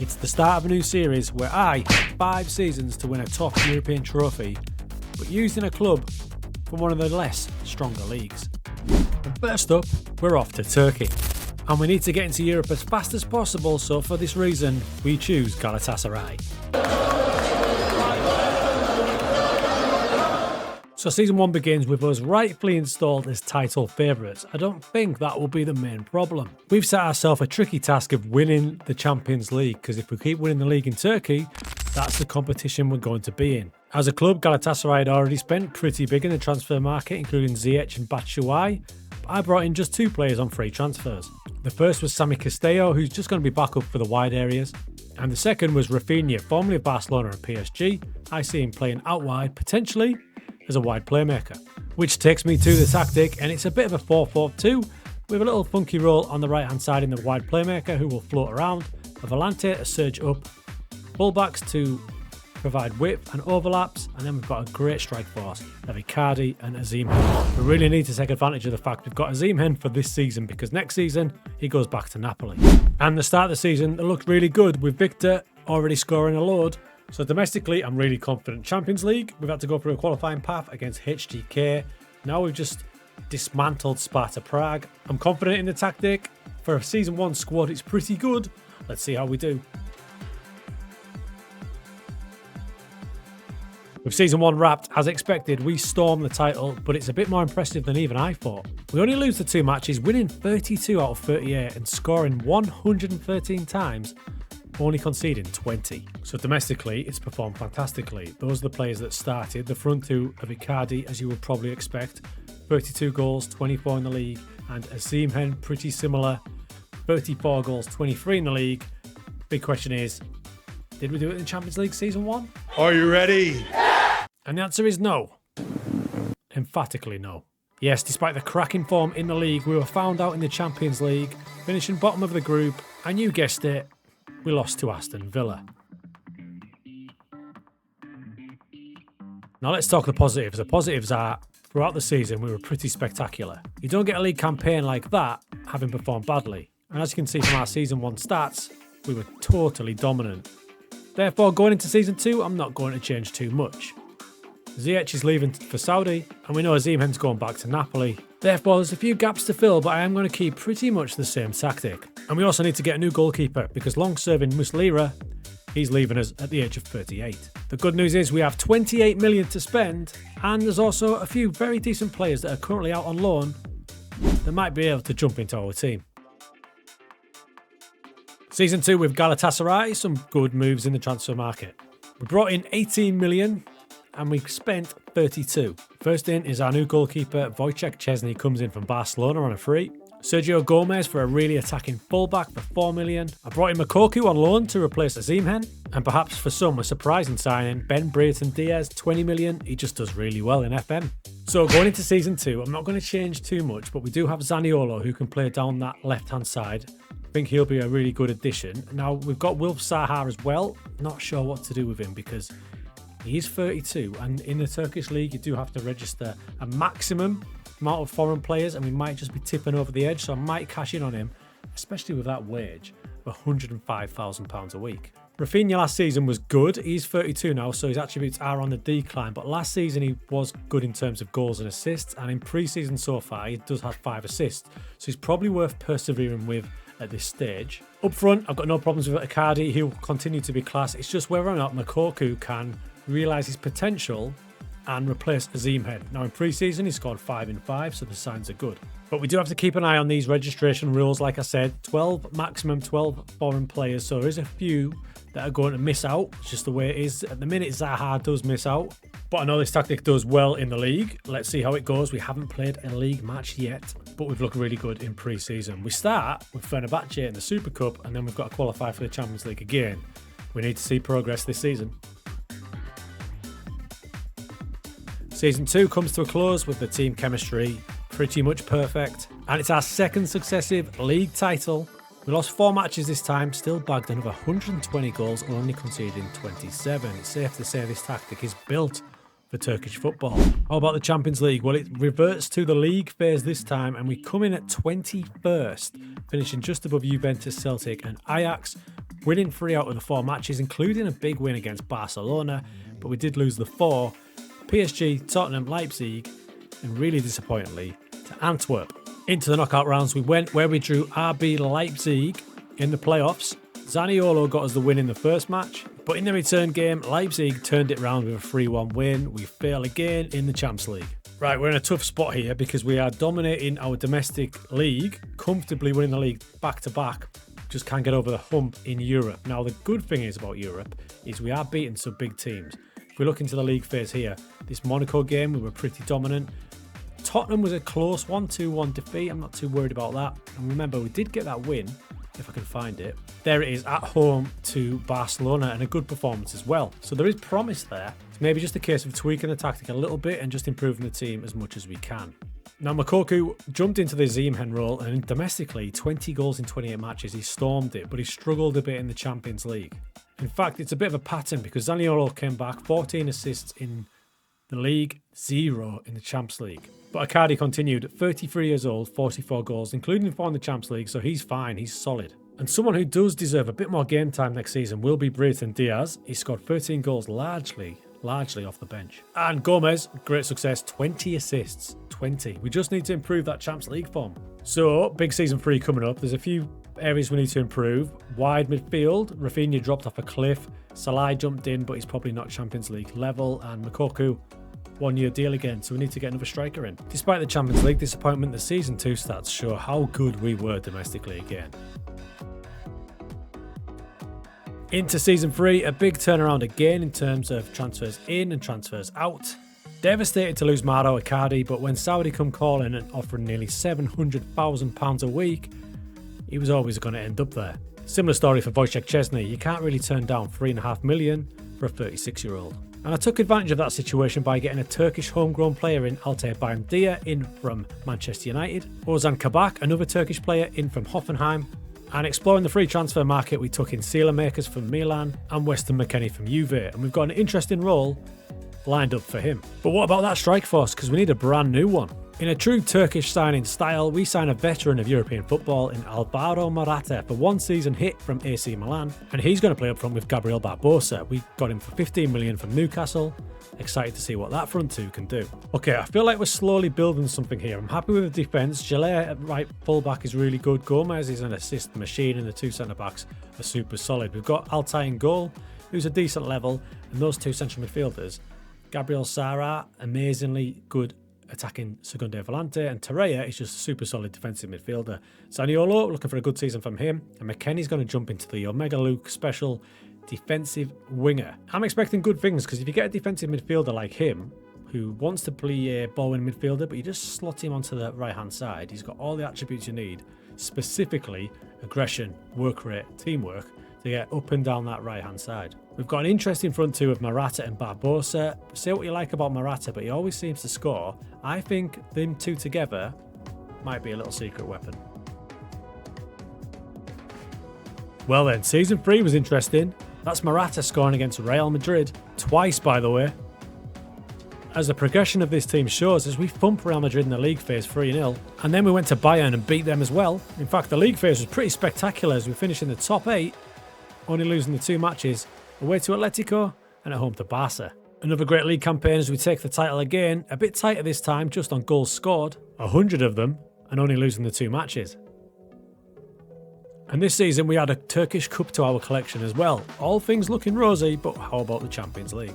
It's the start of a new series where I had 5 seasons to win a top European trophy, but used in a club from one of the less stronger leagues. And first up, we're off to Turkey. And we need to get into Europe as fast as possible, so for this reason, we choose Galatasaray. So season 1 begins with us rightfully installed as title favourites. I don't think that will be the main problem. We've set ourselves a tricky task of winning the Champions League, because if we keep winning the league in Turkey, that's the competition we're going to be in. As a club, Galatasaray had already spent pretty big in the transfer market, including Ziyech and Batshuayi. But I brought in just 2 players on free transfers. The first was Sami Castello, who's just going to be back up for the wide areas. And the second was Rafinha, formerly of Barcelona and PSG. I see him playing out wide, potentially as a wide playmaker. Which takes me to the tactic, and it's a bit of a 4-4-2 with a little funky role on the right hand side in the wide playmaker who will float around, a volante to surge up, fullbacks to provide width and overlaps, and then we've got a great strike force of Icardi and Osimhen. We really need to take advantage of the fact we've got Osimhen for this season, because next season he goes back to Napoli. And the start of the season, it looked really good with Victor already scoring a load. So domestically, I'm really confident. Champions League, we've had to go through a qualifying path against HGK. Now we've just dismantled Sparta Prague. I'm confident in the tactic. For a season 1 squad, it's pretty good. Let's see how we do. With season 1 wrapped, as expected, we stormed the title, but it's a bit more impressive than even I thought. We only lose the 2 matches, winning 32 out of 38 and scoring 113 times, only conceding 20. So domestically, it's performed fantastically. Those are the players that started. The front 2 of Icardi, as you would probably expect, 32 goals, 24 in the league, and Osimhen, pretty similar, 34 goals, 23 in the league. Big question is, did we do it in Champions League season 1? Are you ready? And the answer is no. Emphatically no. Yes, despite the cracking form in the league, we were found out in the Champions League, finishing bottom of the group, and you guessed it, we lost to Aston Villa. Now let's talk the positives. The positives are, throughout the season, we were pretty spectacular. You don't get a league campaign like that, having performed badly. And as you can see from our season 1 stats, we were totally dominant. Therefore, going into season 2, I'm not going to change too much. Ziyech is leaving for Saudi, and we know Osimhen's going back to Napoli. Therefore, there's a few gaps to fill, but I am going to keep pretty much the same tactic. And we also need to get a new goalkeeper, because long-serving Muslera, he's leaving us at the age of 38. The good news is we have 28 million to spend, and there's also a few very decent players that are currently out on loan that might be able to jump into our team. Season 2 with Galatasaray, some good moves in the transfer market. We brought in 18 million and we spent 32. First in is our new goalkeeper, Wojciech Szczesny, comes in from Barcelona on a free. Sergio Gomez for a really attacking fullback for 4 million. I brought in Makoku on loan to replace Osimhen, and perhaps for some a surprising signing, Ben Brereton Diaz, 20 million. He just does really well in FM. So going into season 2, I'm not going to change too much, but we do have Zaniolo who can play down that left-hand side. I think he'll be a really good addition. Now, we've got Wilf Zaha as well. Not sure what to do with him because he is 32, and in the Turkish league, you do have to register a maximum amount of foreign players, and we might just be tipping over the edge, so I might cash in on him, especially with that wage of £105,000 a week. Rafinha last season was good. He's 32 now, so his attributes are on the decline, but last season he was good in terms of goals and assists, and in pre-season so far, he does have 5 assists, so he's probably worth persevering with at this stage. Up front, I've got no problems with Icardi. He'll continue to be class. It's just whether or not Makoku can realise his potential and replace Osimhen. Now in pre-season, he scored 5 in 5, so the signs are good. But we do have to keep an eye on these registration rules. Like I said, maximum 12 foreign players, so there is a few that are going to miss out. It's just the way it is. At the minute, Zaha does miss out, but I know this tactic does well in the league. Let's see how it goes. We haven't played a league match yet, but we've looked really good in pre-season. We start with Fenerbahce in the Super Cup, and then we've got to qualify for the Champions League again. We need to see progress this season. Season 2 comes to a close with the team chemistry pretty much perfect, and it's our second successive league title. We lost 4 matches this time, still bagged another 120 goals, only conceding 27. It's safe to say this tactic is built for Turkish football. How about the Champions League? Well, it reverts to the league phase this time, and we come in at 21st, finishing just above Juventus, Celtic and Ajax. winning 3 out of the 4 matches, including a big win against Barcelona, but we did lose the 4. PSG, Tottenham, Leipzig, and really disappointingly to Antwerp. Into the knockout rounds we went, where we drew RB Leipzig in the playoffs. Zaniolo got us the win in the first match, but in the return game, Leipzig turned it around with a 3-1 win. We fail again in the Champions League. Right, we're in a tough spot here because we are dominating our domestic league, comfortably winning the league back-to-back. Just can't get over the hump in Europe. Now, the good thing is about Europe is we are beating some big teams. If we look into the league phase here, this Monaco game, we were pretty dominant. Tottenham was a close 1-2-1 defeat. I'm not too worried about that. And remember, we did get that win, if I can find it. There it is, at home to Barcelona, and a good performance as well. So there is promise there. It's maybe just a case of tweaking the tactic a little bit and just improving the team as much as we can. Now, Moukoko jumped into the Ziemhen role, and domestically, 20 goals in 28 matches. He stormed it, but he struggled a bit in the Champions League. In fact, it's a bit of a pattern because Zaniolo came back, 14 assists in the league, 0 in the Champions League. But Icardi continued, 33 years old, 44 goals, including 4 in the Champions League, so he's fine, he's solid. And someone who does deserve a bit more game time next season will be Brayton Diaz. He scored 13 goals largely off the bench. And Gomez, great success, 20 assists, 20. We just need to improve that Champions League form. So, big season 3 coming up. There's a few areas we need to improve. Wide midfield, Rafinha dropped off a cliff. Salah jumped in, but he's probably not Champions League level. And Moukoko, 1-year deal again, so we need to get another striker in. Despite the Champions League disappointment, the Season 2 stats show how good we were domestically again. Into Season 3, a big turnaround again in terms of transfers in and transfers out. Devastated to lose Mauro Icardi, but when Saudi come calling and offering nearly £700,000 a week, he was always going to end up there. Similar story for Wojciech Szczesny. You can't really turn down $3.5 million for a 36-year-old. And I took advantage of that situation by getting a Turkish homegrown player in Altay Bayındır in from Manchester United, Ozan Kabak, another Turkish player in from Hoffenheim, and exploring the free transfer market, we took in Makers from Milan and Weston McKennie from Juve, and we've got an interesting role lined up for him. But what about that strike force? Because we need a brand new one. In a true Turkish signing style, we sign a veteran of European football in Alvaro Morata for 1 season hit from AC Milan, and he's going to play up front with Gabriel Barbosa. We got him for 15 million from Newcastle. Excited to see what that front two can do. Okay, I feel like we're slowly building something here. I'm happy with the defence. Gillet at right fullback is really good. Gomez is an assist machine, and the 2 centre-backs are super solid. We've got Altay in goal, who's a decent level, and those 2 central midfielders, Gabriel Sara, amazingly good attacking Segunde Volante, and Torreira is just a super solid defensive midfielder. Zaniolo, looking for a good season from him, and McKennie's going to jump into the Omega Luke special defensive winger. I'm expecting good things, because if you get a defensive midfielder like him, who wants to play a ball-in midfielder, but you just slot him onto the right-hand side, he's got all the attributes you need, specifically aggression, work rate, teamwork, to get up and down that right-hand side. We've got an interesting front two of Morata and Barbosa. Say what you like about Morata, but he always seems to score. I think them 2 together might be a little secret weapon. Well then, Season 3 was interesting. That's Morata scoring against Real Madrid. Twice, by the way. As the progression of this team shows, as we thump Real Madrid in the league phase 3-0, and then we went to Bayern and beat them as well. In fact, the league phase was pretty spectacular as we finished in the top 8, only losing the 2 matches, away to Atletico and at home to Barca. Another great league campaign as we take the title again, a bit tighter this time, just on goals scored, 100 of them, and only losing the 2 matches. And this season we add a Turkish Cup to our collection as well. All things looking rosy, but how about the Champions League?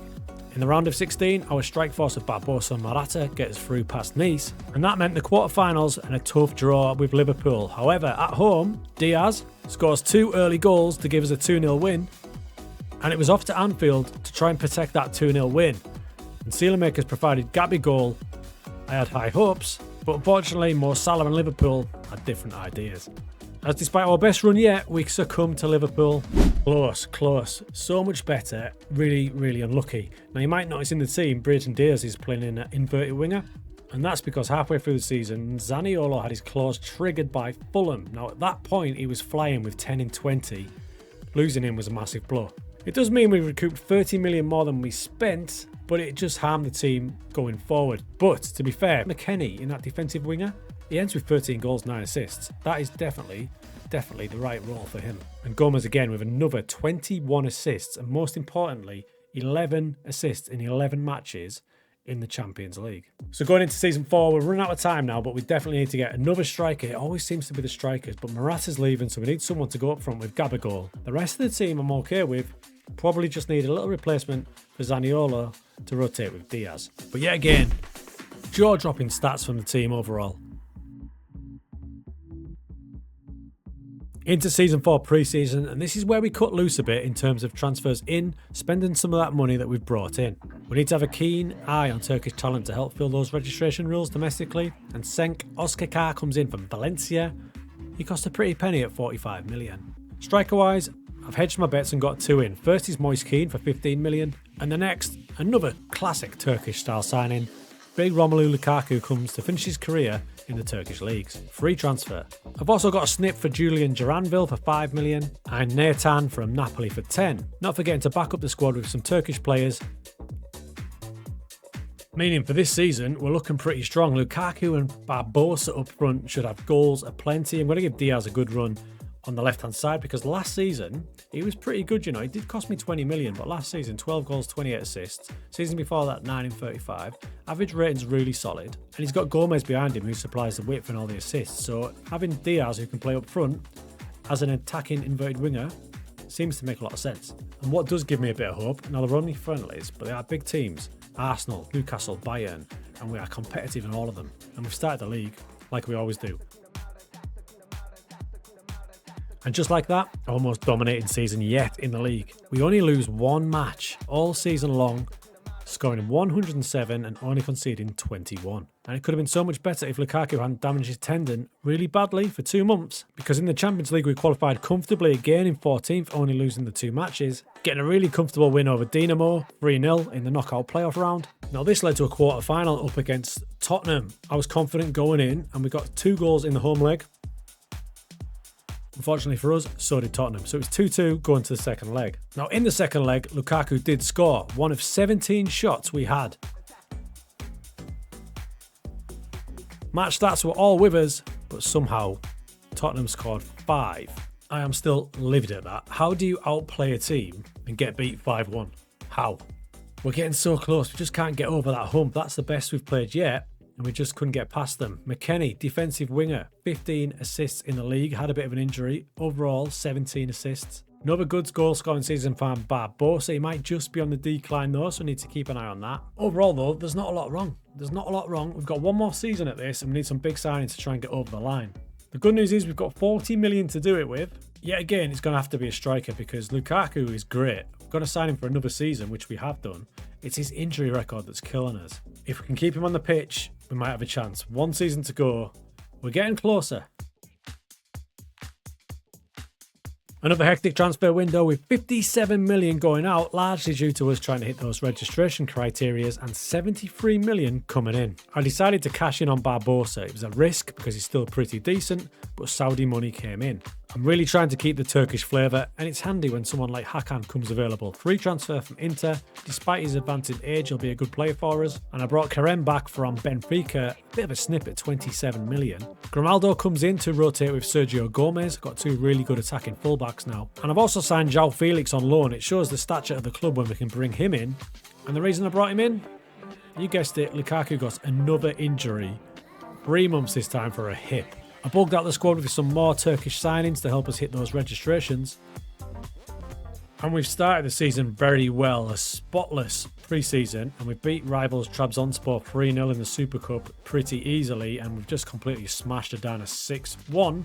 In the round of 16, our strike force of Barbosa and Morata gets through past Nice, and that meant the quarterfinals and a tough draw with Liverpool. However, at home, Diaz scores 2 early goals to give us a 2-0 win, and it was off to Anfield to try and protect that 2-0 win. And Makers provided Gabby goal. I had high hopes, but unfortunately Mo Salah and Liverpool had different ideas. As despite our best run yet, we succumbed to Liverpool. Close. So much better. Really unlucky. Now you might notice in the team, Brayton Diaz is playing in an inverted winger. And that's because halfway through the season, Zaniolo had his clause triggered by Fulham. Now at that point, he was flying with 10 in 20. Losing him was a massive blow. It does mean we recouped 30 million more than we spent, but it just harmed the team going forward. But to be fair, McKennie in that defensive winger, he ends with 13 goals, 9 assists. That is definitely definitely the right role for him. And Gomez again with another 21 assists and most importantly, 11 assists in 11 matches in the Champions League. So going into season 4, we're running out of time now, but we definitely need to get another striker. It always seems to be the strikers, but Morata's leaving, so we need someone to go up front with Gabigol. The rest of the team I'm okay with. Probably just need a little replacement for Zaniolo to rotate with Diaz. But yet again, jaw-dropping stats from the team overall. Into season 4 pre-season, and this is where we cut loose a bit in terms of transfers in, spending some of that money that we've brought in. We need to have a keen eye on Turkish talent to help fill those registration rules domestically, and Cenk Özkakar comes in from Valencia. He cost a pretty penny at 45 million. Striker-wise, I've hedged my bets and got 2 in. First is Moise Kean for 15 million, and the next, another classic Turkish-style signing. Big Romelu Lukaku comes to finish his career in the Turkish leagues. Free transfer. I've also got a snip for Julian Duranville for 5 million and Natan from Napoli for 10. Not forgetting to back up the squad with some Turkish players. Meaning for this season, we're looking pretty strong. Lukaku and Barbosa up front should have goals aplenty. I'm going to give Diaz a good run on the left-hand side because last season he was pretty good, you know. It did cost me 20 million, but last season 12 goals, 28 assists. Season before that 9 in 35. Average rating's really solid, and he's got Gomez behind him who supplies the width and all the assists. So having Diaz who can play up front as an attacking inverted winger seems to make a lot of sense. And what does give me a bit of hope, now they're only friendlies, but they are big teams: Arsenal, Newcastle, Bayern, and we are competitive in all of them. And we've started the league like we always do. And just like that, our most dominating season yet in the league. We only lose one match all season long, scoring 107 and only conceding 21. And it could have been so much better if Lukaku hadn't damaged his tendon really badly for 2 months, because in the Champions League we qualified comfortably again in 14th, only losing the 2 matches, getting a really comfortable win over Dinamo, 3-0 in the knockout playoff round. Now this led to a quarter final up against Tottenham. I was confident going in, and we got 2 goals in the home leg. Unfortunately for us, so did Tottenham. So it was 2-2 going to the second leg. Now in the second leg, Lukaku did score, one of 17 shots we had. Match stats were all with us, but somehow Tottenham scored 5. I am still livid at that. How do you outplay a team and get beat 5-1? How? We're getting so close, we just can't get over that hump. That's the best we've played yet, and we just couldn't get past them. McKennie, defensive winger, 15 assists in the league, had a bit of an injury. Overall, 17 assists. Another good goal scoring season for Barbosa. He might just be on the decline though, so we need to keep an eye on that. Overall though, there's not a lot wrong. There's not a lot wrong. We've got one more season at this, and we need some big signings to try and get over the line. The good news is we've got 40 million to do it with. Yet again, it's going to have to be a striker because Lukaku is great. We've got to sign him for another season, which we have done. It's his injury record that's killing us. If we can keep him on the pitch, we might have a chance. 1 season to go. We're getting closer. Another hectic transfer window with 57 million going out, largely due to us trying to hit those registration criterias, and 73 million coming in. I decided to cash in on Barbosa. It was a risk because he's still pretty decent, but Saudi money came in. I'm really trying to keep the Turkish flavour, and it's handy when someone like Hakan comes available. Free transfer from Inter. Despite his advanced age, he'll be a good player for us. And I brought Kerem back from Benfica, a bit of a snip at 27 million. Grimaldo comes in to rotate with Sergio Gomez. Got 2 really good attacking fullbacks now. And I've also signed João Felix on loan. It shows the stature of the club when we can bring him in. And the reason I brought him in? You guessed it, Lukaku got another injury. 3 months this time for a hip. I bugged out the squad with some more Turkish signings to help us hit those registrations. And we've started the season very well, a spotless pre-season, and we've beat rivals Trabzonspor 3-0 in the Super Cup pretty easily, and we've just completely smashed it down a 6-1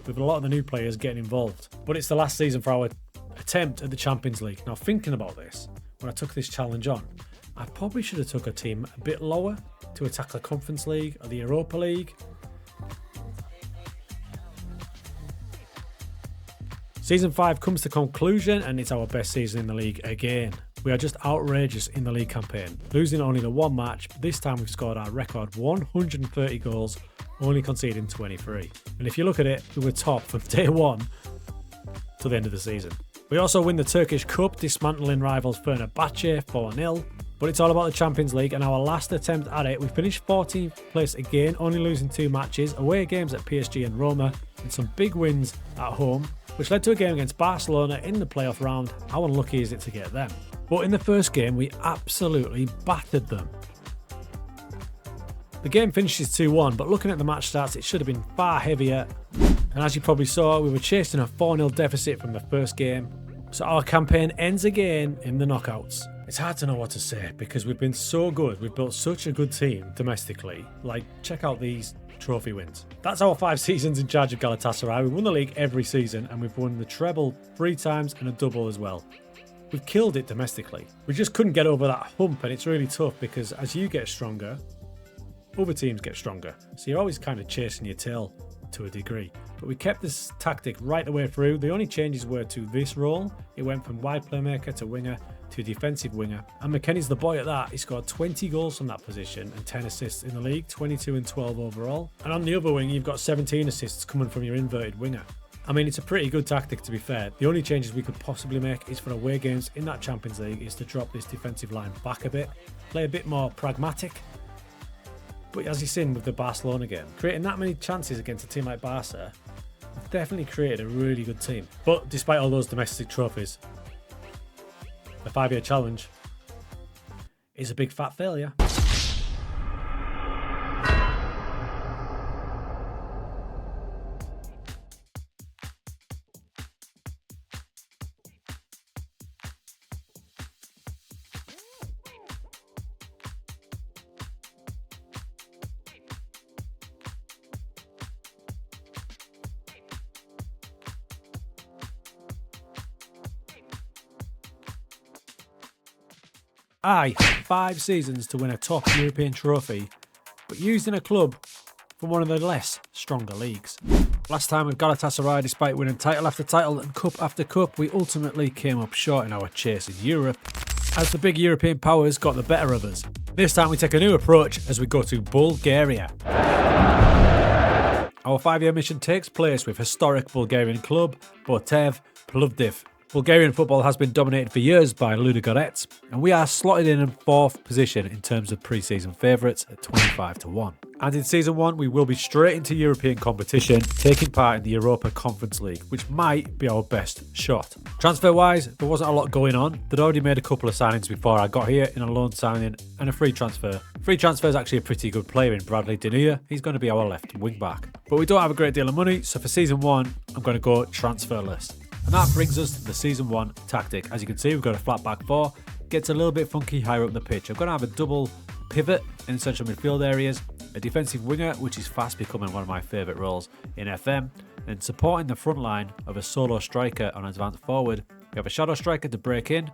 with a lot of the new players getting involved. But it's the last season for our attempt at the Champions League. Now thinking about this, when I took this challenge on, I probably should have took a team a bit lower to attack the Conference League or the Europa League. Season 5 comes to conclusion, and it's our best season in the league again. We are just outrageous in the league campaign, losing only the 1 match, but this time we've scored our record 130 goals, only conceding 23. And if you look at it, we were top from day 1 to the end of the season. We also win the Turkish Cup, dismantling rivals Fenerbahce 4-0. But it's all about the Champions League, and our last attempt at it, we finished 14th place again, only losing 2 matches, away games at PSG and Roma. and some big wins at home, which led to a game against Barcelona in the playoff round. How unlucky is it to get them? But in the first game, we absolutely battered them. The game finishes 2-1, but looking at the match stats, it should have been far heavier. And as you probably saw, we were chasing a 4-0 deficit from the first game. So our campaign ends again in the knockouts. It's hard to know what to say because we've been so good. We've built such a good team domestically. Like, check out these trophy wins. That's our 5 seasons in charge of Galatasaray. We've won the league every season and we've won the treble 3 times and a double as well. We've killed it domestically. We just couldn't get over that hump, and it's really tough because as you get stronger, other teams get stronger. So you're always kind of chasing your tail to a degree. But we kept this tactic right the way through. The only changes were to this role. It went from wide playmaker to winger to defensive winger. And McKennie's the boy at that. He scored 20 goals from that position and 10 assists in the league, 22 and 12 overall. And on the other wing, you've got 17 assists coming from your inverted winger. I mean, it's a pretty good tactic, to be fair. The only changes we could possibly make is for away games in that Champions League is to drop this defensive line back a bit, play a bit more pragmatic. But as you've seen with the Barcelona game, creating that many chances against a team like Barca, we've definitely created a really good team. But despite all those domestic trophies, the 5-year challenge is a big fat failure. Aye, 5 seasons to win a top European trophy, but used in a club from one of the less stronger leagues. Last time with Galatasaray, despite winning title after title and cup after cup, we ultimately came up short in our chase in Europe, as the big European powers got the better of us. This time we take a new approach as we go to Bulgaria. Our 5-year mission takes place with historic Bulgarian club Botev Plovdiv. Bulgarian football has been dominated for years by Ludogorets, and we are slotted in 4th position in terms of pre-season favourites at 25-1. And in Season 1, we will be straight into European competition, taking part in the Europa Conference League, which might be our best shot. Transfer-wise, there wasn't a lot going on. They'd already made a couple of signings before I got here in a loan signing and a free transfer. Free transfer is actually a pretty good player in Bradley Denuya. He's going to be our left wing-back. But we don't have a great deal of money, so for Season 1, I'm going to go transferless. And that brings us to the Season 1 tactic. As you can see, we've got a flat back 4. Gets a little bit funky higher up the pitch. I'm going to have a double pivot in the central midfield areas, a defensive winger, which is fast becoming one of my favourite roles in FM, and supporting the front line of a solo striker on advanced forward. We have a shadow striker to break in,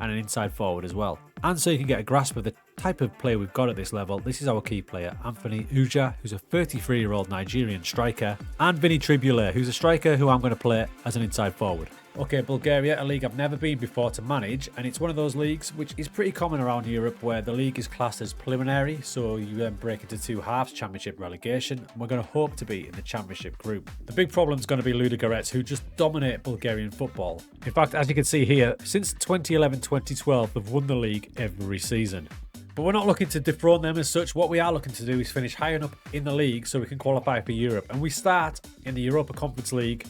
and an inside forward as well. And so you can get a grasp of the type of player we've got at this level, this is our key player, Anthony Uja, who's a 33-year-old Nigerian striker, and Vinny Tribule, who's a striker who I'm going to play as an inside forward. Okay, Bulgaria, a league I've never been before to manage, and it's one of those leagues which is pretty common around Europe where the league is classed as preliminary, so you then break into 2 halves, championship relegation, and we're going to hope to be in the championship group. The big problem is going to be Ludogorets, who just dominate Bulgarian football. In fact, as you can see here, since 2011-2012, they've won the league every season. But we're not looking to dethrone them as such. What we are looking to do is finish high enough in the league so we can qualify for Europe. And we start in the Europa Conference League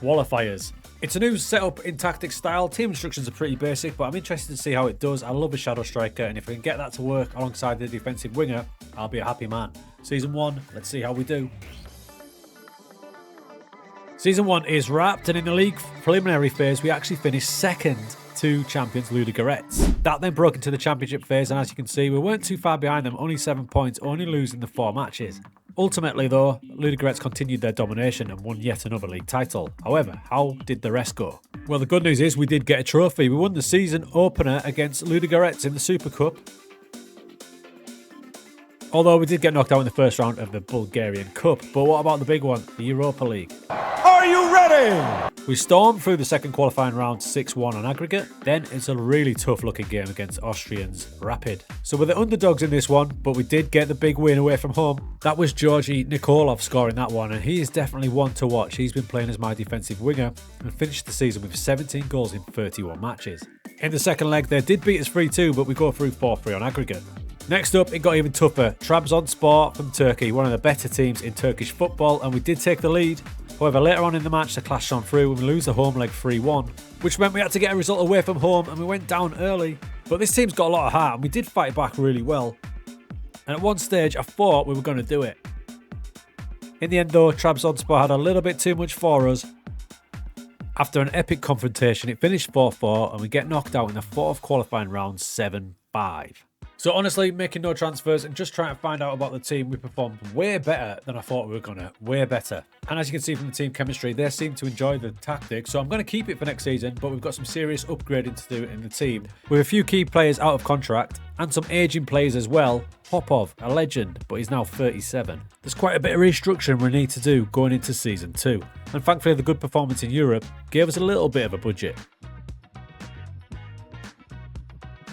qualifiers. It's a new setup in tactic style. Team instructions are pretty basic, but I'm interested to see how it does. I love a shadow striker, and if I can get that to work alongside the defensive winger, I'll be a happy man. Season 1, let's see how we do. Season 1 is wrapped, and in the league preliminary phase, we actually finished second to champions Ludogorets. That then broke into the championship phase, and as you can see, we weren't too far behind them, only 7 points, only losing the 4 matches. Ultimately though, Ludogorets continued their domination and won yet another league title. However, how did the rest go? Well, the good news is we did get a trophy. We won the season opener against Ludogorets in the Super Cup. Although we did get knocked out in the first round of the Bulgarian Cup. But what about the big one, the Europa League? Are you ready? We stormed through the second qualifying round 6-1 on aggregate. Then it's a really tough looking game against Austrians Rapid. So we're the underdogs in this one, but we did get the big win away from home. That was Georgi Nikolov scoring that one, and he is definitely one to watch. He's been playing as my defensive winger and finished the season with 17 goals in 31 matches. In the second leg, they did beat us 3-2, but we go through 4-3 on aggregate. Next up, it got even tougher. Trabzonspor from Turkey, one of the better teams in Turkish football, and we did take the lead. However, later on in the match, the clash shone through and we lose the home leg 3-1, which meant we had to get a result away from home and we went down early. But this team's got a lot of heart and we did fight back really well. And at one stage, I thought we were going to do it. In the end though, Trabzonspor had a little bit too much for us. After an epic confrontation, it finished 4-4 and we get knocked out in the fourth qualifying round 7-5. So honestly, making no transfers and just trying to find out about the team, we performed way better than I thought we were gonna. Way better. And as you can see from the team chemistry, they seem to enjoy the tactic, so I'm going to keep it for next season, but we've got some serious upgrading to do in the team. With a few key players out of contract, and some aging players as well. Popov, a legend, but he's now 37. There's quite a bit of restructuring we need to do going into Season 2. And thankfully the good performance in Europe gave us a little bit of a budget.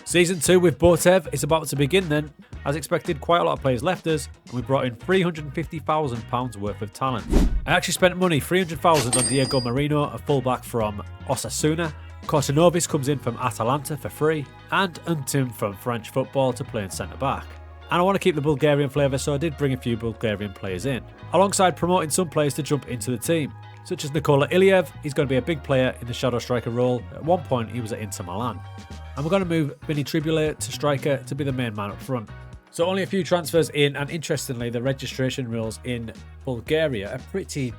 Season 2 with Botev is about to begin then. As expected, quite a lot of players left us, and we brought in £350,000 worth of talent. I actually spent money, £300,000 on Diego Marino, a fullback from Osasuna. Kortanovis comes in from Atalanta for free, and Untim from French football to play in centre-back. And I want to keep the Bulgarian flavour, so I did bring a few Bulgarian players in, alongside promoting some players to jump into the team, such as Nikola Iliev. He's going to be a big player in the shadow striker role. At one point, he was at Inter Milan. And we're going to move Vinny Tribule to striker to be the main man up front. So only a few transfers in, and interestingly, the registration rules in Bulgaria are pretty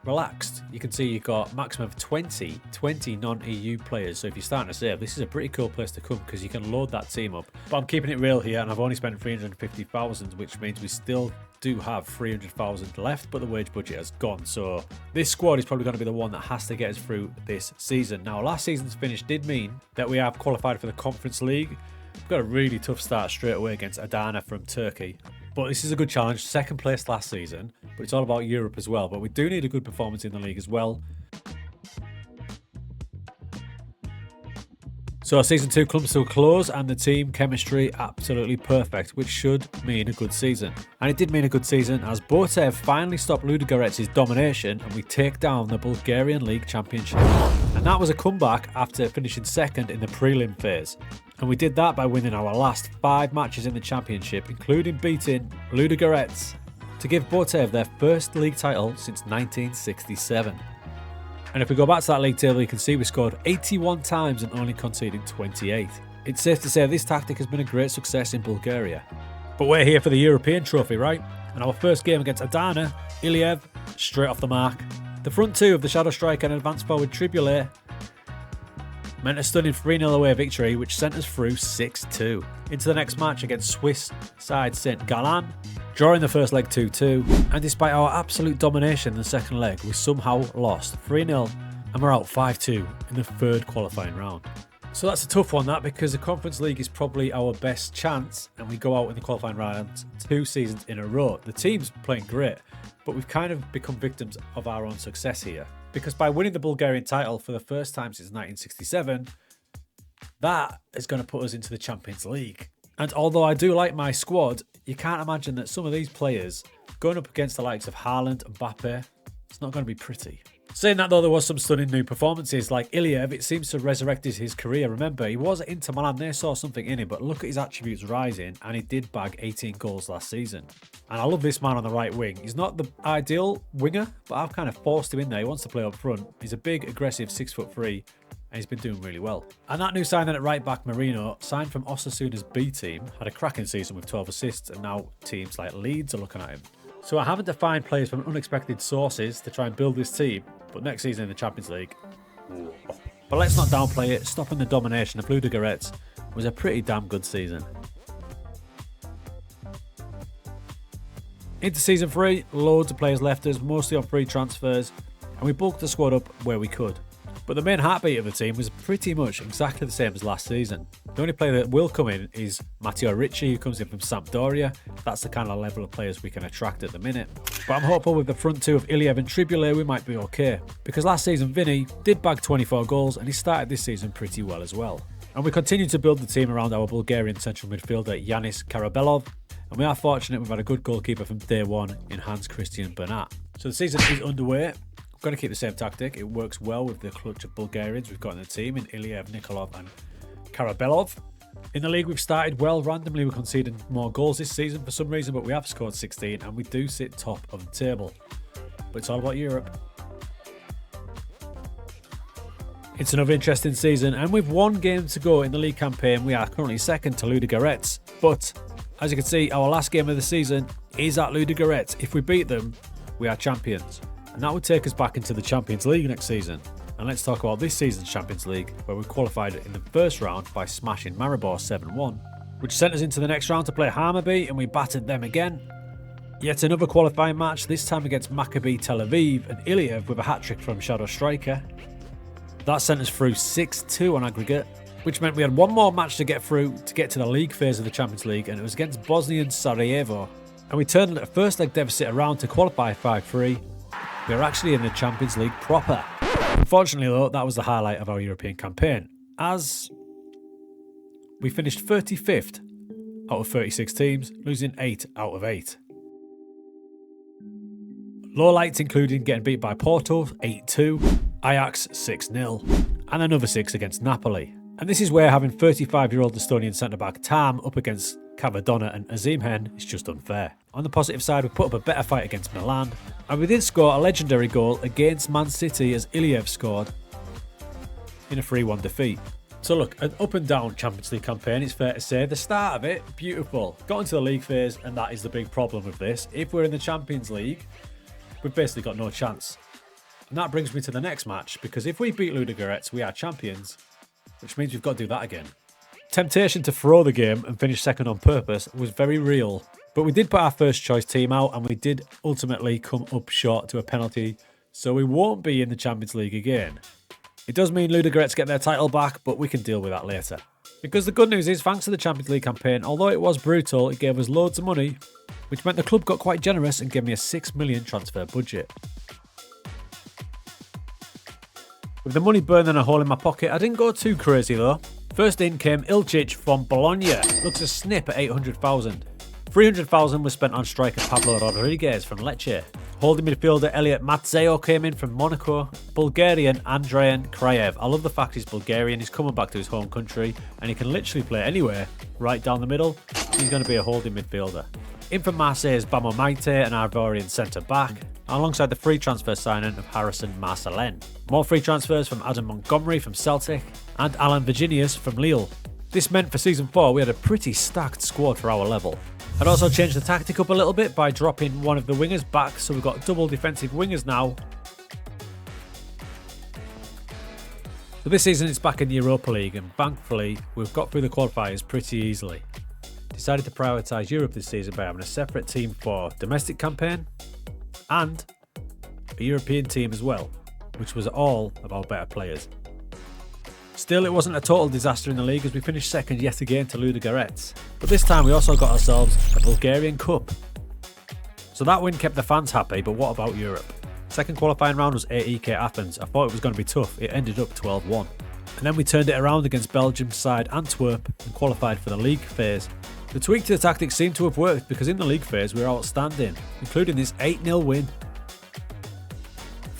relaxed. You can see you've got maximum of 20 non-EU players. So if you're starting to save, this is a pretty cool place to come because you can load that team up. But I'm keeping it real here, and I've only spent 350,000, which means we still do have 300,000 left, but the wage budget has gone. So this squad is probably going to be the one that has to get us through this season. Now, last season's finish did mean that we have qualified for the Conference League. We've got a really tough start straight away against Adana from Turkey. But this is a good challenge. Second place last season, but it's all about Europe as well. But we do need a good performance in the league as well. So Season 2 comes to a close and the team chemistry absolutely perfect, which should mean a good season. And it did mean a good season as Botev finally stopped Ludogorets' domination and we take down the Bulgarian League Championship. And that was a comeback after finishing second in the prelim phase. And we did that by winning our last 5 matches in the championship, including beating Ludogorets to give Botev their first league title since 1967. And if we go back to that league table, you can see we scored 81 times and only conceded 28. It's safe to say this tactic has been a great success in Bulgaria. But we're here for the European trophy, right? And our first game against Adana, Iliev, straight off the mark. The front two of the shadow striker and advanced forward Tribule meant a stunning 3-0 away victory, which sent us through 6-2 into the next match against Swiss side St. Gallen, drawing the first leg 2-2, and despite our absolute domination in the second leg, we somehow lost 3-0 and we're out 5-2 in the third qualifying round. So that's a tough one, that, because the Conference League is probably our best chance and we go out in the qualifying round 2 seasons in a row. The team's playing great, but we've kind of become victims of our own success here. Because by winning the Bulgarian title for the first time since 1967, that is going to put us into the Champions League. And although I do like my squad, you can't imagine that some of these players going up against the likes of Haaland and Mbappe, it's not going to be pretty. Saying that though, there was some stunning new performances like Iliev. It seems to have resurrected his career. Remember, he was at Inter Milan, they saw something in him, but look at his attributes rising, and he did bag 18 goals last season. And I love this man on the right wing. He's not the ideal winger, but I've kind of forced him in there. He wants to play up front. He's a big, aggressive 6'3", and he's been doing really well. And that new signing at right back, Marino, signed from Osasuna's B team, had a cracking season with 12 assists, and now teams like Leeds are looking at him. So I haven't to find players from unexpected sources to try and build this team, but next season in the Champions League. But let's not downplay it. Stopping the domination of Ludogorets was a pretty damn good season. Into Season 3, loads of players left us, mostly on free transfers, and we bulked the squad up where we could. But the main heartbeat of the team was pretty much exactly the same as last season. The only player that will come in is Matteo Ricci, who comes in from Sampdoria. That's the kind of level of players we can attract at the minute. But I'm hopeful with the front two of Iliev and Tribule we might be okay. Because last season Vinny did bag 24 goals and he started this season pretty well as well. And we continue to build the team around our Bulgarian central midfielder Yanis Karabelov. And we are fortunate we've had a good goalkeeper from day one in Hans Christian Bernat. So the season is underway. We're going to keep the same tactic. It works well with the clutch of Bulgarians we've got in the team in Iliev, Nikolov and Karabelov. In the league we've started well. Randomly we're conceding more goals this season for some reason, but we have scored 16 and we do sit top of the table. but it's all about Europe. It's another interesting season, and with one game to go in the league campaign, we are currently second to Ludogorets. But as you can see, our last game of the season is at Ludogorets. If we beat them, we are champions. And that would take us back into the Champions League next season. And let's talk about this season's Champions League, where we qualified in the first round by smashing Maribor 7-1, which sent us into the next round to play Hammarby, and we battered them again. Yet another qualifying match, this time against Maccabi Tel Aviv and Iliev with a hat-trick from Shadow Striker. That sent us through 6-2 on aggregate, which meant we had one more match to get through to get to the league phase of the Champions League, and it was against Bosnian Sarajevo. And we turned a first leg deficit around to qualify 5-3. We are actually in the Champions League proper. Unfortunately though, that was the highlight of our European campaign, as we finished 35th out of 36 teams, losing 8 out of 8. Lowlights including getting beat by Porto 8-2, Ajax 6-0, and another 6 against Napoli. And this is where having 35-year-old Estonian centre-back Tam up against Cavadonna and Azimhen is just unfair. On the positive side, we put up a better fight against Milan, and we did score a legendary goal against Man City as Iliev scored in a 3-1 defeat. So look, an up and down Champions League campaign, it's fair to say. The start of it, beautiful. Got into the league phase, and that is the big problem with this. If we're in the Champions League, we've basically got no chance. And that brings me to the next match, because if we beat Ludogorets, we are champions, which means we've got to do that again. Temptation to throw the game and finish second on purpose was very real, but we did put our first choice team out, and we did ultimately come up short to a penalty, so we won't be in the Champions League again. It does mean Ludogorets get their title back, but we can deal with that later. Because the good news is, thanks to the Champions League campaign, although it was brutal, it gave us loads of money, which meant the club got quite generous and gave me a 6 million transfer budget. With the money burning a hole in my pocket, I didn't go too crazy though. First in came Ilcic from Bologna, looks a snip at 800,000. 300,000 was spent on striker Pablo Rodriguez from Lecce. Holding midfielder Elliot Matzeo came in from Monaco. Bulgarian Andrean Kraev. I love the fact he's Bulgarian, he's coming back to his home country, and he can literally play anywhere, right down the middle. He's going to be a holding midfielder. In from Marseille's Bamo Maite, an Ivorian centre-back, alongside the free transfer signing of Harrison Marcelin. More free transfers from Adam Montgomery from Celtic and Alan Virginius from Lille. This meant for Season 4 we had a pretty stacked squad for our level. I'd also changed the tactic up a little bit by dropping one of the wingers back, so we've got double defensive wingers now. So this season it's back in the Europa League, and thankfully we've got through the qualifiers pretty easily. Decided to prioritise Europe this season by having a separate team for domestic campaign and a European team as well, which was all of our better players. Still, it wasn't a total disaster in the league as we finished second yet again to Ludogorets, but this time we also got ourselves a Bulgarian Cup. So that win kept the fans happy, but what about Europe? Second qualifying round was AEK Athens. I thought it was going to be tough, it ended up 12-1. And then we turned it around against Belgium's side Antwerp and qualified for the league phase. The tweak to the tactics seemed to have worked because in the league phase we were outstanding, including this 8-0 win.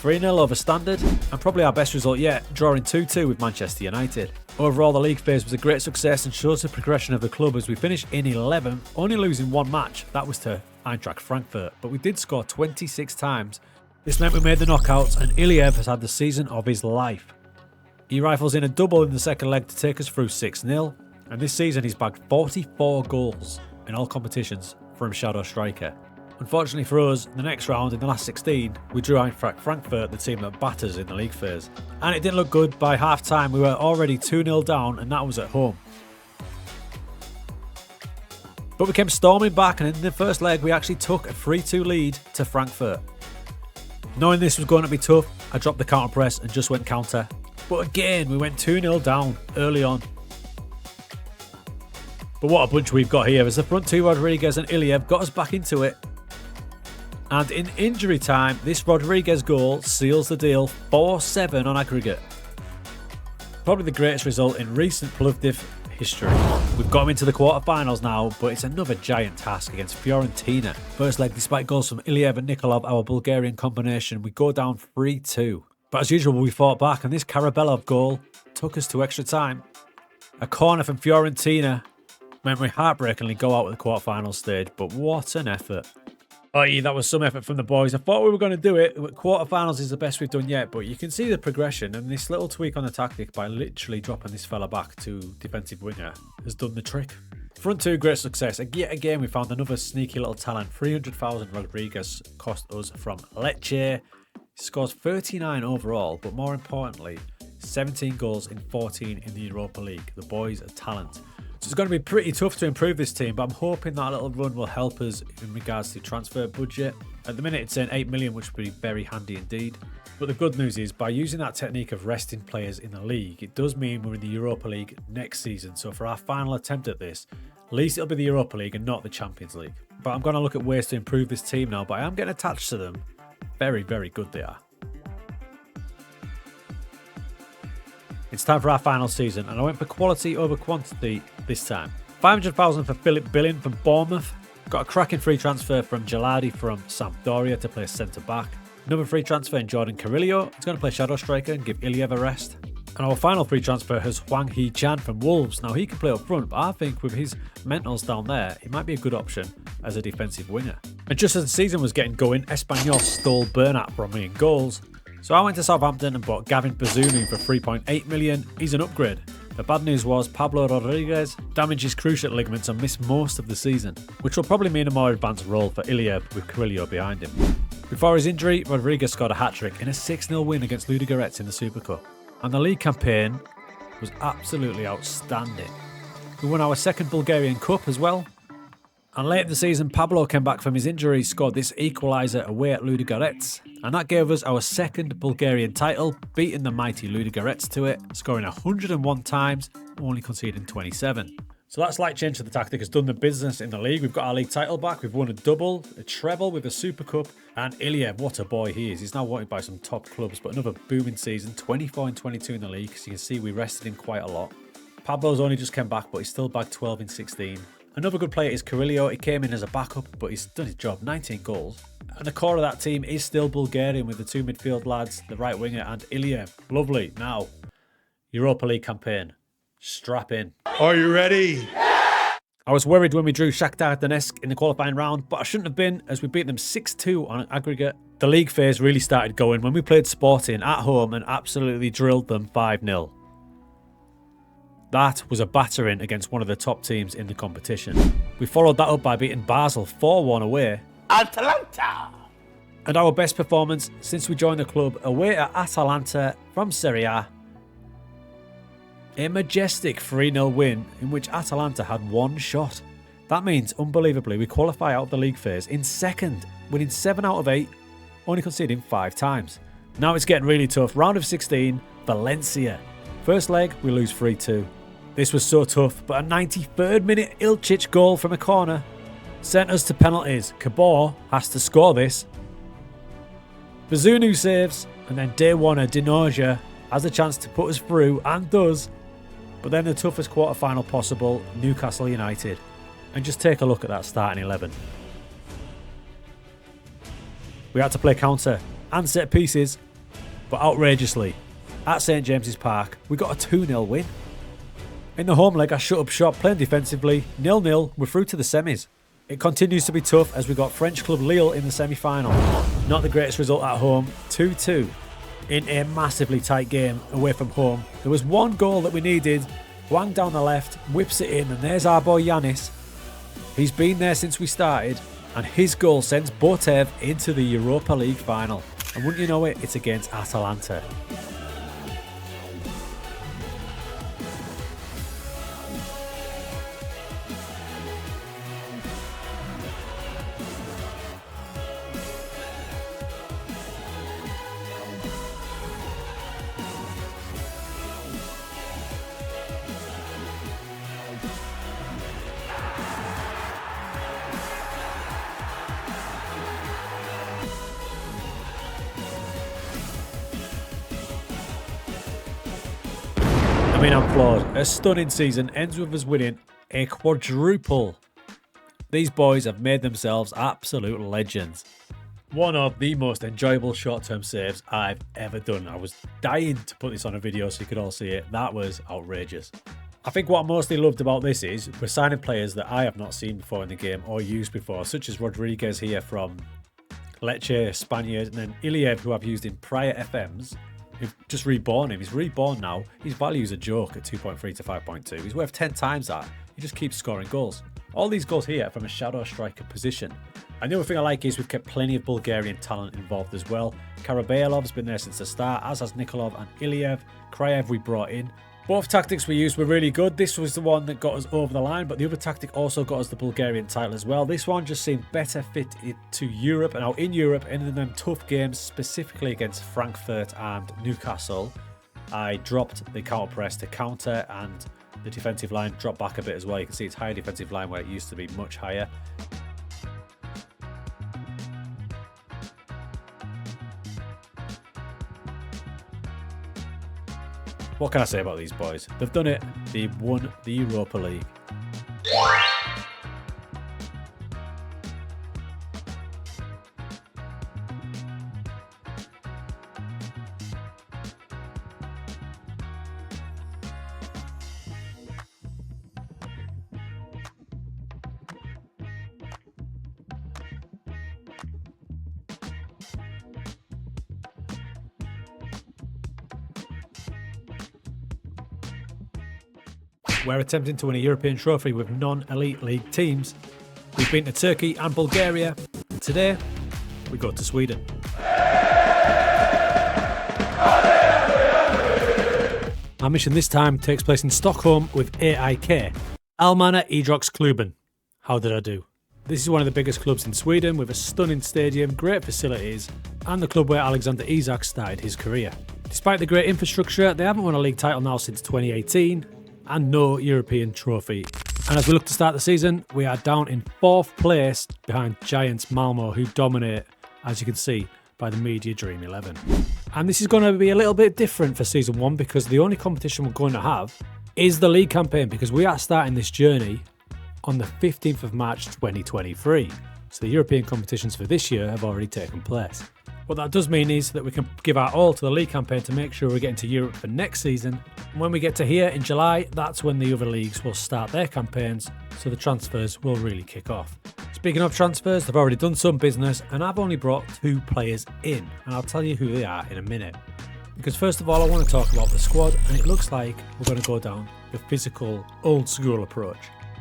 3-0 over Standard, and probably our best result yet, drawing 2-2 with Manchester United. Overall, the league phase was a great success and shows the progression of the club as we finished in 11th, only losing one match, that was to Eintracht Frankfurt, but we did score 26 times. This meant we made the knockouts, and Iliev has had the season of his life. He rifles in a double in the second leg to take us through 6-0, and this season he's bagged 44 goals in all competitions from Shadow Striker. Unfortunately for us, in the next round, in the last 16, we drew Eintracht Frankfurt, the team that batters in the league phase. And it didn't look good. By half time we were already 2-0 down, and that was at home. But we came storming back, and in the first leg we actually took a 3-2 lead to Frankfurt. Knowing this was going to be tough, I dropped the counter press and just went counter. But again, we went 2-0 down early on. But what a bunch we've got here, as the front two, Rodriguez and Iliev, got us back into it. And in injury time, this Rodriguez goal seals the deal, 4-7 on aggregate. Probably the greatest result in recent Plovdiv history. We've got them into the quarterfinals now, but it's another giant task against Fiorentina. First leg, despite goals from Iliev and Nikolov, our Bulgarian combination, we go down 3-2. But as usual, we fought back, and this Karabelov goal took us to extra time. A corner from Fiorentina meant we heartbreakingly go out at the quarterfinal stage, but what an effort. Oh, yeah, that was some effort from the boys. I thought we were going to do it. Quarterfinals is the best we've done yet, but you can see the progression, and this little tweak on the tactic by literally dropping this fella back to defensive winger has done the trick. Front two, great success. Yet again, we found another sneaky little talent. 300,000 Rodriguez cost us from Lecce. He scores 39 overall, but more importantly, 17 goals in 14 in the Europa League. The boys are talent. So it's going to be pretty tough to improve this team, but I'm hoping that little run will help us in regards to transfer budget. At the minute, it's saying 8 million, which would be very handy indeed. But the good news is, by using that technique of resting players in the league, it does mean we're in the Europa League next season. So for our final attempt at this, at least it'll be the Europa League and not the Champions League. But I'm going to look at ways to improve this team now, but I am getting attached to them. Very, very good they are. It's time for our final season, and I went for quality over quantity this time. 500,000 for Philip Billing from Bournemouth. Got a cracking free transfer from Gilardi from Sampdoria to play centre-back. Another free transfer in Jordan Carrillo. He's going to play shadow striker and give Iliev a rest. And our final free transfer has Hwang Hee-chan from Wolves. Now, he can play up front, but I think with his mentals down there, he might be a good option as a defensive winger. And just as the season was getting going, Espanyol stole Bernat from me in goals. So I went to Southampton and bought Gavin Bazunu for 3.8 million. He's an upgrade. The bad news was Pablo Rodriguez damaged his cruciate ligaments and missed most of the season, which will probably mean a more advanced role for Iliev with Carrillo behind him. Before his injury, Rodriguez scored a hat-trick in a 6-0 win against Ludogorets in the Super Cup. And the league campaign was absolutely outstanding. We won our second Bulgarian Cup as well. And late in the season, Pablo came back from his injury, scored this equaliser away at Ludogorets, and that gave us our second Bulgarian title, beating the mighty Ludogorets to it, scoring 101 times, only conceding 27. So that slight change to the tactic has done the business in the league. We've got our league title back, we've won a double, a treble with a Super Cup, and Iliev, what a boy he is. He's now wanted by some top clubs, but another booming season, 24 and 22 in the league, so you can see we rested him quite a lot. Pablo's only just came back, but he's still bagged 12 in 16. Another good player is Carrillo. He came in as a backup, but he's done his job, 19 goals. And the core of that team is still Bulgarian with the two midfield lads, the right winger and Iliev. Lovely. Now, Europa League campaign. Strap in. Are you ready? I was worried when we drew Shakhtar Donetsk in the qualifying round, but I shouldn't have been as we beat them 6-2 on an aggregate. The league phase really started going when we played Sporting at home and absolutely drilled them 5-0. That was a battering against one of the top teams in the competition. We followed that up by beating Basel 4-1 away. Atalanta! And our best performance since we joined the club away at Atalanta from Serie A. A majestic 3-0 win in which Atalanta had one shot. That means, unbelievably, we qualify out of the league phase in second, winning 7 out of 8, only conceding 5 times. Now it's getting really tough. Round of 16, Valencia. First leg, we lose 3-2. This was so tough, but a 93rd minute Ilčić goal from a corner sent us to penalties. Cabor has to score this. Bazunu saves, and then day one, Dinoja has a chance to put us through, and does. But then the toughest quarter-final possible, Newcastle United. And just take a look at that starting 11. We had to play counter and set pieces, but outrageously, at St James's Park, we got a 2-0 win. In the home leg, I shut up shop, playing defensively, 0-0, we're through to the semis. It continues to be tough as we got French club Lille in the semi-final. Not the greatest result at home, 2-2. In a massively tight game away from home. There was one goal that we needed. Hwang down the left, whips it in, and there's our boy Yanis. He's been there since we started, and his goal sends Botev into the Europa League final. And wouldn't you know it, it's against Atalanta. I mean, I'm floored. A stunning season ends with us winning a quadruple. These boys have made themselves absolute legends. One of the most enjoyable short-term saves I've ever done. I was dying to put this on a video so you could all see it. That was outrageous. I think what I mostly loved about this is we're signing players that I have not seen before in the game or used before, such as Rodriguez here from Lecce, Spaniard, and then Iliev, who I've used in prior FMs. We've just reborn him. He's reborn now. His value is a joke at 2.3 to 5.2. He's worth 10 times that. He just keeps scoring goals. All these goals here are from a shadow striker position. And the other thing I like is we've kept plenty of Bulgarian talent involved as well. Karabailov's been there since the start, as has Nikolov and Iliev. Kraev we brought in. Both tactics we used were really good. This was the one that got us over the line, but the other tactic also got us the Bulgarian title as well. This one just seemed better fitted to Europe. And now in Europe, in them tough games, specifically against Frankfurt and Newcastle, I dropped the counter press to counter, and the defensive line dropped back a bit as well. You can see it's higher defensive line where it used to be much higher. What can I say about these boys? They've done it. They've won the Europa League. We're attempting to win a European trophy with non-elite league teams. We've been to Turkey and Bulgaria. And today, we go to Sweden. Our mission this time takes place in Stockholm with AIK, Allmänna Idrottsklubben. How did I do? This is one of the biggest clubs in Sweden with a stunning stadium, great facilities, and the club where Alexander Isak started his career. Despite the great infrastructure, they haven't won a league title now since 2018, and no European trophy. And as we look to start the season, we are down in 4th place behind giants Malmo, who dominate, as you can see, by the media Dream 11. And this is going to be a little bit different for season 1 because the only competition we're going to have is the league campaign, because we are starting this journey on the 15th of March 2023. So the European competitions for this year have already taken place. What that does mean is that we can give our all to the league campaign to make sure we're getting to Europe for next season. And when we get to here in July, that's when the other leagues will start their campaigns, so the transfers will really kick off. Speaking of transfers, they've already done some business, and I've only brought 2 players in, and I'll tell you who they are in a minute. Because first of all, I want to talk about the squad, and it looks like we're going to go down the physical, old school approach.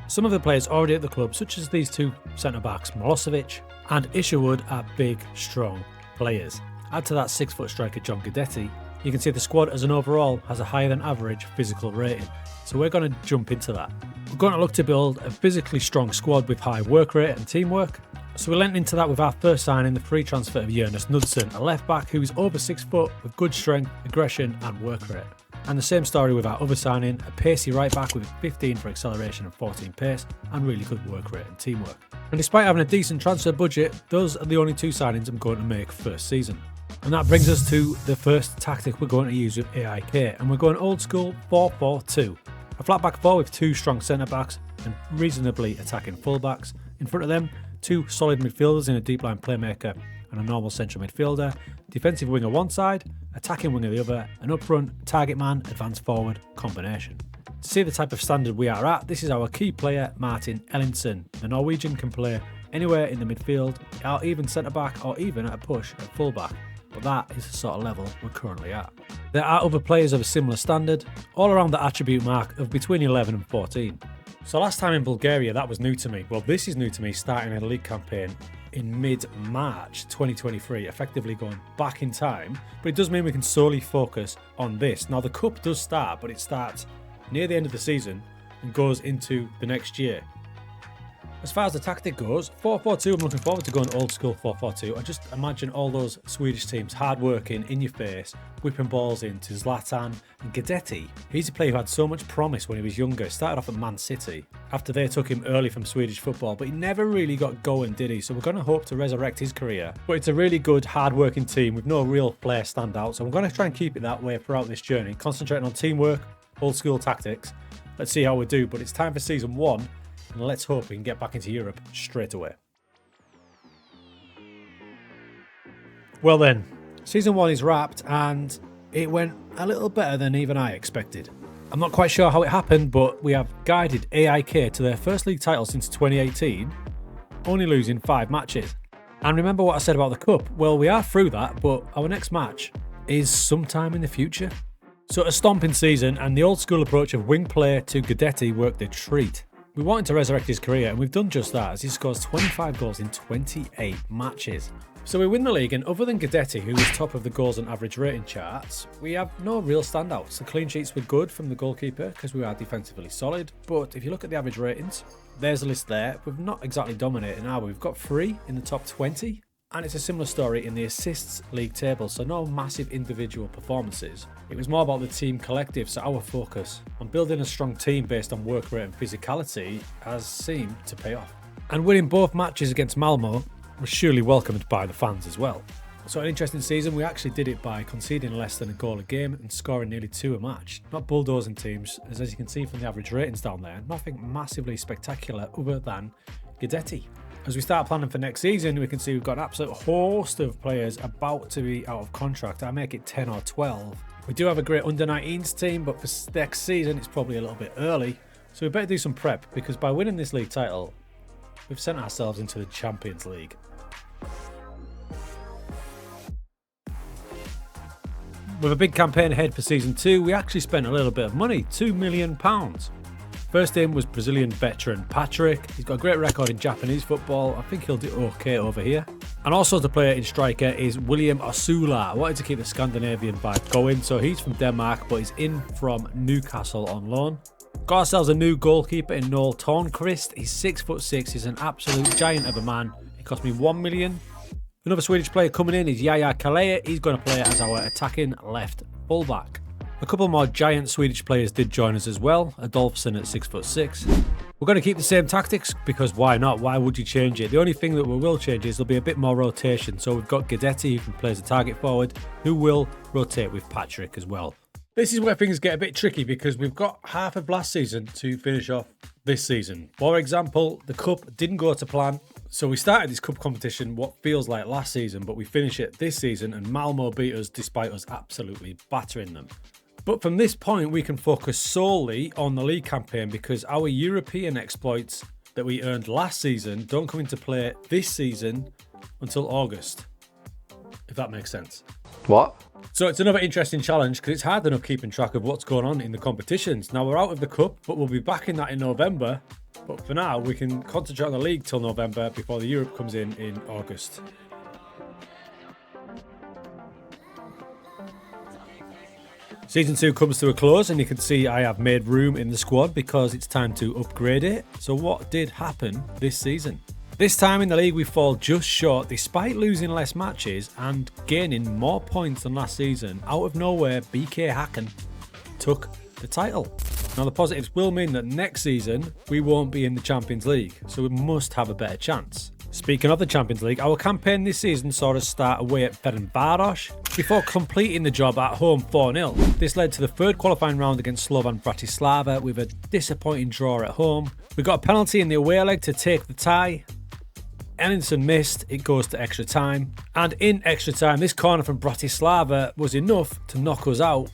Some of the players already at the club, such as these 2 centre-backs, Milosevic and Isherwood, are big, strong players. Add to that 6-foot striker John Guidetti, you can see the squad as an overall has a higher than average physical rating. So we're going to jump into that. We're going to look to build a physically strong squad with high work rate and teamwork. So we lent into that with our first signing, the free transfer of Jonas Knudsen, a left back who is over 6 foot with good strength, aggression and work rate. And the same story with our other signing, a pacey right back with 15 for acceleration and 14 pace and really good work rate and teamwork. And despite having a decent transfer budget, those are the only 2 signings I'm going to make first season. And that brings us to the first tactic we're going to use with AIK, and we're going old school 4-4-2. A flat back 4 with 2 strong centre backs and reasonably attacking full backs. In front of them, 2 solid midfielders in a deep line playmaker and a normal central midfielder, defensive winger one side, attacking winger the other, and up front, target man, advance forward combination. To see the type of standard we are at, this is our key player, Martin Ellinson. The Norwegian can play anywhere in the midfield, or even centre back, or even at a push at full back. But that is the sort of level we're currently at. There are other players of a similar standard, all around the attribute mark of between 11 and 14. So last time in Bulgaria, that was new to me. Well, this is new to me, starting a league campaign in mid-March 2023, effectively going back in time. But it does mean we can solely focus on this. Now, the Cup does start, but it starts near the end of the season and goes into the next year. As far as the tactic goes, 4-4-2, I'm looking forward to going old school 4-4-2. I just imagine all those Swedish teams hard working, in your face, whipping balls into Zlatan and Guidetti. He's a player who had so much promise when he was younger. Started off at Man City after they took him early from Swedish football, but he never really got going, did he? So we're going to hope to resurrect his career. But it's a really good, hard working team with no real player standout. So I'm going to try and keep it that way throughout this journey, concentrating on teamwork, old school tactics. Let's see how we do, but it's time for season 1. And let's hope we can get back into Europe straight away. Well then, season 1 is wrapped and it went a little better than even I expected. I'm not quite sure how it happened, but we have guided AIK to their first league title since 2018, only losing 5 matches. And remember what I said about the cup? Well, we are through that, but our next match is sometime in the future. So a stomping season, and the old school approach of wing play to Guidetti worked a treat. We wanted to resurrect his career, and we've done just that as he scores 25 goals in 28 matches. So we win the league, and other than Guidetti, who was top of the goals and average rating charts, we have no real standouts. The clean sheets were good from the goalkeeper because we are defensively solid, but if you look at the average ratings, there's a list there. We've not exactly dominated, are we? We've got 3 in the top 20, and it's a similar story in the assists league table, so no massive individual performances. It was more about the team collective, so our focus on building a strong team based on work rate and physicality has seemed to pay off. And winning both matches against Malmo was surely welcomed by the fans as well. So an interesting season. We actually did it by conceding less than a goal a game and scoring nearly 2 a match. Not bulldozing teams, as you can see from the average ratings down there, nothing massively spectacular other than Guidetti. As we start planning for next season, we can see we've got an absolute host of players about to be out of contract. I make it 10 or 12. We do have a great under-19s team, but for next season it's probably a little bit early. So we better do some prep, because by winning this league title, we've sent ourselves into the Champions League. With a big campaign ahead for Season 2, we actually spent a little bit of money, £2 million. First in was Brazilian veteran Patrick. He's got a great record in Japanese football. I think he'll do okay over here. And also the player in striker is William Osula. I wanted to keep the Scandinavian vibe going, so he's from Denmark, but he's in from Newcastle on loan. Got ourselves a new goalkeeper in Noel Tornqvist. He's 6'6". He's an absolute giant of a man. It cost me £1 million. Another Swedish player coming in is Yaya Kalea. He's going to play as our attacking left fullback. A couple more giant Swedish players did join us as well. Adolfsson at 6'6". We're going to keep the same tactics, because why not? Why would you change it? The only thing that we will change is there'll be a bit more rotation. So we've got Guidetti, who can play as a target forward, who will rotate with Patrick as well. This is where things get a bit tricky, because we've got half of last season to finish off this season. For example, the cup didn't go to plan. So we started this cup competition what feels like last season, but we finish it this season, and Malmo beat us despite us absolutely battering them. But from this point, we can focus solely on the league campaign, because our European exploits that we earned last season don't come into play this season until August, if that makes sense. What? So it's another interesting challenge, because it's hard enough keeping track of what's going on in the competitions. Now we're out of the cup, but we'll be back in that in November. But for now, we can concentrate on the league till November before the Europe comes in August. Season 2 comes to a close, and you can see I have made room in the squad because it's time to upgrade it. So what did happen this season? This time in the league we fall just short despite losing less matches and gaining more points than last season. Out of nowhere, BK Häcken took the title. Now the positives will mean that next season we won't be in the Champions League, so we must have a better chance. Speaking of the Champions League, our campaign this season saw us start away at Ferencváros before completing the job at home 4-0. This led to the third qualifying round against Slovan Bratislava with a disappointing draw at home. We got a penalty in the away leg to take the tie. Ellingson missed, it goes to extra time. And in extra time, this corner from Bratislava was enough to knock us out.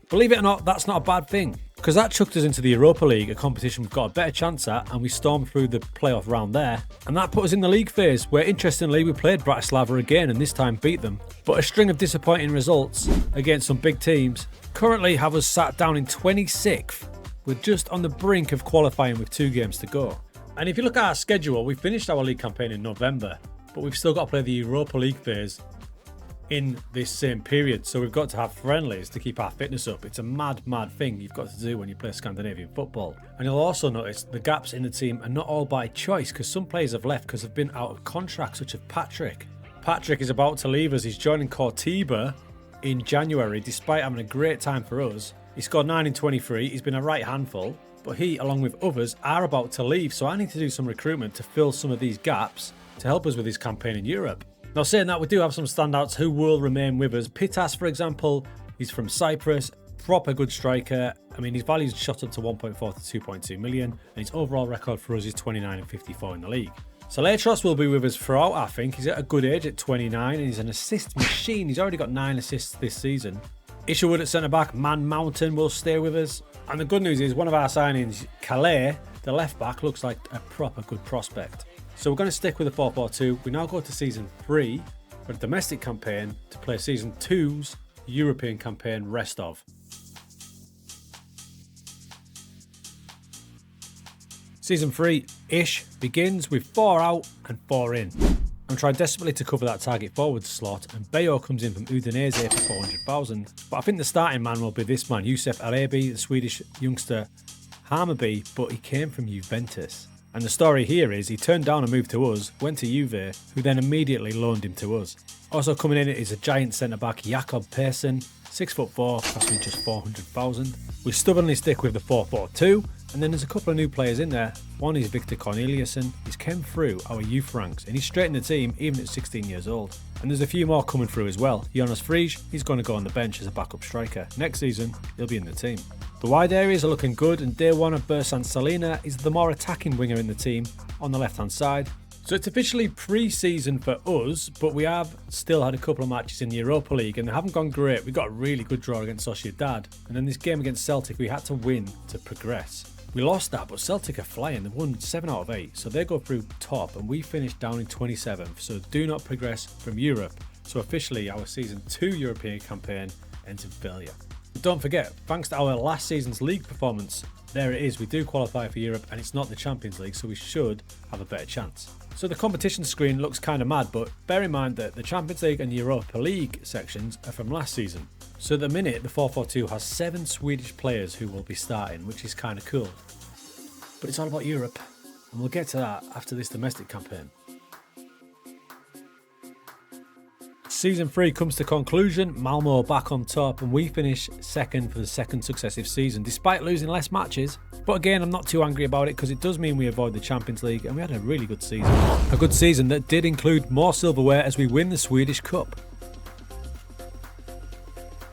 Believe it or not, that's not a bad thing, because that chucked us into the Europa League, a competition we've got a better chance at, and we stormed through the playoff round there. And that put us in the league phase, where interestingly we played Bratislava again and this time beat them. But a string of disappointing results against some big teams currently have us sat down in 26th. We're just on the brink of qualifying with 2 games to go. And if you look at our schedule, we finished our league campaign in November, but we've still got to play the Europa League phase in this same period. So we've got to have friendlies to keep our fitness up. It's a mad thing you've got to do when you play Scandinavian football. And you'll also notice the gaps in the team are not all by choice, because some players have left because they've been out of contract, such as Patrick. Patrick is about to leave us. He's joining Cortiba in January, despite having a great time for us. He scored 9 in 23. He's been a right handful. But he, along with others, are about to leave, so I need to do some recruitment to fill some of these gaps to help us with his campaign in Europe. Now, saying that, we do have some standouts who will remain with us. Pitas, for example, he's from Cyprus, proper good striker. I mean, his value's shot up to 1.4 to 2.2 million, and his overall record for us is 29 and 54 in the league. Saletros will be with us throughout, I think. He's at a good age at 29, and he's an assist machine. He's already got 9 assists this season. Isherwood at centre-back, Man Mountain will stay with us. And the good news is one of our signings, Calais, the left-back, looks like a proper good prospect. So we're going to stick with the 4-4-2. We now go to Season 3 for the domestic campaign to play Season 2's European campaign rest of. Season 3-ish begins with 4 out and 4 in. I'm trying desperately to cover that target forward slot, and Bayo comes in from Udinese for 400,000. But I think the starting man will be this man, Youssef Arabi, the Swedish youngster Hammarby, but he came from Juventus. And the story here is he turned down a move to us, went to Juve, who then immediately loaned him to us. Also coming in is a giant centre-back, Jakob Persson, 6'4", costing just 400,000. We stubbornly stick with the 4-4-2, and then there's a couple of new players in there. One is Victor Corneliusson. He's came through our youth ranks, and he's straight in the team even at 16 years old. And there's a few more coming through as well. Jonas Frisch, he's going to go on the bench as a backup striker. Next season, he'll be in the team. The wide areas are looking good, and day one of Bersan Salina is the more attacking winger in the team on the left-hand side. So it's officially pre-season for us, but we have still had a couple of matches in the Europa League, and they haven't gone great. We got a really good draw against Sociedad, and then this game against Celtic, we had to win to progress. We lost that, but Celtic are flying. They've won 7 out of 8, so they go through top, and we finished down in 27th, so do not progress from Europe. So officially, our Season 2 European campaign ends in failure. But don't forget, thanks to our last season's league performance, there it is, we do qualify for Europe, and it's not the Champions League, so we should have a better chance. So the competition screen looks kind of mad, but bear in mind that the Champions League and Europa League sections are from last season. So at the minute, the 4-4-2 has 7 Swedish players who will be starting, which is kind of cool. But it's all about Europe, and we'll get to that after this domestic campaign. Season 3 comes to conclusion, Malmo back on top, and we finish second for the second successive season, despite losing less matches. But again, I'm not too angry about it, because it does mean we avoid the Champions League, and we had a really good season. A good season that did include more silverware as we win the Swedish Cup.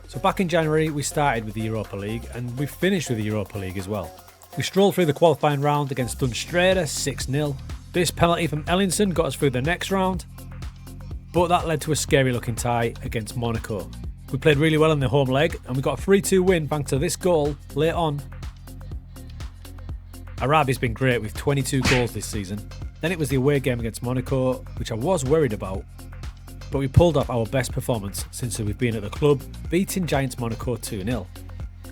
So back in January, we started with the Europa League, and we finished with the Europa League as well. We strolled through the qualifying round against Dunstreda 6-0. This penalty from Ellinson got us through the next round, but that led to a scary looking tie against Monaco. We played really well in the home leg, and we got a 3-2 win thanks to this goal late on. Arabi's been great with 22 goals this season. Then it was the away game against Monaco, which I was worried about, but we pulled off our best performance since we've been at the club, beating Giants Monaco 2-0.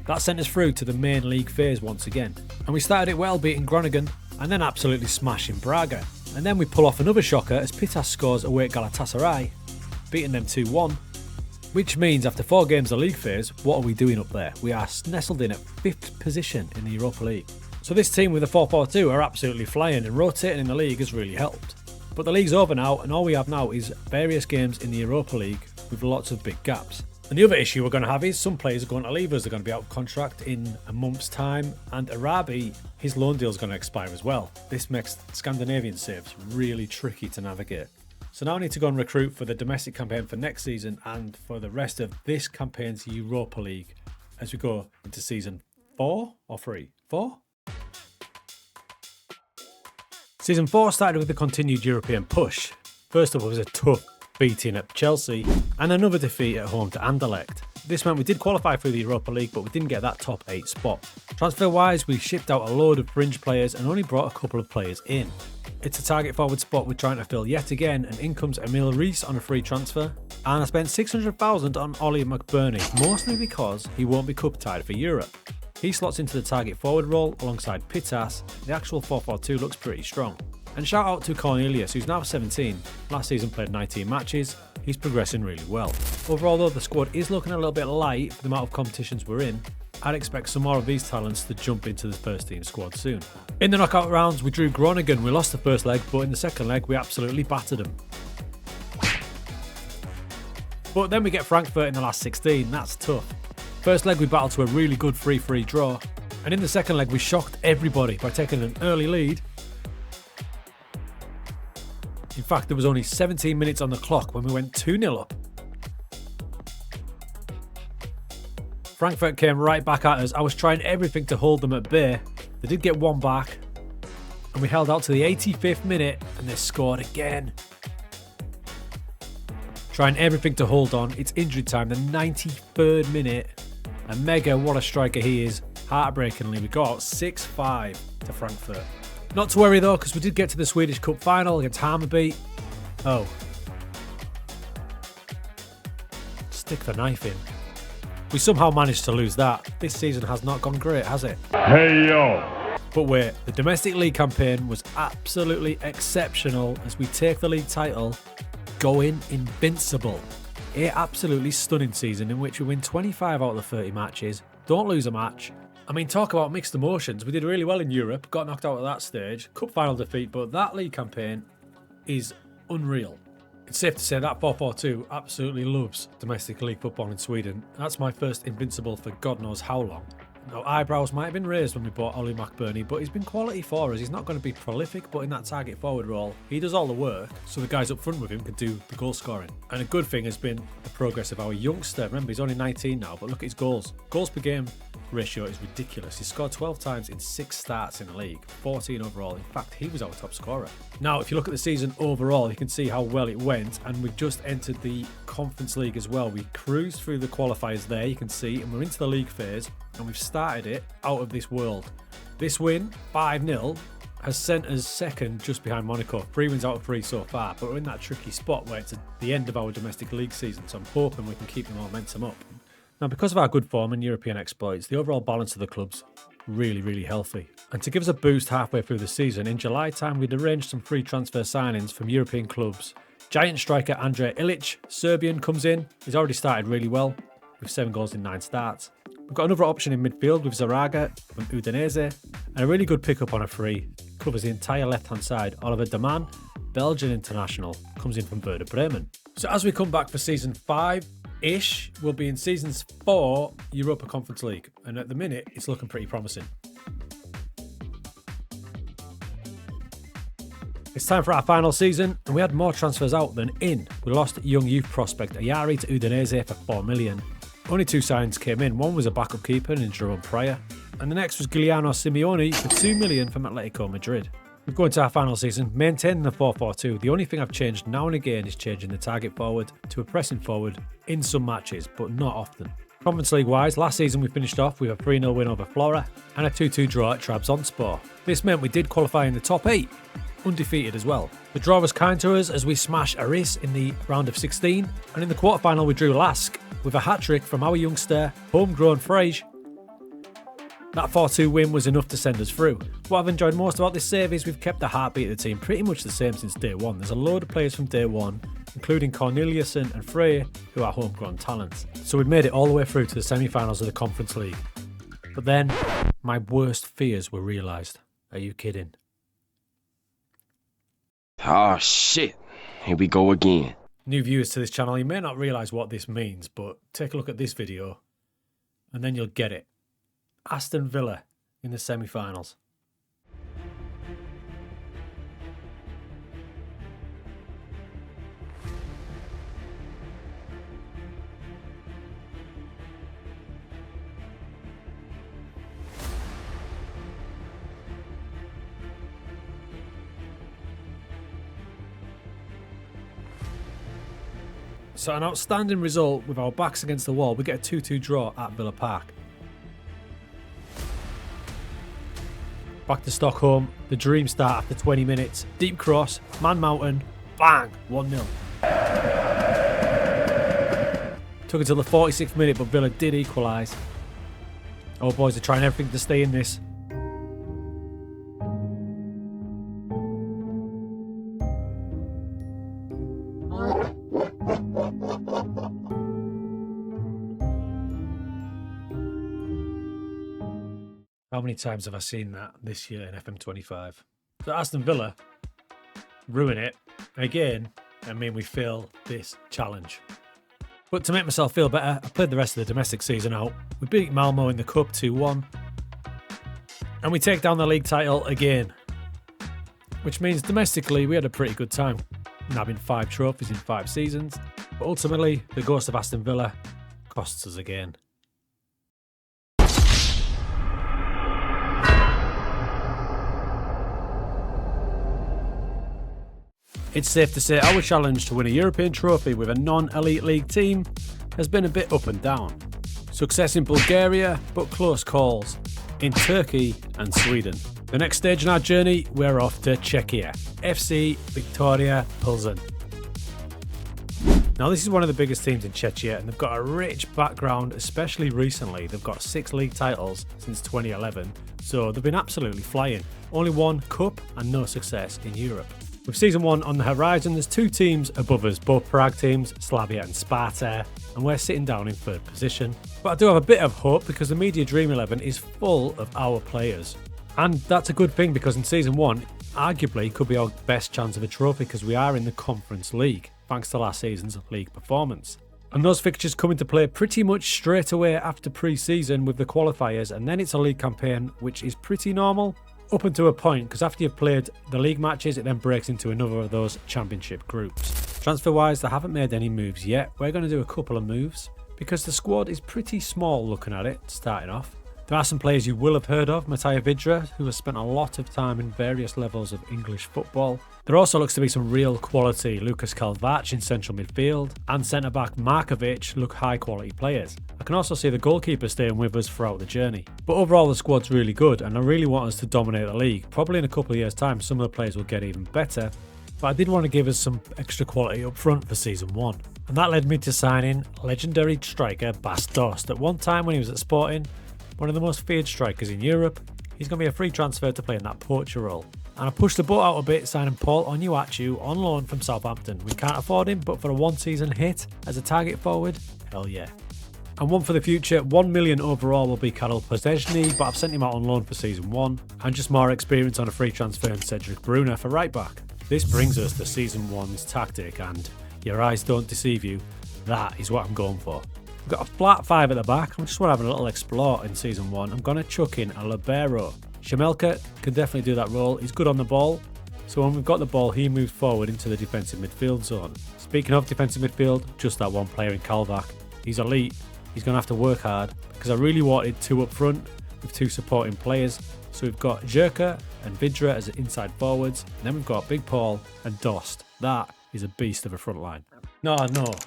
That sent us through to the main league phase once again, and we started it well, beating Groningen and then absolutely smashing Braga. And then we pull off another shocker as Pitas scores away at Galatasaray, beating them 2-1. Which means after 4 games of league phase, what are we doing up there? We are nestled in at 5th position in the Europa League. So this team with the 4-4-2 are absolutely flying, and rotating in the league has really helped. But the league's over now, and all we have now is various games in the Europa League with lots of big gaps. And the other issue we're going to have is some players are going to leave us. They're going to be out of contract in a month's time, and Arabi, his loan deal is going to expire as well. This makes Scandinavian saves really tricky to navigate. So now I need to go and recruit for the domestic campaign for next season and for the rest of this campaign's Europa League as we go into season 4 or 3? 4? Season 4 started with the continued European push. First up was a tough beating at Chelsea and another defeat at home to Anderlecht. This meant we did qualify for the Europa League, but we didn't get that top 8 spot. Transfer wise, we shipped out a load of fringe players and only brought a couple of players in. It's a target forward spot we're trying to fill yet again, and in comes Emil Rees on a free transfer. And I spent 600,000 on Ollie McBurney, mostly because he won't be cup tied for Europe. He slots into the target forward role alongside Pitas. The actual 4-4-2 looks pretty strong. And shout out to Cornelius, who's now 17. Last season played 19 matches. He's progressing really well. Overall though, the squad is looking a little bit light for the amount of competitions we're in. I'd expect some more of these talents to jump into the first team squad soon. In the knockout rounds, we drew Groningen. We lost the first leg, but in the second leg, we absolutely battered them. But then we get Frankfurt in the last 16. That's tough. First leg, we battled to a really good 3-3 draw. And in the second leg, we shocked everybody by taking an early lead. In fact, there was only 17 minutes on the clock when we went 2-0 up. Frankfurt came right back at us. I was trying everything to hold them at bay. They did get one back, and we held out to the 85th minute, and they scored again. Trying everything to hold on. It's injury time, the 93rd minute. And Mega, what a striker he is. Heartbreakingly, we got 6-5 to Frankfurt. Not to worry though, because we did get to the Swedish Cup final against Hammarby. Oh. Stick the knife in. We somehow managed to lose that. This season has not gone great, has it? Hey, yo. But wait, the domestic league campaign was absolutely exceptional as we take the league title, going invincible. An absolutely stunning season in which we win 25 out of the 30 matches, don't lose a match. I mean, talk about mixed emotions. We did really well in Europe, got knocked out at that stage, cup final defeat, but that league campaign is unreal. It's safe to say that 442 absolutely loves domestic league football in Sweden. That's my first invincible for God knows how long. Now, eyebrows might have been raised when we bought Ollie McBurney, but he's been quality for us. He's not going to be prolific, but in that target forward role, he does all the work, so the guys up front with him can do the goal scoring. And a good thing has been the progress of our youngster. Remember, he's only 19 now, but look at his goals. Goals per game ratio is ridiculous. He scored 12 times in 6 starts in the league, 14 overall. In fact, he was our top scorer. Now, if you look at the season overall, you can see how well it went, and we've just entered the Conference League as well. We cruised through the qualifiers there, you can see, and we're into the league phase, and we've started it out of this world. This win, 5-0, has sent us second just behind Monaco. 3 wins out of 3 so far, but we're in that tricky spot where it's at the end of our domestic league season, so I'm hoping we can keep the momentum up. Now, because of our good form and European exploits, the overall balance of the club's really, really healthy. And to give us a boost halfway through the season, in July time, we'd arranged some free transfer signings from European clubs. Giant striker Andrej Ilic, Serbian, comes in. He's already started really well, with 7 goals in 9 starts. We've got another option in midfield with Zaraga from Udinese, and a really good pickup on a free. Covers the entire left-hand side. Oliver Daman, Belgian international, comes in from Werder Bremen. So as we come back for season 5-ish, we'll be in seasons 4 Europa Conference League, and at the minute, it's looking pretty promising. It's time for our final season, and we had more transfers out than in. We lost young youth prospect Ayari to Udinese for 4 million. Only 2 signings came in. One was a backup keeper in Jerome Pryor, and the next was Giuliano Simeone for 2 million from Atletico Madrid. We're going to our final season, maintaining the 4-4-2. The only thing I've changed now and again is changing the target forward to a pressing forward in some matches, but not often. Conference League wise, last season we finished off with a 3-0 win over Flora and a 2-2 draw at Trabzonspor. This meant we did qualify in the top 8, undefeated as well. The draw was kind to us as we smashed Aris in the round of 16, and in the quarterfinal we drew Lask with a hat-trick from our youngster, homegrown Frege. That 4-2 win was enough to send us through. What I've enjoyed most about this save is we've kept the heartbeat of the team pretty much the same since day one. There's a load of players from day one, including Corneliussen and Frey, who are homegrown talents. So we've made it all the way through to the semi-finals of the Conference League. But then, my worst fears were realised. Are you kidding? Oh shit, here we go again. New viewers to this channel, you may not realise what this means, but take a look at this video and then you'll get it. Aston Villa in the semi-finals. So an outstanding result with our backs against the wall. We get a 2-2 draw at Villa Park. Back to Stockholm, the dream start after 20 minutes. Deep cross, man mountain, bang, 1-0. Took until the 46th minute, but Villa did equalise. Our boys are trying everything to stay in this. How many times have I seen that this year in FM25? So Aston Villa ruin it again. I mean, we fail this challenge. But to make myself feel better, I played the rest of the domestic season out. We beat Malmo in the Cup 2-1. And we take down the league title again. Which means domestically we had a pretty good time. Nabbing 5 trophies in 5 seasons. But ultimately, the ghost of Aston Villa costs us again. It's safe to say our challenge to win a European trophy with a non-elite league team has been a bit up and down. Success in Bulgaria, but close calls in Turkey and Sweden. The next stage in our journey, we're off to Czechia, FC Victoria Plzeň. Now this is one of the biggest teams in Czechia and they've got a rich background, especially recently. They've got 6 league titles since 2011, so they've been absolutely flying. Only 1 cup and no success in Europe. With season 1 on the horizon, there's 2 teams above us, both Prague teams, Slavia and Sparta, and we're sitting down in 3rd position. But I do have a bit of hope because the Media Dream 11 is full of our players. And that's a good thing because in season 1, arguably could be our best chance of a trophy because we are in the Conference League, thanks to last season's league performance. And those fixtures come into play pretty much straight away after pre-season with the qualifiers, and then it's a league campaign which is pretty normal. Up until a point, because after you've played the league matches, it then breaks into another of those championship groups. Transfer-wise, they haven't made any moves yet. We're going to do a couple of moves, because the squad is pretty small looking at it, starting off. There are some players you will have heard of, Matija Vidra, who has spent a lot of time in various levels of English football. There also looks to be some real quality. Lukas Kalvac in central midfield and centre-back Markovic look high-quality players. I can also see the goalkeeper staying with us throughout the journey. But overall, the squad's really good, and I really want us to dominate the league. Probably in a couple of years' time, some of the players will get even better. But I did want to give us some extra quality up front for season 1. And that led me to signing legendary striker Bas Dost. At one time when he was at Sporting, one of the most feared strikers in Europe, he's going to be a free transfer to play in that poacher role. And I pushed the boat out a bit, signing Paul Onuachu on loan from Southampton. We can't afford him, but for a 1-season hit as a target forward, hell yeah. And one for the future, 1 million overall will be Karol Plzeňský, but I've sent him out on loan for season 1. And just more experience on a free transfer in Cedric Brunner for right back. This brings us to season 1's tactic, and your eyes don't deceive you, that is what I'm going for. We've got a flat 5 at the back. I just want to have a little explore in season 1. I'm going to chuck in a libero. Shemelka can definitely do that role. He's good on the ball. So when we've got the ball, he moves forward into the defensive midfield zone. Speaking of defensive midfield, just that one player in Kalvac. He's elite. He's going to have to work hard because I really wanted 2 up front with 2 supporting players. So we've got Jerka and Vidra as inside forwards. And then we've got Big Paul and Dost. That is a beast of a front line. No,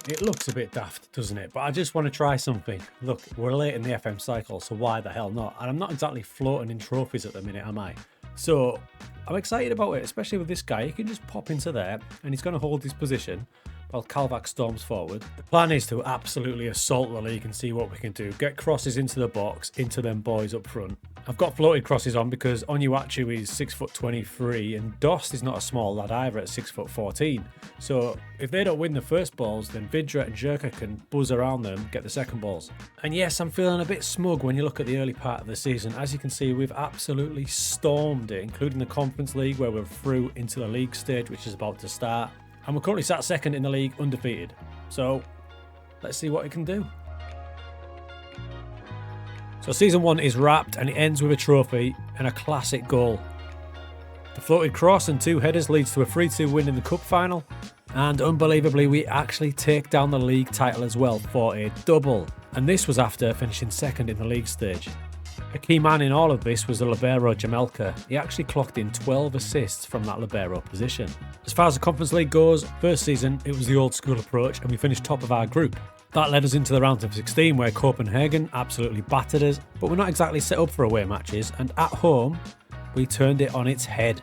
it looks a bit daft, doesn't it? But I just want to try something. Look, we're late in the FM cycle, so why the hell not? And I'm not exactly floating in trophies at the minute, am I? So I'm excited about it, especially with this guy. He can just pop into there, and he's going to hold his position while Kalvac storms forward. The plan is to absolutely assault the league and see what we can do. Get crosses into the box, into them boys up front. I've got floated crosses on because Onuachu is 6'23" and Dost is not a small lad either at 6'14". So if they don't win the first balls, then Vidra and Jerka can buzz around them, get the second balls. And yes, I'm feeling a bit smug when you look at the early part of the season. As you can see, we've absolutely stormed it, including the Conference League where we're through into the league stage, which is about to start. And we're currently sat 2nd in the league, undefeated. So let's see what it can do. So season 1 is wrapped and it ends with a trophy and a classic goal. The floated cross and 2 headers leads to a 3-2 win in the cup final. And unbelievably, we actually take down the league title as well for a double. And this was after finishing 2nd in the league stage. A key man in all of this was the libero Shemelka. He actually clocked in 12 assists from that libero position. As far as the Conference League goes, first season it was the old school approach and we finished top of our group. That led us into the round of 16 where Copenhagen absolutely battered us, but we're not exactly set up for away matches, and at home we turned it on its head.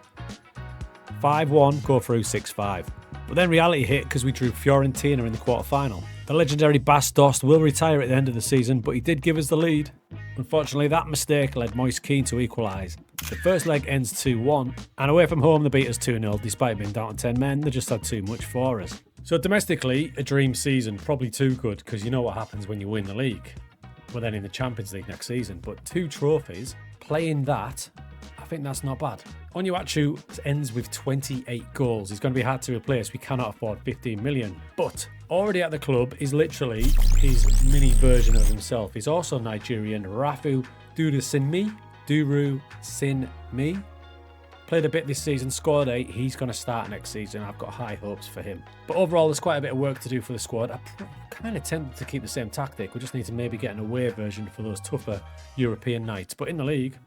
5-1, go through 6-5. But then reality hit because we drew Fiorentina in the quarter-final. The legendary Bas Dost will retire at the end of the season, but he did give us the lead. Unfortunately, that mistake led Moise Kean to equalise. The first leg ends 2-1, and away from home they beat us 2-0. Despite being down to 10 men, they just had too much for us. So domestically, a dream season, probably too good, because you know what happens when you win the league. We're then in the Champions League next season, but 2 trophies, playing that, I think that's not bad. Onuachu ends with 28 goals. He's going to be hard to replace. We cannot afford 15 million. But already at the club is literally his mini version of himself. He's also Nigerian, Rafu Duru Sinmi. Played a bit this season, scored 8. He's going to start next season. I've got high hopes for him. But overall, there's quite a bit of work to do for the squad. I'm kind of tempted to keep the same tactic. We just need to maybe get an away version for those tougher European nights. But in the league...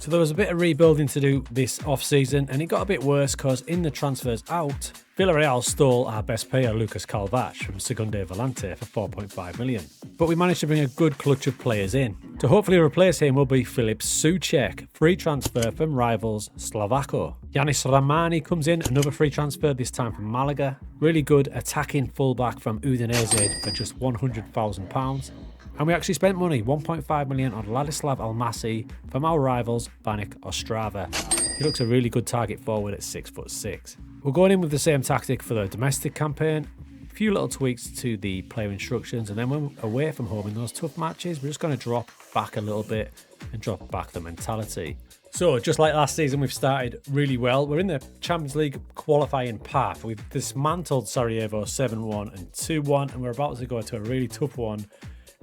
So there was a bit of rebuilding to do this off-season, and it got a bit worse because in the transfers out, Villarreal stole our best player Lucas Calvach from Segunde Volante for 4.5 million. But we managed to bring a good clutch of players in. To hopefully replace him will be Filip Souček, free transfer from rivals Slovako. Yanis Ramani comes in, another free transfer, this time from Malaga. Really good attacking fullback from Udinese for just £100,000. And we actually spent money, 1.5 million on Ladislav Almasi from our rivals Banik Ostrava. He looks a really good target forward at 6'6". We're going in with the same tactic for the domestic campaign. A few little tweaks to the player instructions, and then when we're away from home in those tough matches, we're just going to drop back a little bit and drop back the mentality. So, just like last season, we've started really well. We're in the Champions League qualifying path. We've dismantled Sarajevo 7-1 and 2-1, and we're about to go to a really tough one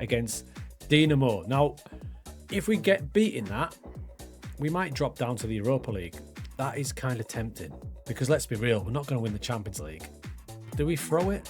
against Dinamo. Now, if we get beaten that, we might drop down to the Europa League. That is kind of tempting, because let's be real, we're not going to win the Champions League. Do we throw it?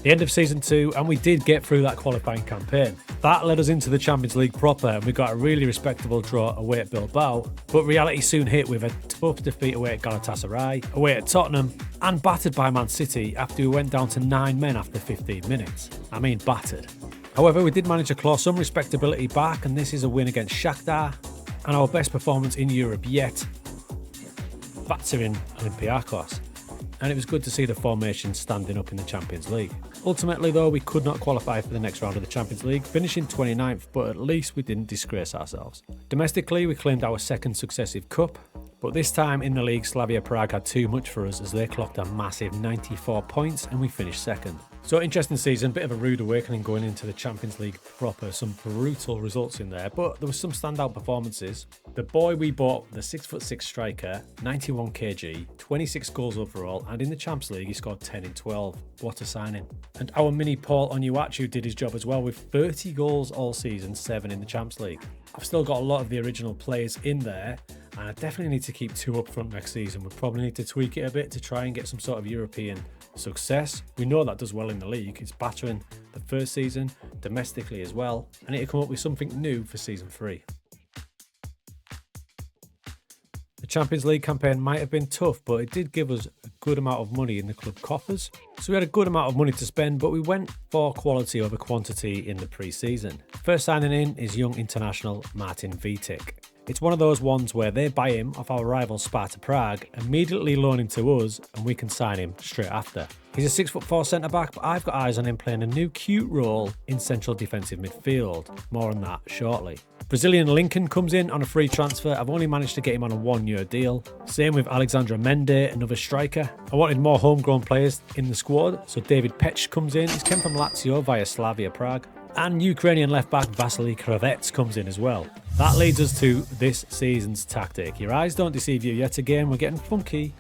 The end of season 2, and we did get through that qualifying campaign. That led us into the Champions League proper, and we got a really respectable draw away at Bilbao. But reality soon hit with a tough defeat away at Galatasaray, away at Tottenham, and battered by Man City after we went down to 9 men after 15 minutes. I mean battered. However, we did manage to claw some respectability back, and this is a win against Shakhtar, and our best performance in Europe yet, battering Olympiacos. And it was good to see the formation standing up in the Champions League. Ultimately, though, we could not qualify for the next round of the Champions League, finishing 29th, but at least we didn't disgrace ourselves. Domestically, we claimed our second successive cup, but this time in the league, Slavia Prague had too much for us as they clocked a massive 94 points and we finished second. So interesting season, bit of a rude awakening going into the Champions League proper, some brutal results in there, but there was some standout performances. The boy we bought, the 6'6" striker, 91 kg, 26 goals overall, and in the Champions League he scored 10 in 12. What a signing. And our mini Paul Onuachu did his job as well with 30 goals all season, 7 in the Champions League. I've still got a lot of the original players in there, and I definitely need to keep 2 up front next season. We'll probably need to tweak it a bit to try and get some sort of European success. We know that does well in the league. It's battering the first season, domestically as well. I need to come up with something new for season 3. The Champions League campaign might have been tough, but it did give us a good amount of money in the club coffers. So we had a good amount of money to spend, but we went for quality over quantity in the pre-season. First signing in is young international Martin Vitek. It's one of those ones where they buy him off our rival Sparta Prague, immediately loan him to us, and we can sign him straight after. He's a 6'4" centre-back, but I've got eyes on him playing a new cute role in central defensive midfield. More on that shortly. Brazilian Lincoln comes in on a free transfer. I've only managed to get him on a 1-year deal. Same with Alexandra Mende, another striker. I wanted more homegrown players in the squad, so David Pech comes in. He's come from Lazio via Slavia Prague. And Ukrainian left-back Vasily Kravets comes in as well. That leads us to this season's tactic. Your eyes don't deceive you yet again. We're getting funky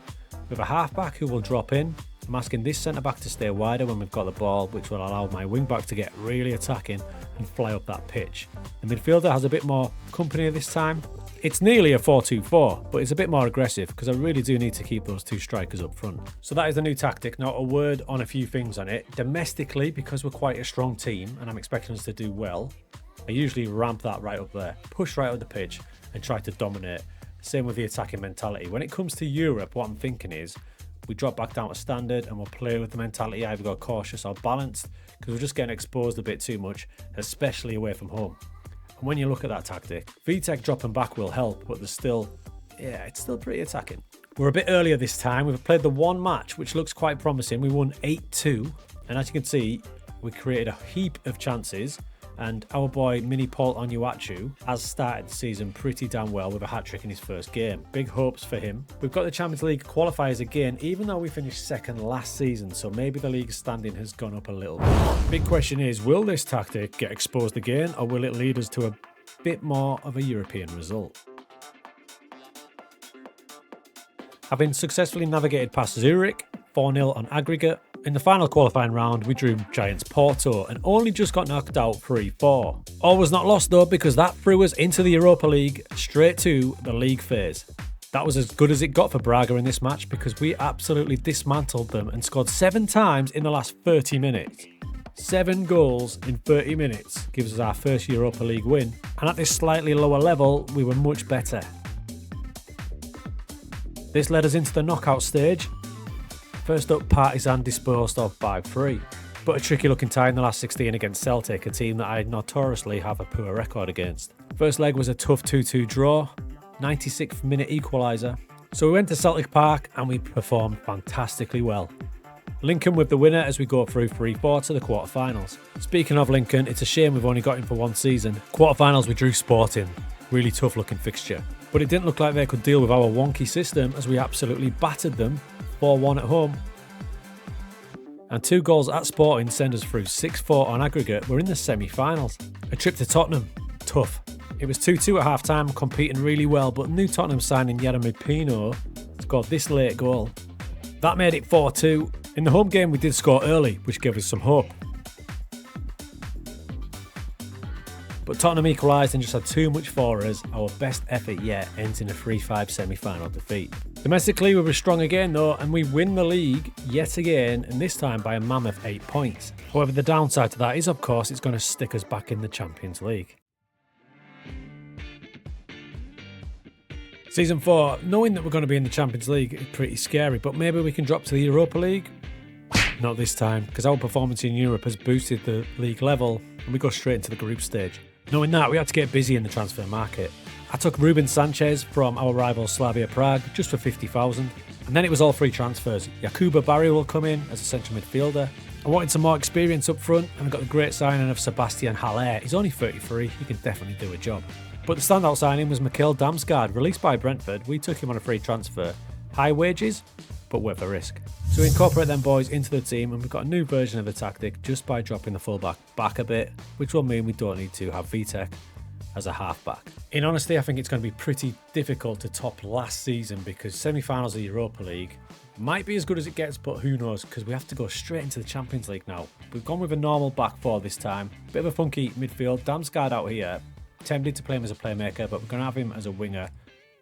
with a half-back who will drop in. I'm asking this centre-back to stay wider when we've got the ball, which will allow my wing-back to get really attacking and fly up that pitch. The midfielder has a bit more company this time. It's nearly a 4-2-4, but it's a bit more aggressive because I really do need to keep those 2 strikers up front. So that is the new tactic. Now, a word on a few things on it. Domestically, because we're quite a strong team and I'm expecting us to do well, I usually ramp that right up there, push right up the pitch and try to dominate. Same with the attacking mentality. When it comes to Europe, what I'm thinking is we drop back down to standard and we'll play with the mentality either go cautious or balanced because we're just getting exposed a bit too much, especially away from home. And when you look at that tactic, Vitek dropping back will help, but it's still pretty attacking. We're a bit earlier this time. We've played the one match, which looks quite promising. We won 8-2, and as you can see, we created a heap of chances, and our boy Mini Paul Onuachu has started the season pretty damn well with a hat-trick in his first game. Big hopes for him. We've got the Champions League qualifiers again, even though we finished second last season, so maybe the league standing has gone up a little bit. Big question is, will this tactic get exposed again, or will it lead us to a bit more of a European result? Having successfully navigated past Zurich, 4-0 on aggregate, in the final qualifying round, we drew Giants Porto and only just got knocked out 3-4. All was not lost though, because that threw us into the Europa League straight to the league phase. That was as good as it got for Braga in this match because we absolutely dismantled them and scored 7 times in the last 30 minutes. 7 goals in 30 minutes gives us our first Europa League win, and at this slightly lower level, we were much better. This led us into the knockout stage. First up, Partizan disposed of by 3. But a tricky looking tie in the last 16 against Celtic, a team that I notoriously have a poor record against. First leg was a tough 2-2 draw, 96th minute equaliser. So we went to Celtic Park and we performed fantastically well. Lincoln with the winner as we go through 3-4 to the quarterfinals. Speaking of Lincoln, it's a shame we've only got him for one season. Quarterfinals we drew Sporting, really tough looking fixture. But it didn't look like they could deal with our wonky system as we absolutely battered them 4-1 at home. And 2 goals at Sporting send us through 6-4 on aggregate. We're in the semi-finals. A trip to Tottenham, tough. It was 2-2 at half-time, competing really well, but new Tottenham signing Yeremy Pino scored this late goal. That made it 4-2. In the home game we did score early, which gave us some hope. But Tottenham equalised and just had too much for us. Our best effort yet ends in a 3-5 semi-final defeat. Domestically we were strong again though, and we win the league yet again, and this time by a mammoth 8 points. However, the downside to that is of course it's going to stick us back in the Champions League. Season 4, knowing that we're going to be in the Champions League is pretty scary, but maybe we can drop to the Europa League? Not this time, because our performance in Europe has boosted the league level and we go straight into the group stage. Knowing that, we had to get busy in the transfer market. I took Ruben Sanchez from our rival Slavia Prague just for 50,000, and then it was all free transfers. Jakuba Barry will come in as a central midfielder. I wanted some more experience up front, and I got the great signing of Sebastian Haller. He's only 33, he can definitely do a job. But the standout signing was Mikhail Damsgaard, released by Brentford. We took him on a free transfer. High wages, but worth the risk. So we incorporate them boys into the team, and we've got a new version of the tactic just by dropping the fullback back a bit, which will mean we don't need to have Vitek as a halfback. In honesty, I think it's going to be pretty difficult to top last season because semi-finals of the Europa League might be as good as it gets, but who knows, because we have to go straight into the Champions League now. We've gone with a normal back four this time. Bit of a funky midfield. Damsgaard out here. Tempted to play him as a playmaker, but we're going to have him as a winger.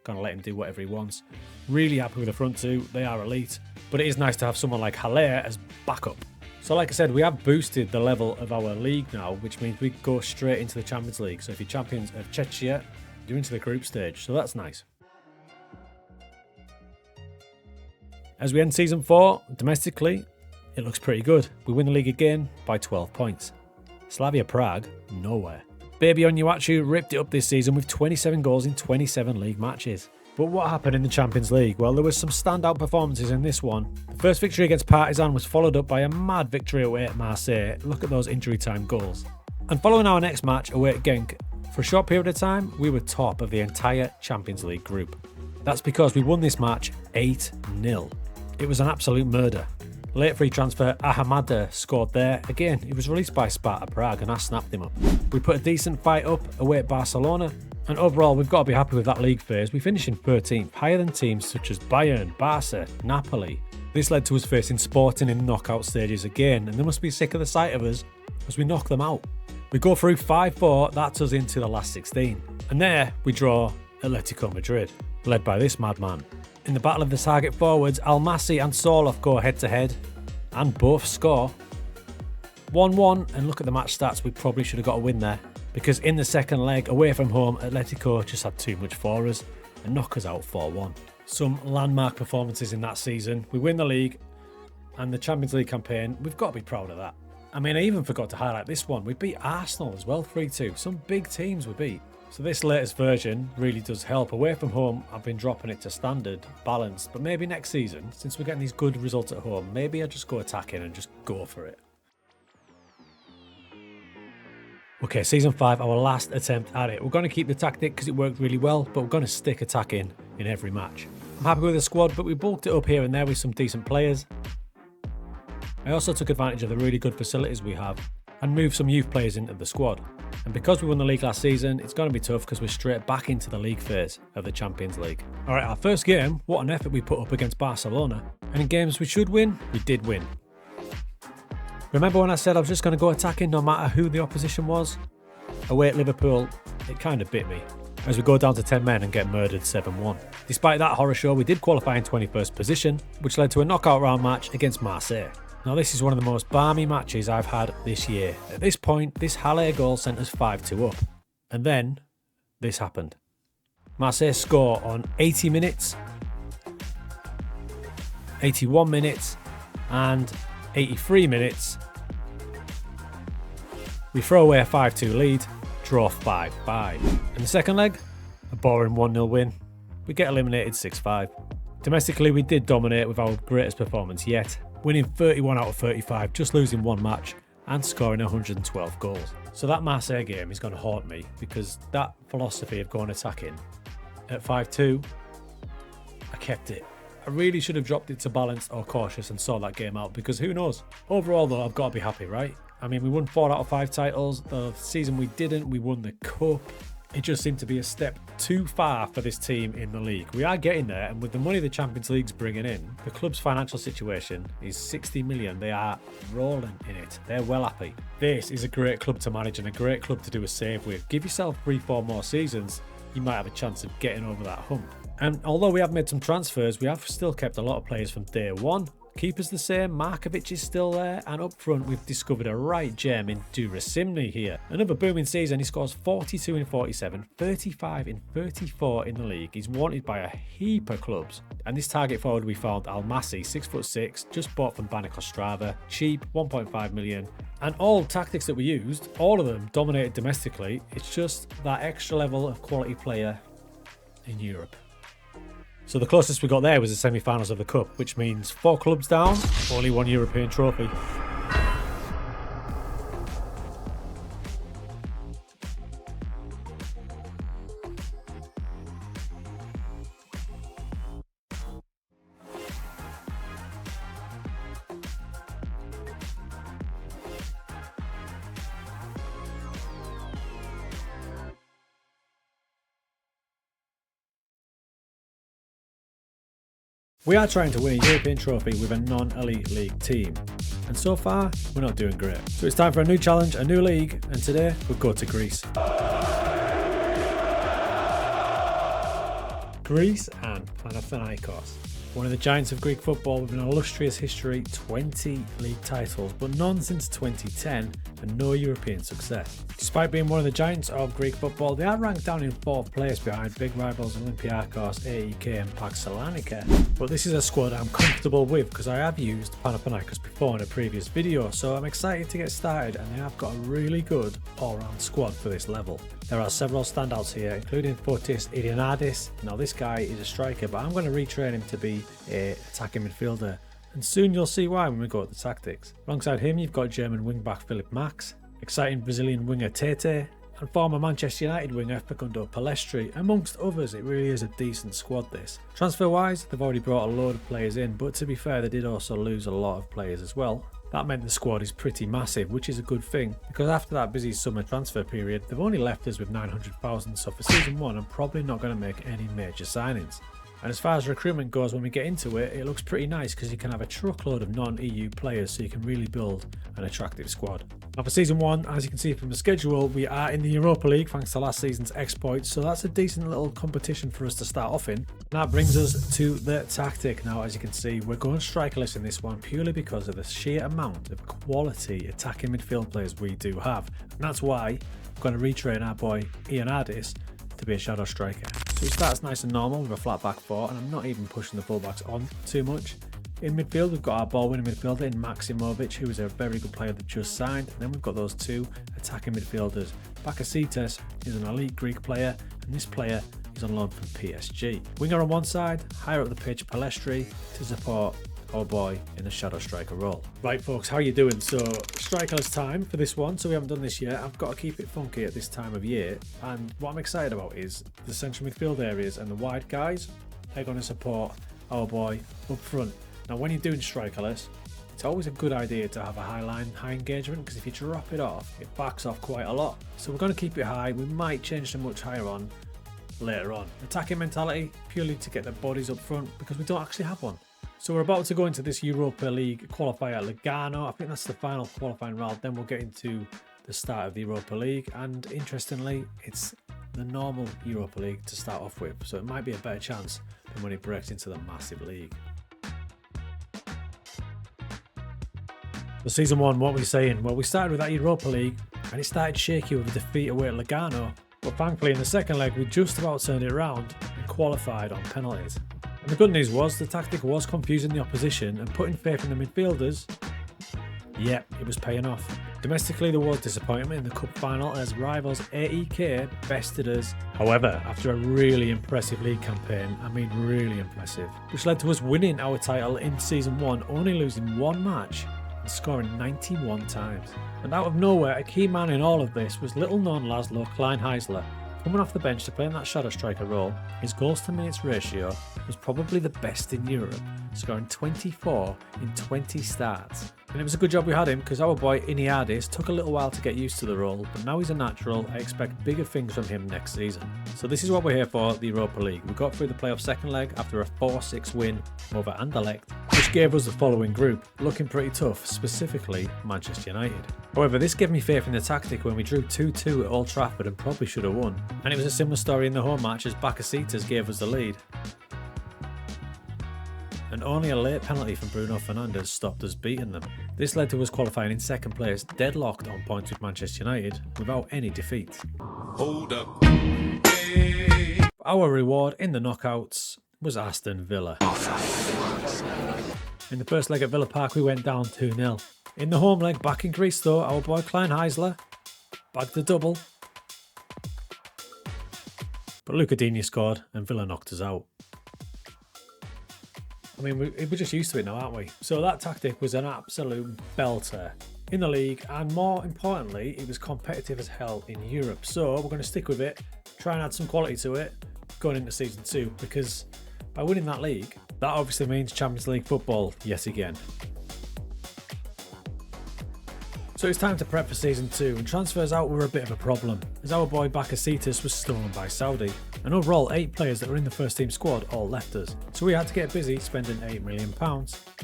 Going to let him do whatever he wants. Really happy with the front two. They are elite. But it is nice to have someone like Haller as backup. So like I said, we have boosted the level of our league now, which means we go straight into the Champions League. So if you're champions of Czechia, you're into the group stage. So that's nice. As we end season 4, domestically, it looks pretty good. We win the league again by 12 points. Slavia Prague, nowhere. Baby Onuachu ripped it up this season with 27 goals in 27 league matches. But what happened in the Champions League? Well, there was some standout performances in this one. The first victory against Partizan was followed up by a mad victory away at Marseille. Look at those injury time goals. And following our next match away at Genk, for a short period of time, we were top of the entire Champions League group. That's because we won this match 8-0. It was an absolute murder. Late free transfer, Ahamada scored there. Again, he was released by Sparta Prague and I snapped him up. We put a decent fight up away at Barcelona. And overall, we've got to be happy with that league phase. We finished in 13th, higher than teams such as Bayern, Barca, Napoli. This led to us facing Sporting in the knockout stages again, and they must be sick of the sight of us as we knock them out. We go through 5-4, that's us into the last 16. And there, we draw Atletico Madrid, led by this madman. In the battle of the target forwards, Almasi and Sorloth go head-to-head, and both score. 1-1, and look at the match stats, we probably should have got a win there. Because in the second leg, away from home, Atletico just had too much for us and knocked us out 4-1. Some landmark performances in that season. We win the league and the Champions League campaign. We've got to be proud of that. I mean, I even forgot to highlight this one. We beat Arsenal as well, 3-2. Some big teams we beat. So this latest version really does help. Away from home, I've been dropping it to standard, balanced. But maybe next season, since we're getting these good results at home, maybe I just go attacking and just go for it. Okay, season 5, our last attempt at it. We're going to keep the tactic because it worked really well, but we're going to stick attacking in every match. I'm happy with the squad, but we bulked it up here and there with some decent players. I also took advantage of the really good facilities we have and moved some youth players into the squad. And because we won the league last season, it's going to be tough because we're straight back into the league phase of the Champions League. Alright, our first game, what an effort we put up against Barcelona. And in games we should win, we did win. Remember when I said I was just going to go attacking no matter who the opposition was? Away at Liverpool, it kind of bit me, as we go down to 10 men and get murdered 7-1. Despite that horror show, we did qualify in 21st position, which led to a knockout round match against Marseille. Now this is one of the most balmy matches I've had this year. At this point, this Halle goal sent us 5-2 up. And then, this happened. Marseille score on 80 minutes, 81 minutes, and 83 minutes. We throw away a 5-2 lead, draw 5-5. In the second leg, a boring 1-0 win. We get eliminated 6-5. Domestically, we did dominate with our greatest performance yet, winning 31 out of 35, just losing one match and scoring 112 goals. So that Marseille game is going to haunt me because that philosophy of going attacking at 5-2, I kept it. I really should have dropped it to balanced or cautious and saw that game out because who knows? Overall though, I've got to be happy, right? I mean, we won 4 out of 5 titles. The season we didn't, we won the cup. It just seemed to be a step too far for this team in the league. We are getting there, and with the money the Champions League's bringing in, the club's financial situation is 60 million. They are rolling in it. They're well happy. This is a great club to manage and a great club to do a save with. Give yourself 3-4 more seasons, you might have a chance of getting over that hump. And although we have made some transfers, we have still kept a lot of players from day one. Keeper's the same, Markovic is still there, and up front we've discovered a right gem in Durasimni here. Another booming season, he scores 42 in 47, 35 in 34 in the league. He's wanted by a heap of clubs. And this target forward we found, Almasi, 6'6", just bought from Banik Ostrava, cheap, 1.5 million. And all tactics that we used, all of them dominated domestically. It's just that extra level of quality player in Europe. So the closest we got there was the semi-finals of the Cup, which means 4 clubs down, only 1 European trophy. We are trying to win a European trophy with a non-elite league team, and so far we're not doing great. So it's time for a new challenge, a new league, and today we'll go to Greece. Greece and Panathinaikos. One of the giants of Greek football with an illustrious history, 20 league titles, but none since 2010, and no European success. Despite being one of the giants of Greek football, they are ranked down in 4th place behind big rivals Olympiakos, AEK and PAK Salonika. But this is a squad I'm comfortable with because I have used Panathinaikos before in a previous video, so I'm excited to get started, and they have got a really good all-round squad for this level. There are several standouts here, including Fotis Irianadis. Now this guy is a striker, but I'm going to retrain him to be an attacking midfielder, and soon you'll see why when we go at the tactics. Alongside him you've got German wing-back Philip Max, exciting Brazilian winger TATO, and former Manchester United winger Facundo Palestri, amongst others. It really is a decent squad this. Transfer wise, they've already brought a load of players in, but to be fair they did also lose a lot of players as well. That meant the squad is pretty massive, which is a good thing, because after that busy summer transfer period, they've only left us with 900,000, so for season 1 I'm probably not going to make any major signings. And as far as recruitment goes, when we get into it, it looks pretty nice because you can have a truckload of non-EU players, so you can really build an attractive squad. Now for season 1, as you can see from the schedule, we are in the Europa League thanks to last season's exploits, so that's a decent little competition for us to start off in. And that brings us to the tactic. Now as you can see, we're going strikerless in this one purely because of the sheer amount of quality attacking midfield players we do have. And that's why I'm going to retrain our boy Ioannidis to be a shadow striker. So he starts nice and normal with a flat back 4, and I'm not even pushing the fullbacks on too much. In midfield we've got our ball winning midfielder in Maximovic, who is a very good player that just signed, and then we've got those 2 attacking midfielders. Bakasitas is an elite Greek player, and this player is on loan from PSG. Winger on one side, higher up the pitch Palestri to support our boy in the shadow striker role. Right folks, how you doing? So strikerless time for this one, so we haven't done this yet. I've got to keep it funky at this time of year, and what I'm excited about is the central midfield areas and the wide guys. They're going to support our boy up front. Now when you're doing strikerless, it's always a good idea to have a high line, high engagement, because if you drop it off, it backs off quite a lot. So we're going to keep it high. We might change to much higher on later on. Attacking mentality, purely to get the bodies up front, because we don't actually have one. So we're about to go into this Europa League qualifier Lugano. I think that's the final qualifying round. Then we'll get into the start of the Europa League. And interestingly, it's the normal Europa League to start off with. So it might be a better chance than when it breaks into the massive league. So season 1, what were we saying? Well, we started with that Europa League and it started shaky with a defeat away at Lugano. But thankfully in the second leg we just about turned it around and qualified on penalties. And the good news was the tactic was confusing the opposition and putting faith in the midfielders. Yep, it was paying off. Domestically there was disappointment in the cup final as rivals AEK bested us. However, after a really impressive league campaign, I mean really impressive, which led to us winning our title in season 1, only losing one match and scoring 91 times. And out of nowhere, a key man in all of this was little known Laszlo Kleinheisler. Coming off the bench to play in that shadow striker role, his goals to minutes ratio was probably the best in Europe, scoring 24 in 20 starts. And it was a good job we had him because our boy Iniadis took a little while to get used to the role, but now he's a natural. I expect bigger things from him next season. So this is what we're here for, the Europa League. We got through the playoff second leg after a 4-6 win over Anderlecht, which gave us the following group, looking pretty tough, specifically Manchester United. However, this gave me faith in the tactic when we drew 2-2 at Old Trafford and probably should have won. And it was a similar story in the home match as Bacasitas gave us the lead. And only a late penalty from Bruno Fernandes stopped us beating them. This led to us qualifying in second place, deadlocked on points with Manchester United, without any defeat. Hold up. Our reward in the knockouts was Aston Villa. In the first leg at Villa Park we went down 2-0. In the home leg back in Greece though, our boy Kleinheisler bagged the double. But Luca Digne scored and Villa knocked us out. I mean, we're just used to it now, aren't we? So that tactic was an absolute belter in the league, and more importantly, it was competitive as hell in Europe. So we're going to stick with it, try and add some quality to it going into season 2, because by winning that league, that obviously means Champions League football yet again. So it's time to prep for season 2, and transfers out were a bit of a problem, as our boy Bacasitas was stolen by Saudi, and overall 8 players that were in the first team squad all left us. So we had to get busy spending £8 million.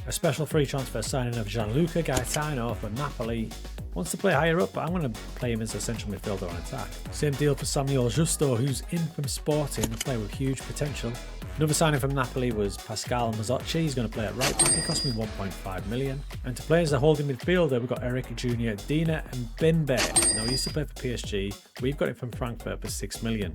A special free transfer signing of Gianluca Gaetano for Napoli. Wants to play higher up, but I'm going to play him as a central midfielder on attack. Same deal for Samuel Justo, who's in from Sporting, a player with huge potential. Another signing from Napoli was Pascal Mazzocchi. He's going to play at right back. It cost me £1.5 million. And to play as a holding midfielder, we've got Eric Jr., Dina and Bimbe. Now, he used to play for PSG. We've got him from Frankfurt for £6 million.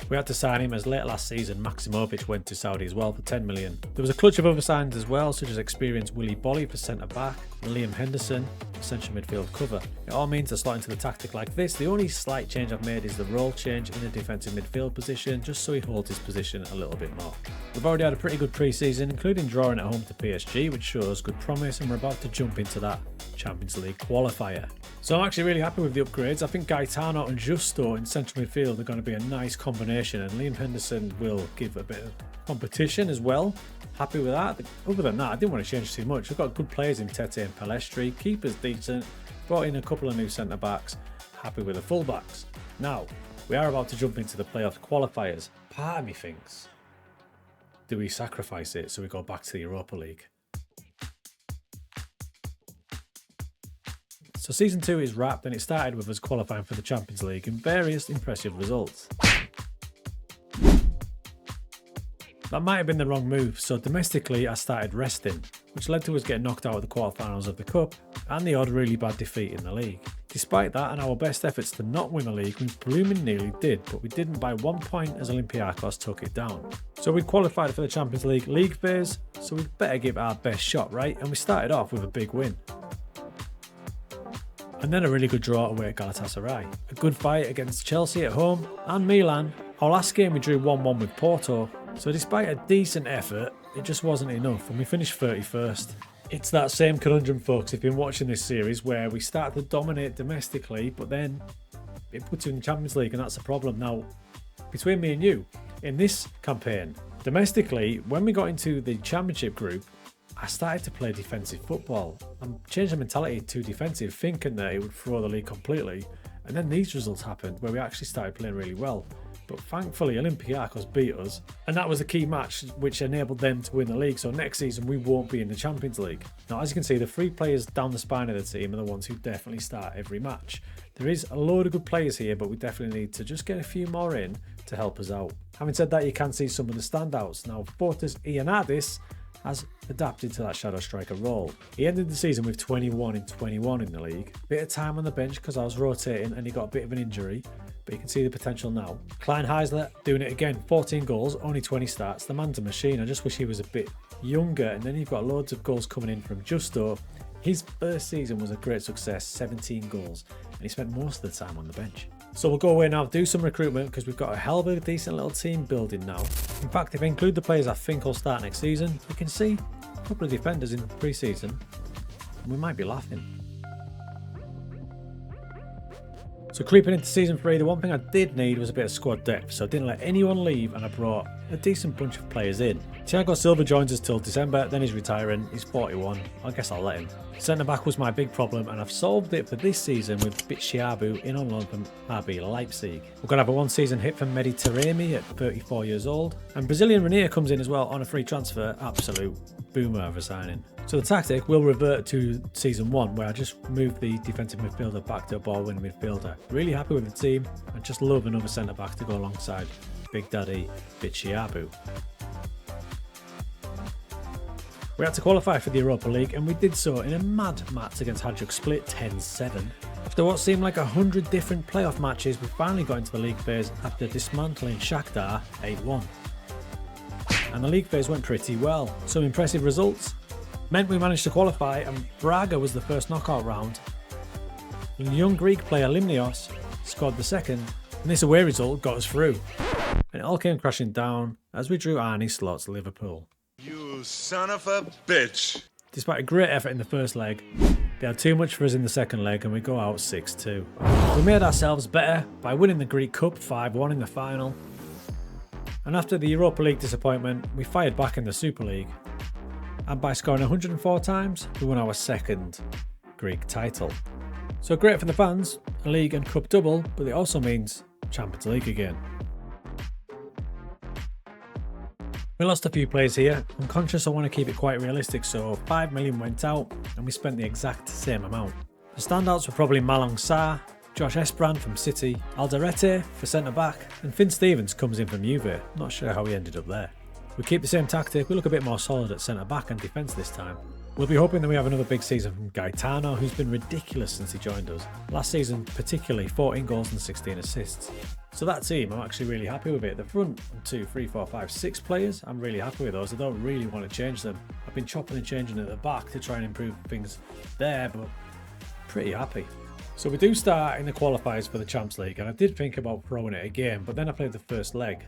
We had to sign him as late last season. Maximovic went to Saudi as well for £10 million. There was a clutch of other signings as well, such as experienced Willy Bolly for centre back, and Liam Henderson for central midfield cover. It all means to slot into the tactic like this. The only slight change I've made is the role change in the defensive midfield position, just so he holds his position a little bit more. We've already had a pretty good pre-season, including drawing at home to PSG, which shows good promise, and we're about to jump into that Champions League qualifier. So I'm actually really happy with the upgrades. I think Gaetano and Justo in central midfield are going to be a nice combination, and Liam Henderson will give a bit of competition as well. Happy with that. Other than that, I didn't want to change too much. We've got good players in Tete and Palestri, keepers decent, brought in a couple of new centre backs, happy with the full backs. Now, we are about to jump into the playoff qualifiers. Part of me thinks, do we sacrifice it so we go back to the Europa League? So season 2 is wrapped, and it started with us qualifying for the Champions League and various impressive results. That might have been the wrong move, so domestically I started resting, which led to us getting knocked out of the quarterfinals of the Cup and the odd really bad defeat in the league. Despite that and our best efforts to not win the league, we blooming nearly did, but we didn't by 1 point as Olympiacos took it down. So we qualified for the Champions League phase, so we'd better give it our best shot, right? And we started off with a big win. And then a really good draw away at Galatasaray. A good fight against Chelsea at home and Milan. Our last game we drew 1-1 with Porto. So despite a decent effort, it just wasn't enough, and we finished 31st. It's that same conundrum, folks, if you've been watching this series, where we start to dominate domestically, but then it puts you in the Champions League, and that's a problem. Now, between me and you, in this campaign, domestically, when we got into the Championship group, I started to play defensive football and changed the mentality to defensive, thinking that it would throw the league completely. And then these results happened where we actually started playing really well. But thankfully Olympiacos beat us, and that was a key match which enabled them to win the league. So next season we won't be in the Champions League. Now, as you can see, the 3 players down the spine of the team are the ones who definitely start every match. There is a load of good players here, but we definitely need to just get a few more in to help us out. Having said that, you can see some of the standouts. Now, Fotis Ioannidis has adapted to that shadow striker role. He ended the season with 21 in 21 in the league. Bit of time on the bench because I was rotating and he got a bit of an injury, but you can see the potential now. Klein Heisler doing it again, 14 goals, only 20 starts. The man's a machine. I just wish he was a bit younger. And then you've got loads of goals coming in from Justo. His first season was a great success, 17 goals, and he spent most of the time on the bench. So we'll go away now, do some recruitment because we've got a hell of a decent little team building now. In fact, if I include the players I think will start next season, you can see a couple of defenders in pre-season, and we might be laughing. So creeping into season 3, the one thing I did need was a bit of squad depth, so I didn't let anyone leave and I brought a decent bunch of players in. Thiago Silva joins us till December, then he's retiring, he's 41, I guess I'll let him. Centre back was my big problem and I've solved it for this season with Bitshiabu in on loan from RB Leipzig. We're going to have a one season hit from Mehdi Taremi at 34 years old, and Brazilian Ranier comes in as well on a free transfer, absolute boomer of a signing. So the tactic will revert to season 1 where I just moved the defensive midfielder back to a ball winning midfielder. Really happy with the team and just love another centre back to go alongside Big Daddy Bitshiabu. We had to qualify for the Europa League and we did so in a mad match against Hajduk Split 10-7. After what seemed like 100 different playoff matches, we finally got into the league phase after dismantling Shakhtar 8-1. And the league phase went pretty well. Some impressive results meant we managed to qualify, and Braga was the first knockout round. The young Greek player Limnios scored the second, and this away result got us through. And it all came crashing down as we drew Arnie Slot's Liverpool. You son of a bitch. Despite a great effort in the first leg, they had too much for us in the second leg and we go out 6-2. We made ourselves better by winning the Greek Cup 5-1 in the final. And after the Europa League disappointment, we fired back in the Super League. And by scoring 104 times, we won our second Greek title. So great for the fans, a league and cup double, but it also means Champions League again. We lost a few players here. I'm conscious I want to keep it quite realistic, so 5 million went out and we spent the exact same amount. The standouts were probably Malang Sarr, Josh Esbrand from City, Alderete for centre back, and Finn Stevens comes in from Juve. Not sure how he ended up there. We keep the same tactic, we look a bit more solid at centre back and defence this time. We'll be hoping that we have another big season from Gaetano, who's been ridiculous since he joined us. Last season particularly, 14 goals and 16 assists. So that team, I'm actually really happy with it. The front 2, 3, 4, 5, 6 players, I'm really happy with those. I don't really want to change them. I've been chopping and changing at the back to try and improve things there, but pretty happy. So we do start in the qualifiers for the Champions League, and I did think about throwing it again, but then I played the first leg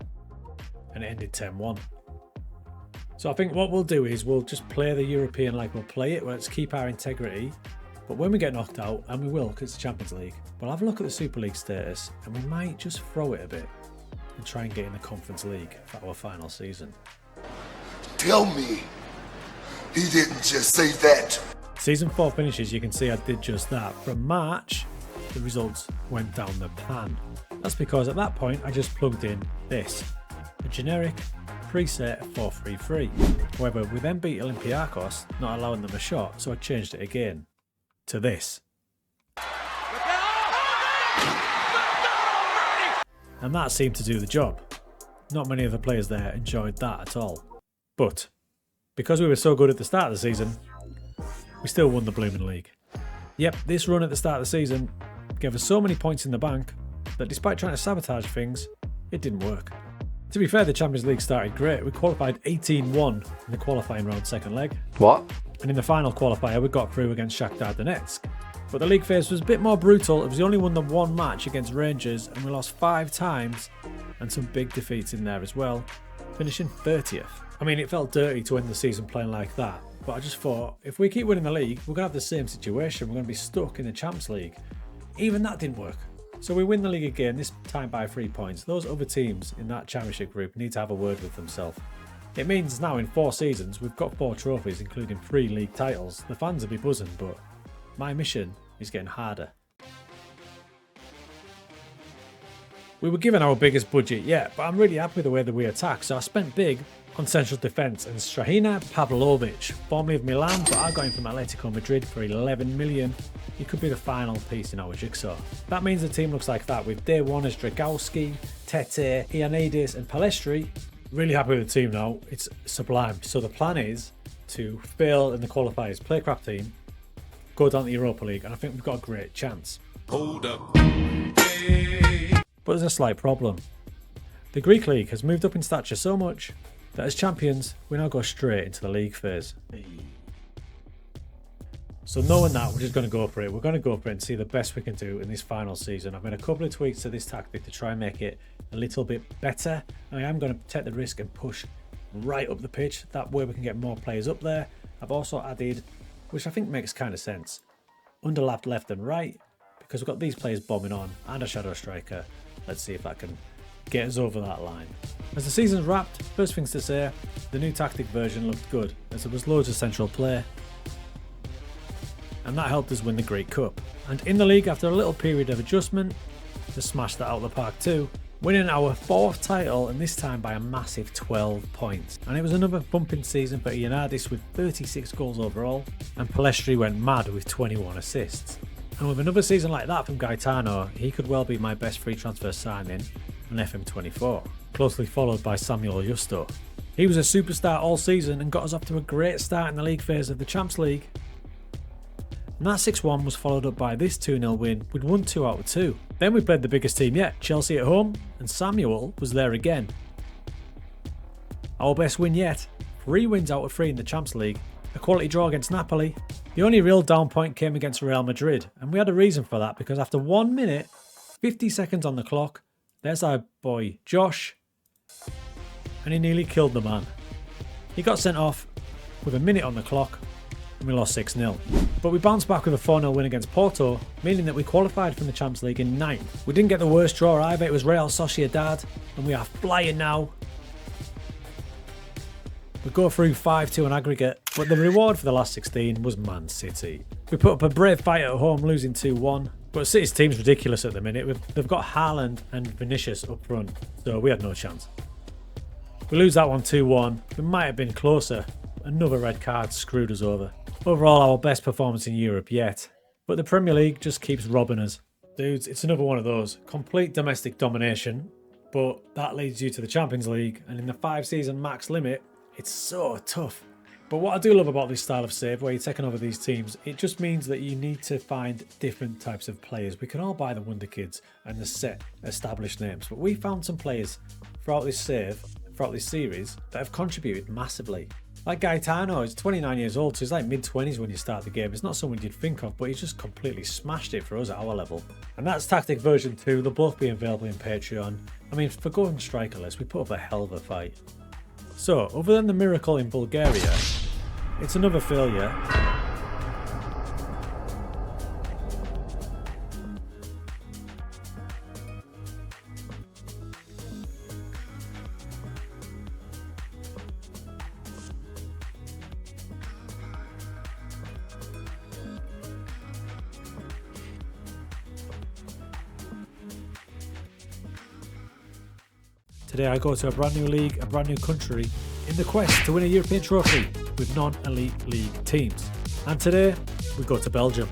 and it ended 10-1. So I think what we'll do is we'll just play the European like we'll play it, let's keep our integrity. But when we get knocked out, and we will because it's the Champions League, we'll have a look at the Super League status and we might just throw it a bit and try and get in the Conference League for our final season. Tell me, he didn't just say that. Season 4 finishes, you can see I did just that. From March, the results went down the pan. That's because at that point I just plugged in this, a generic preset 4-3-3. However, we then beat Olympiacos, not allowing them a shot, so I changed it again to this. And that seemed to do the job. Not many of the players there enjoyed that at all. But because we were so good at the start of the season, we still won the blooming league. Yep, this run at the start of the season gave us so many points in the bank that despite trying to sabotage things, it didn't work. To be fair, the Champions League started great. We qualified 18-1 in the qualifying round second leg. What? And in the final qualifier, we got through against Shakhtar Donetsk. But the league phase was a bit more brutal. It was only won the one match against Rangers and we lost 5 times and some big defeats in there as well, finishing 30th. I mean, it felt dirty to end the season playing like that, but I just thought, if we keep winning the league, we're going to have the same situation. We're going to be stuck in the Champions League. Even that didn't work. So we win the league again, this time by 3 points. Those other teams in that championship group need to have a word with themselves. It means now in 4 seasons, we've got 4 trophies, including 3 league titles. The fans will be buzzing, but my mission is getting harder. We were given our biggest budget yet, but I'm really happy with the way that we attack, so I spent big on central defence, and Strahina Pavlovic, formerly of Milan, but I got him from Atletico Madrid for 11 million. He could be the final piece in our jigsaw. That means the team looks like that, with day 1 as Dragowski, Tete, Ioannidis and Palestri. Really happy with the team now, it's sublime. So the plan is to fail in the qualifiers, play crap team, go down to the Europa League, and I think we've got a great chance. Hold up. But there's a slight problem. The Greek League has moved up in stature so much that as champions, we now go straight into the league phase. So knowing that, we're just going to go for it. We're going to go for it and see the best we can do in this final season. I've made a couple of tweaks to this tactic to try and make it a little bit better. I am going to take the risk and push right up the pitch. That way we can get more players up there. I've also added, which I think makes kind of sense, underlapped left and right, because we've got these players bombing on and a shadow striker. Let's see if that can get us over that line. As the season's wrapped, first things to say, the new tactic version looked good, as there was loads of central play, and that helped us win the Greek Cup. And in the league, after a little period of adjustment, to smash that out of the park too, winning our 4th title, and this time by a massive 12 points. And it was another bumping season for Ioannidis with 36 goals overall, and Palestri went mad with 21 assists. And with another season like that from Gaetano, he could well be my best free transfer signing on FM24, closely followed by Samuel Justo. He was a superstar all season and got us off to a great start in the league phase of the Champs League. And that 6-1 was followed up by this 2-0 win. We'd won 2 out of 2. Then we played the biggest team yet, Chelsea at home, and Samuel was there again. Our best win yet, 3 wins out of 3 in the Champs League, a quality draw against Napoli. The only real down point came against Real Madrid, and we had a reason for that, because after 1 minute, 50 seconds on the clock, there's our boy Josh, and he nearly killed the man. He got sent off with a minute on the clock, and we lost 6-0. But we bounced back with a 4-0 win against Porto, meaning that we qualified from the Champions League in 9th. We didn't get the worst draw either, it was Real Sociedad, and we are flying now. We go through 5-2 on aggregate, but the reward for the last 16 was Man City. We put up a brave fight at home, losing 2-1, but City's team's ridiculous at the minute. They've got Haaland and Vinicius up front, so we had no chance. We lose that one 2-1, we might have been closer. Another red card screwed us over. Overall, our best performance in Europe yet, but the Premier League just keeps robbing us. Dudes, it's another one of those. Complete domestic domination, but that leads you to the Champions League, and in the 5-season max limit, it's so tough. But what I do love about this style of save, where you're taking over these teams, it just means that you need to find different types of players. We can all buy the Wonder Kids and the set established names, but we found some players throughout this save, throughout this series, that have contributed massively. Like Gaetano, he's 29 years old, so he's like mid-20s when you start the game. It's not someone you'd think of, but he's just completely smashed it for us at our level. And that's Tactic version 2, they'll both be available in Patreon. I mean, for going strikerless, we put up a hell of a fight. So, other than the miracle in Bulgaria, it's another failure. Today I go to a brand new league, a brand new country, in the quest to win a European trophy with non-elite league teams. And today, we go to Belgium.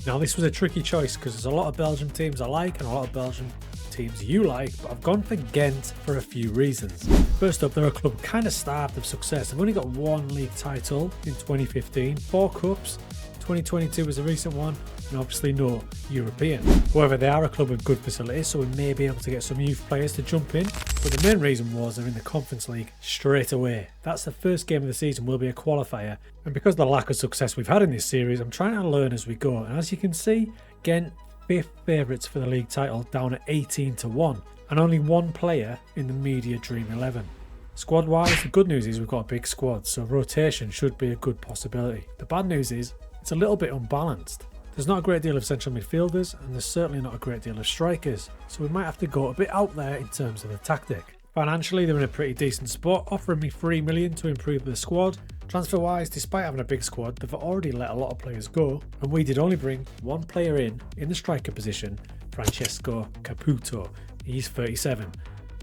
Now this was a tricky choice because there's a lot of Belgian teams I like and a lot of Belgian teams you like, but I've gone for Ghent for a few reasons. First up, they're a club kind of starved of success. They've only got 1 league title in 2015, 4 cups, 2022 was a recent one, and obviously no European. However, they are a club with good facilities, so we may be able to get some youth players to jump in. But the main reason was they're in the Conference League straight away. That's the first game of the season, will be a qualifier. And because of the lack of success we've had in this series, I'm trying to learn as we go. And as you can see, Ghent 5th favourites for the league title, down at 18-1, and only 1 player in the media Dream 11. Squad wise, the good news is we've got a big squad, so rotation should be a good possibility. The bad news is it's a little bit unbalanced. There's not a great deal of central midfielders, and there's certainly not a great deal of strikers, so we might have to go a bit out there in terms of the tactic. Financially, they're in a pretty decent spot, offering me 3 million to improve the squad. Transfer wise, despite having a big squad, they've already let a lot of players go, and we did only bring 1 player in the striker position, Francesco Caputo. He's 37,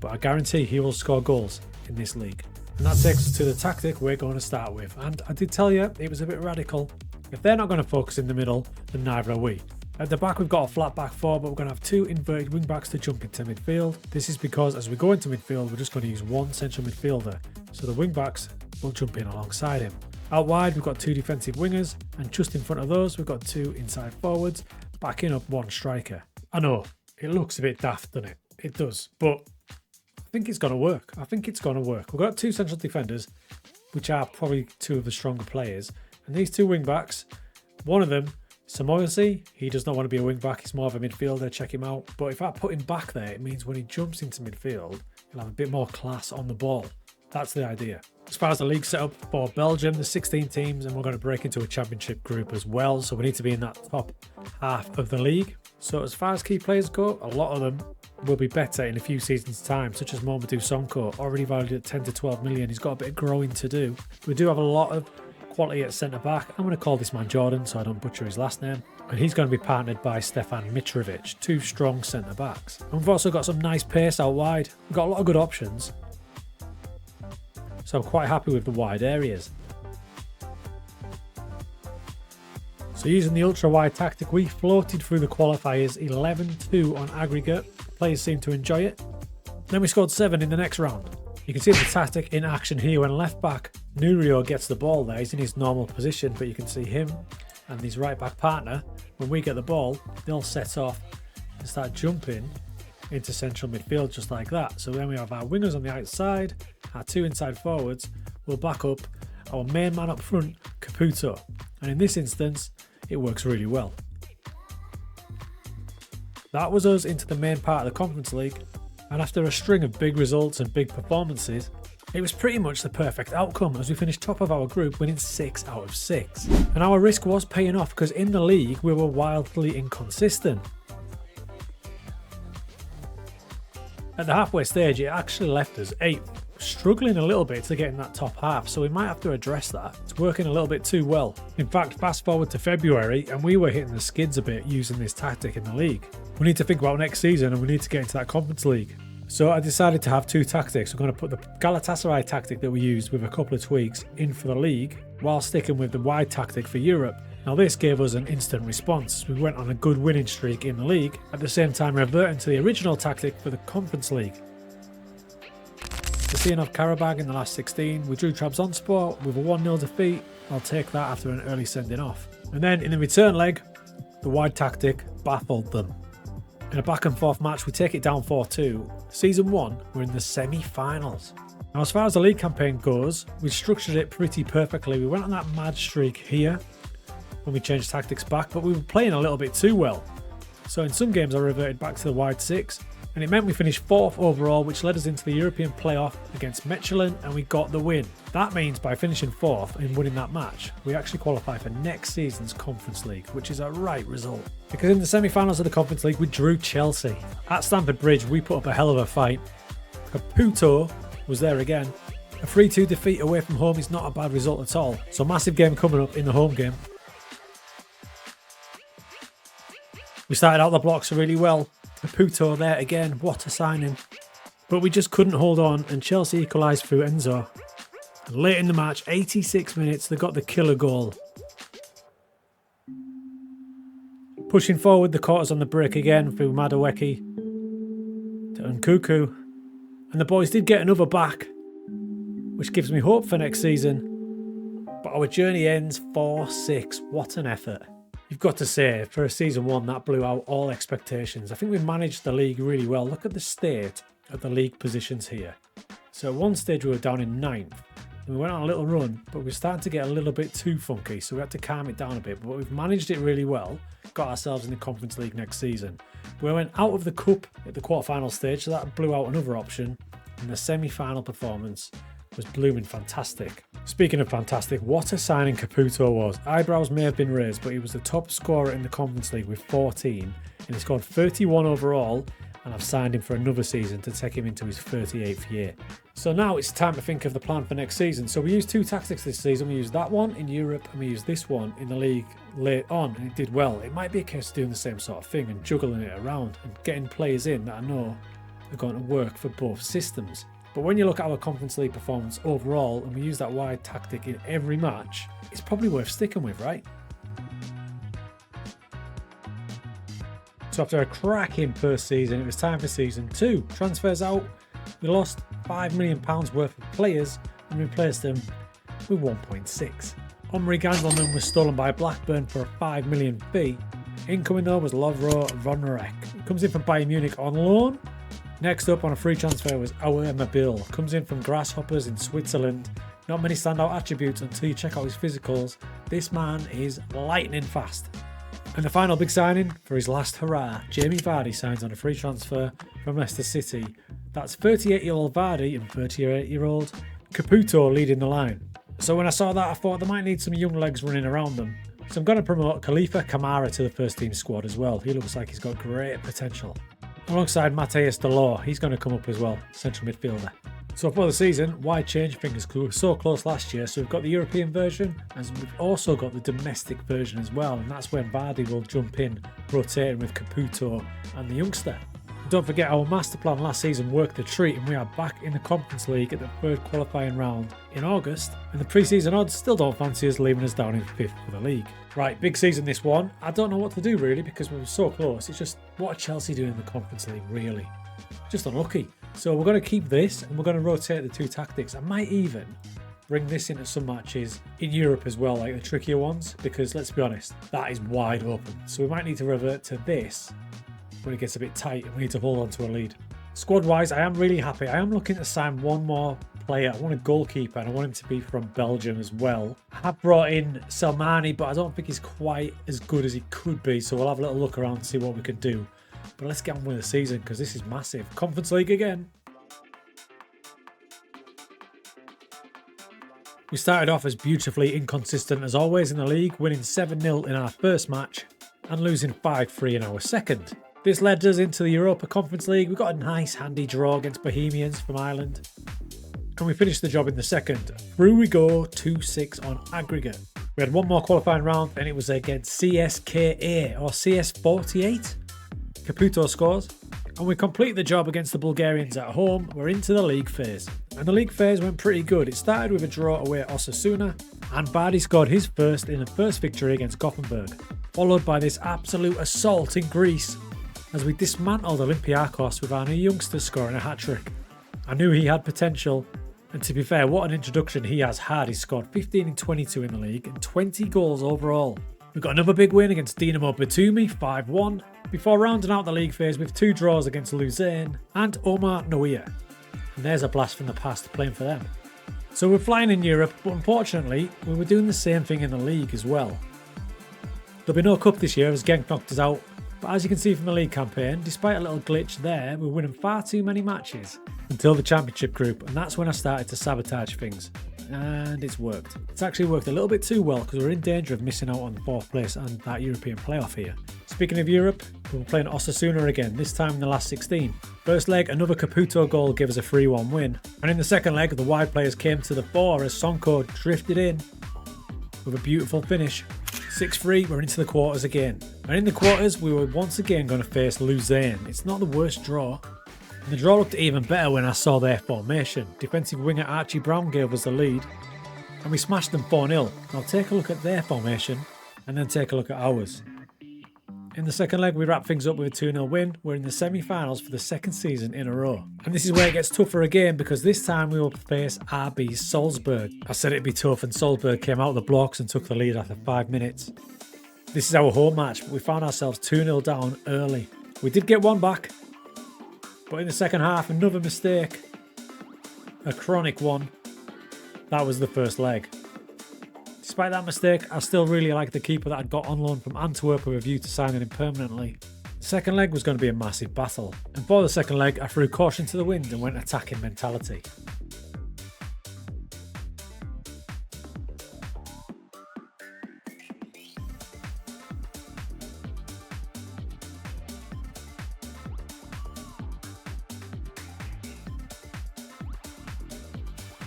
but I guarantee he will score goals in this league. And that takes us to the tactic we're going to start with, and I did tell you it was a bit radical. If they're not going to focus in the middle, then neither are we. At the back we've got a flat back 4, but we're going to have 2 inverted wing backs to jump into midfield. This is because as we go into midfield, we're just going to use 1 central midfielder so the wing backs will jump in alongside him. Out wide, we've got 2 defensive wingers, and just in front of those, we've got 2 inside forwards, backing up 1 striker. I know, it looks a bit daft, doesn't it? It does, but I think it's going to work. We've got 2 central defenders, which are probably 2 of the stronger players, and these 2 wing backs, one of them, Samoyasi, he does not want to be a wing back, he's more of a midfielder, check him out. But if I put him back there, it means when he jumps into midfield, he'll have a bit more class on the ball. That's the idea. As far as the league set up for Belgium, there's 16 teams and we're going to break into a championship group as well. So we need to be in that top half of the league. So as far as key players go, a lot of them will be better in a few seasons' time, such as Mamadou Sonko, already valued at 10 to 12 million. He's got a bit of growing to do. We do have a lot of quality at centre-back. I'm going to call this man Jordan so I don't butcher his last name. And he's going to be partnered by Stefan Mitrovic, 2 strong centre-backs. And we've also got some nice pace out wide. We've got a lot of good options. So I'm quite happy with the wide areas. So using the ultra-wide tactic, we floated through the qualifiers 11-2 on aggregate. Players seem to enjoy it. Then we scored 7 in the next round. You can see the tactic in action here when left back Nurio gets the ball there. He's in his normal position, but you can see him and his right back partner, when we get the ball, they'll set off and start jumping into central midfield just like that. So then we have our wingers on the outside, our 2 inside forwards will back up our main man up front, Caputo. And in this instance, it works really well. That was us into the main part of the Conference League, and after a string of big results and big performances, it was pretty much the perfect outcome as we finished top of our group, winning 6 out of 6. And our risk was paying off because in the league we were wildly inconsistent. At the halfway stage, it actually left us 8th, struggling a little bit to get in that top half, so we might have to address that. It's working a little bit too well. In fact, fast forward to February and we were hitting the skids a bit using this tactic in the league. We need to think about next season and we need to get into that Conference League. So I decided to have 2 tactics. We're going to put the Galatasaray tactic that we used with a couple of tweaks in for the league, while sticking with the wide tactic for Europe. Now this gave us an instant response. We went on a good winning streak in the league, at the same time reverting to the original tactic for the Conference League. Of Karabag in the last 16, we drew Trabzonspor with a 1-0 defeat. I'll take that after an early sending off. And then in the return leg, the wide tactic baffled them. In a back and forth match, we take it down 4-2. Season 1, we're in the semi-finals. Now as far as the league campaign goes, we structured it pretty perfectly. We went on that mad streak here when we changed tactics back, but we were playing a little bit too well. So in some games I reverted back to the wide 6. And it meant we finished 4th overall, which led us into the European playoff against Mechelen, and we got the win. That means by finishing 4th and winning that match, we actually qualify for next season's Conference League, which is a right result. Because in the semi-finals of the Conference League, we drew Chelsea. At Stamford Bridge, we put up a hell of a fight. Caputo was there again. A 3-2 defeat away from home is not a bad result at all. So massive game coming up in the home game. We started out the blocks really well. Caputo there again, what a signing. But we just couldn't hold on and Chelsea equalised through Enzo. And late in the match, 86 minutes, they got the killer goal. Pushing forward, the quarters on the break again through Madueke to Nkuku. And the boys did get another back, which gives me hope for next season. But our journey ends 4-6. What an effort. You've got to say, for a season 1, that blew out all expectations. I think we managed the league really well. Look at the state of the league positions here. So at one stage we were down in 9th. And we went on a little run, but we were starting to get a little bit too funky, so we had to calm it down a bit. But we've managed it really well. Got ourselves in the Conference League next season. We went out of the cup at the quarter-final stage, so that blew out another option. And the semi-final performance was blooming fantastic. Speaking of fantastic, what a signing Caputo was. Eyebrows may have been raised, but he was the top scorer in the Conference League with 14, and he scored 31 overall, and I've signed him for another season to take him into his 38th year. So now it's time to think of the plan for next season. So we used 2 tactics this season. We used that one in Europe and we used this one in the league late on, and it did well. It might be a case of doing the same sort of thing and juggling it around and getting players in that I know are going to work for both systems. But when you look at our Conference League performance overall, and we use that wide tactic in every match, it's probably worth sticking with, right? So after a cracking first season, it was time for season 2. Transfers out, we lost £5 million worth of players, and replaced them with 1.6. Omri Gandelman was stolen by Blackburn for a 5 million fee. Incoming though was Lovro Vonarek. He comes in from Bayern Munich on loan. Next up on a free transfer was Awer Mabil. Comes in from Grasshoppers in Switzerland. Not many standout attributes until you check out his physicals. This man is lightning fast. And the final big signing for his last hurrah, Jamie Vardy signs on a free transfer from Leicester City. That's 38-year-old Vardy and 38-year-old Caputo leading the line. So when I saw that, I thought they might need some young legs running around them. So I'm going to promote Khalifa Kamara to the first team squad as well. He looks like he's got great potential. Alongside Mateus Delors, he's going to come up as well, central midfielder. So for the season, why change things? Because we were so close last year. So we've got the European version, and we've also got the domestic version as well. And that's when Vardy will jump in, rotating with Caputo and the youngster. Don't forget, our master plan last season worked the treat, and we are back in the Conference League at the third qualifying round in August. And the pre-season odds still don't fancy us, leaving us down in 5th for the league. Right, big season this one. I don't know what to do really, because we were so close. It's just, what are Chelsea doing in the Conference League really? Just unlucky. So we're going to keep this, and we're going to rotate the two tactics. I might even bring this into some matches in Europe as well, like the trickier ones, because let's be honest, that is wide open. So we might need to revert to this when it gets a bit tight and we need to hold on to a lead. Squad wise, I am really happy. I am looking to sign one more player. I want a goalkeeper, and I want him to be from Belgium as well. I have brought in Selmani, but I don't think he's quite as good as he could be, so we'll have a little look around and see what we can do. But let's get on with the season, because this is massive. Conference League again. We started off as beautifully inconsistent as always in the league, winning 7-0 in our first match and losing 5-3 in our second. This led us into the Europa Conference League. We got a nice handy draw against Bohemians from Ireland, and we finished the job in the second. Through we go, 2-6 on aggregate. We had one more qualifying round, and it was against CSKA or CS48. Caputo scores, and we complete the job against the Bulgarians at home. We're into the league phase, and the league phase went pretty good. It started with a draw away at Osasuna, and Vardy scored his first in the first victory against Gothenburg, followed by this absolute assault in Greece as we dismantled Olympiacos with our new youngster scoring a hat-trick. I knew he had potential, and to be fair, what an introduction he has had. He scored 15 and 22 in the league and 20 goals overall. We got another big win against Dinamo Batumi, 5-1, before rounding out the league phase with 2 draws against Luzern and Omar Noia. And there's a blast from the past playing for them. So we're flying in Europe, but unfortunately, we were doing the same thing in the league as well. There'll be no cup this year as Genk knocked us out, but as you can see from the league campaign, despite a little glitch there, we're winning far too many matches until the championship group, and that's when I started to sabotage things. And it's worked. It's actually worked a little bit too well, because we're in danger of missing out on 4th place and that European playoff here. Speaking of Europe, we were playing Osasuna again, this time in the last 16. First leg, another Caputo goal gave us a 3-1 win. And in the second leg, the wide players came to the fore as Sonko drifted in with a beautiful finish. 6-3, we're into the quarters again. And in the quarters, we were once again going to face Luzern. It's not the worst draw. And the draw looked even better when I saw their formation. Defensive winger Archie Brown gave us the lead, and we smashed them 4-0. Now take a look at their formation, and then take a look at ours. In the second leg, we wrap things up with a 2-0 win. We're in the semi-finals for the second season in a row. And this is where it gets tougher again, because this time we will face RB Salzburg. I said it'd be tough, and Salzburg came out of the blocks and took the lead after 5 minutes. This is our home match, but we found ourselves 2-0 down early. We did get one back, but in the second half, another mistake. A chronic one. That was the first leg. Despite that mistake, I still really like the keeper that I'd got on loan from Antwerp with a view to signing him permanently. The second leg was going to be a massive battle, and for the second leg, I threw caution to the wind and went attacking mentality.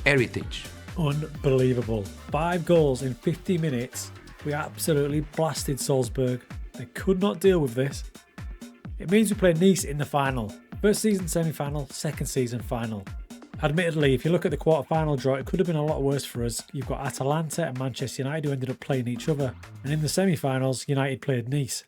Heritage. Unbelievable. 5 goals in 50 minutes. We absolutely blasted Salzburg. They could not deal with this. It means we play Nice in the final. First season semi-final, second season final. Admittedly, if you look at the quarter-final draw, it could have been a lot worse for us. You've got Atalanta and Manchester United who ended up playing each other. And in the semi-finals, United played Nice.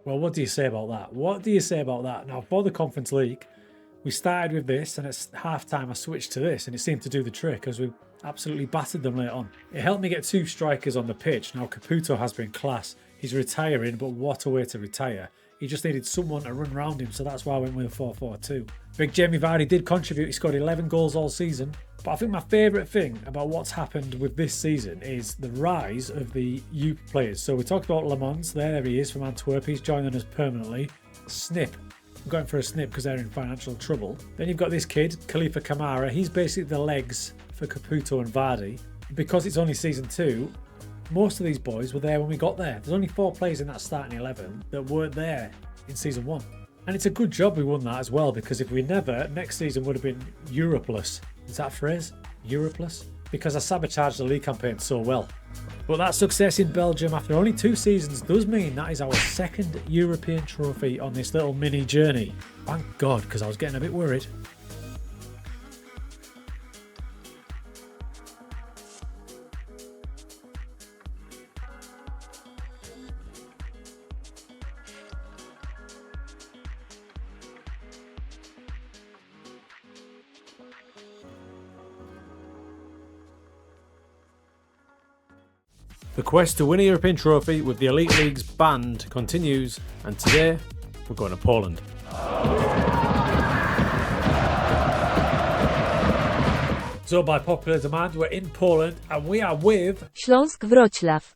Well, what do you say about that? What do you say about that? Now, for the Conference League, we started with this, and at half-time I switched to this, and it seemed to do the trick as we absolutely battered them late on. It helped me get 2 strikers on the pitch. Now, Caputo has been class. He's retiring, but what a way to retire. He just needed someone to run around him, so that's why I went with a 4-4-2. Big Jamie Vardy did contribute. He scored 11 goals all season. But I think my favourite thing about what's happened with this season is the rise of the youth players. So we talked about Lemons. There he is from Antwerp. He's joining us permanently. Snip. I'm going for a snip because they're in financial trouble. Then you've got this kid, Khalifa Kamara. He's basically the legs for Caputo and Vardy. Because it's only season 2, most of these boys were there when we got there. There's only 4 players in that starting 11 that weren't there in season 1. And it's a good job we won that as well, because if we never, next season would have been Europeless. Is that a phrase? Europeless? Because I sabotaged the league campaign so well. But that success in Belgium after only 2 seasons does mean that is our 2nd European trophy on this little mini journey. Thank God, because I was getting a bit worried. The quest to win a European trophy with the Elite League's band continues, and today we're going to Poland. So by popular demand, we're in Poland and we are with Śląsk Wrocław.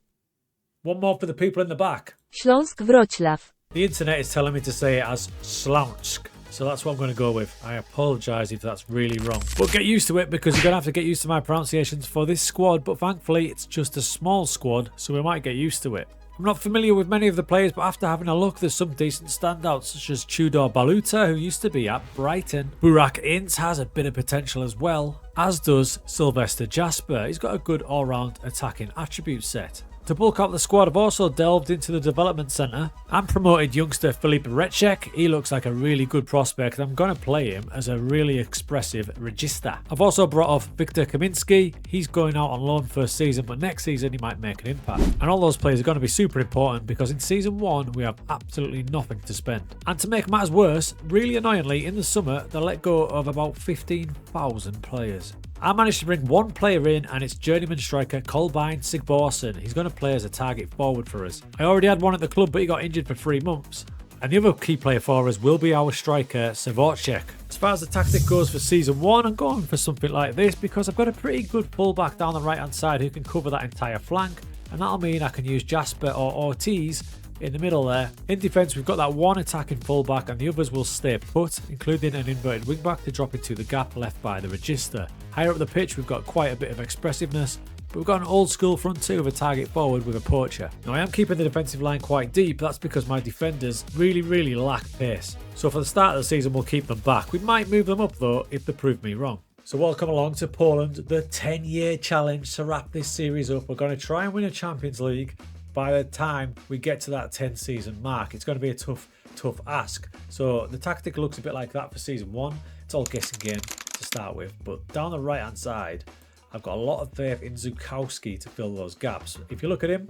one more for the people in the back. Śląsk Wrocław. The internet is telling me to say it as Śląsk, so that's what I'm going to go with. I apologise if that's really wrong. But get used to it, because you're going to have to get used to my pronunciations for this squad, but thankfully it's just a small squad, so we might get used to it. I'm not familiar with many of the players, but after having a look, there's some decent standouts, such as Tudor Baluta, who used to be at Brighton. Burak Ince has a bit of potential as well, as does Sylvester Jasper. He's got a good all-round attacking attribute set. To bulk up the squad, I've also delved into the development centre and promoted youngster Filip Recek. He looks like a really good prospect. I'm going to play him as a really expressive regista. I've also brought off Viktor Kaminski. He's going out on loan first season, but next season he might make an impact. And all those players are going to be super important, because in season 1 we have absolutely nothing to spend. And to make matters worse, really annoyingly, in the summer they let go of about 15,000 players. I managed to bring one player in, and it's journeyman striker Kolbeinn Sigborsson. He's going to play as a target forward for us. I already had one at the club, but he got injured for 3 months. And the other key player for us will be our striker Svorcek. As far as the tactic goes for season 1, I'm going for something like this, because I've got a pretty good fullback down the right hand side who can cover that entire flank, and that'll mean I can use Jasper or Ortiz in the middle there. In defence, we've got that one attacking fullback, and the others will stay put, including an inverted wingback to drop into the gap left by the register. Higher up the pitch, we've got quite a bit of expressiveness, but we've got an old school front 2 of a target forward with a poacher. Now, I am keeping the defensive line quite deep. That's because my defenders really lack pace. So for the start of the season, we'll keep them back. We might move them up though if they prove me wrong. So welcome along to Poland, the 10-year challenge to wrap this series up. We're going to try and win a Champions League by the time we get to that 10 season mark. It's going to be a tough ask. So the tactic looks a bit like that for season 1. It's all guessing game to start with, but down the right hand side I've got a lot of faith in Zukowski to fill those gaps. If you look at him,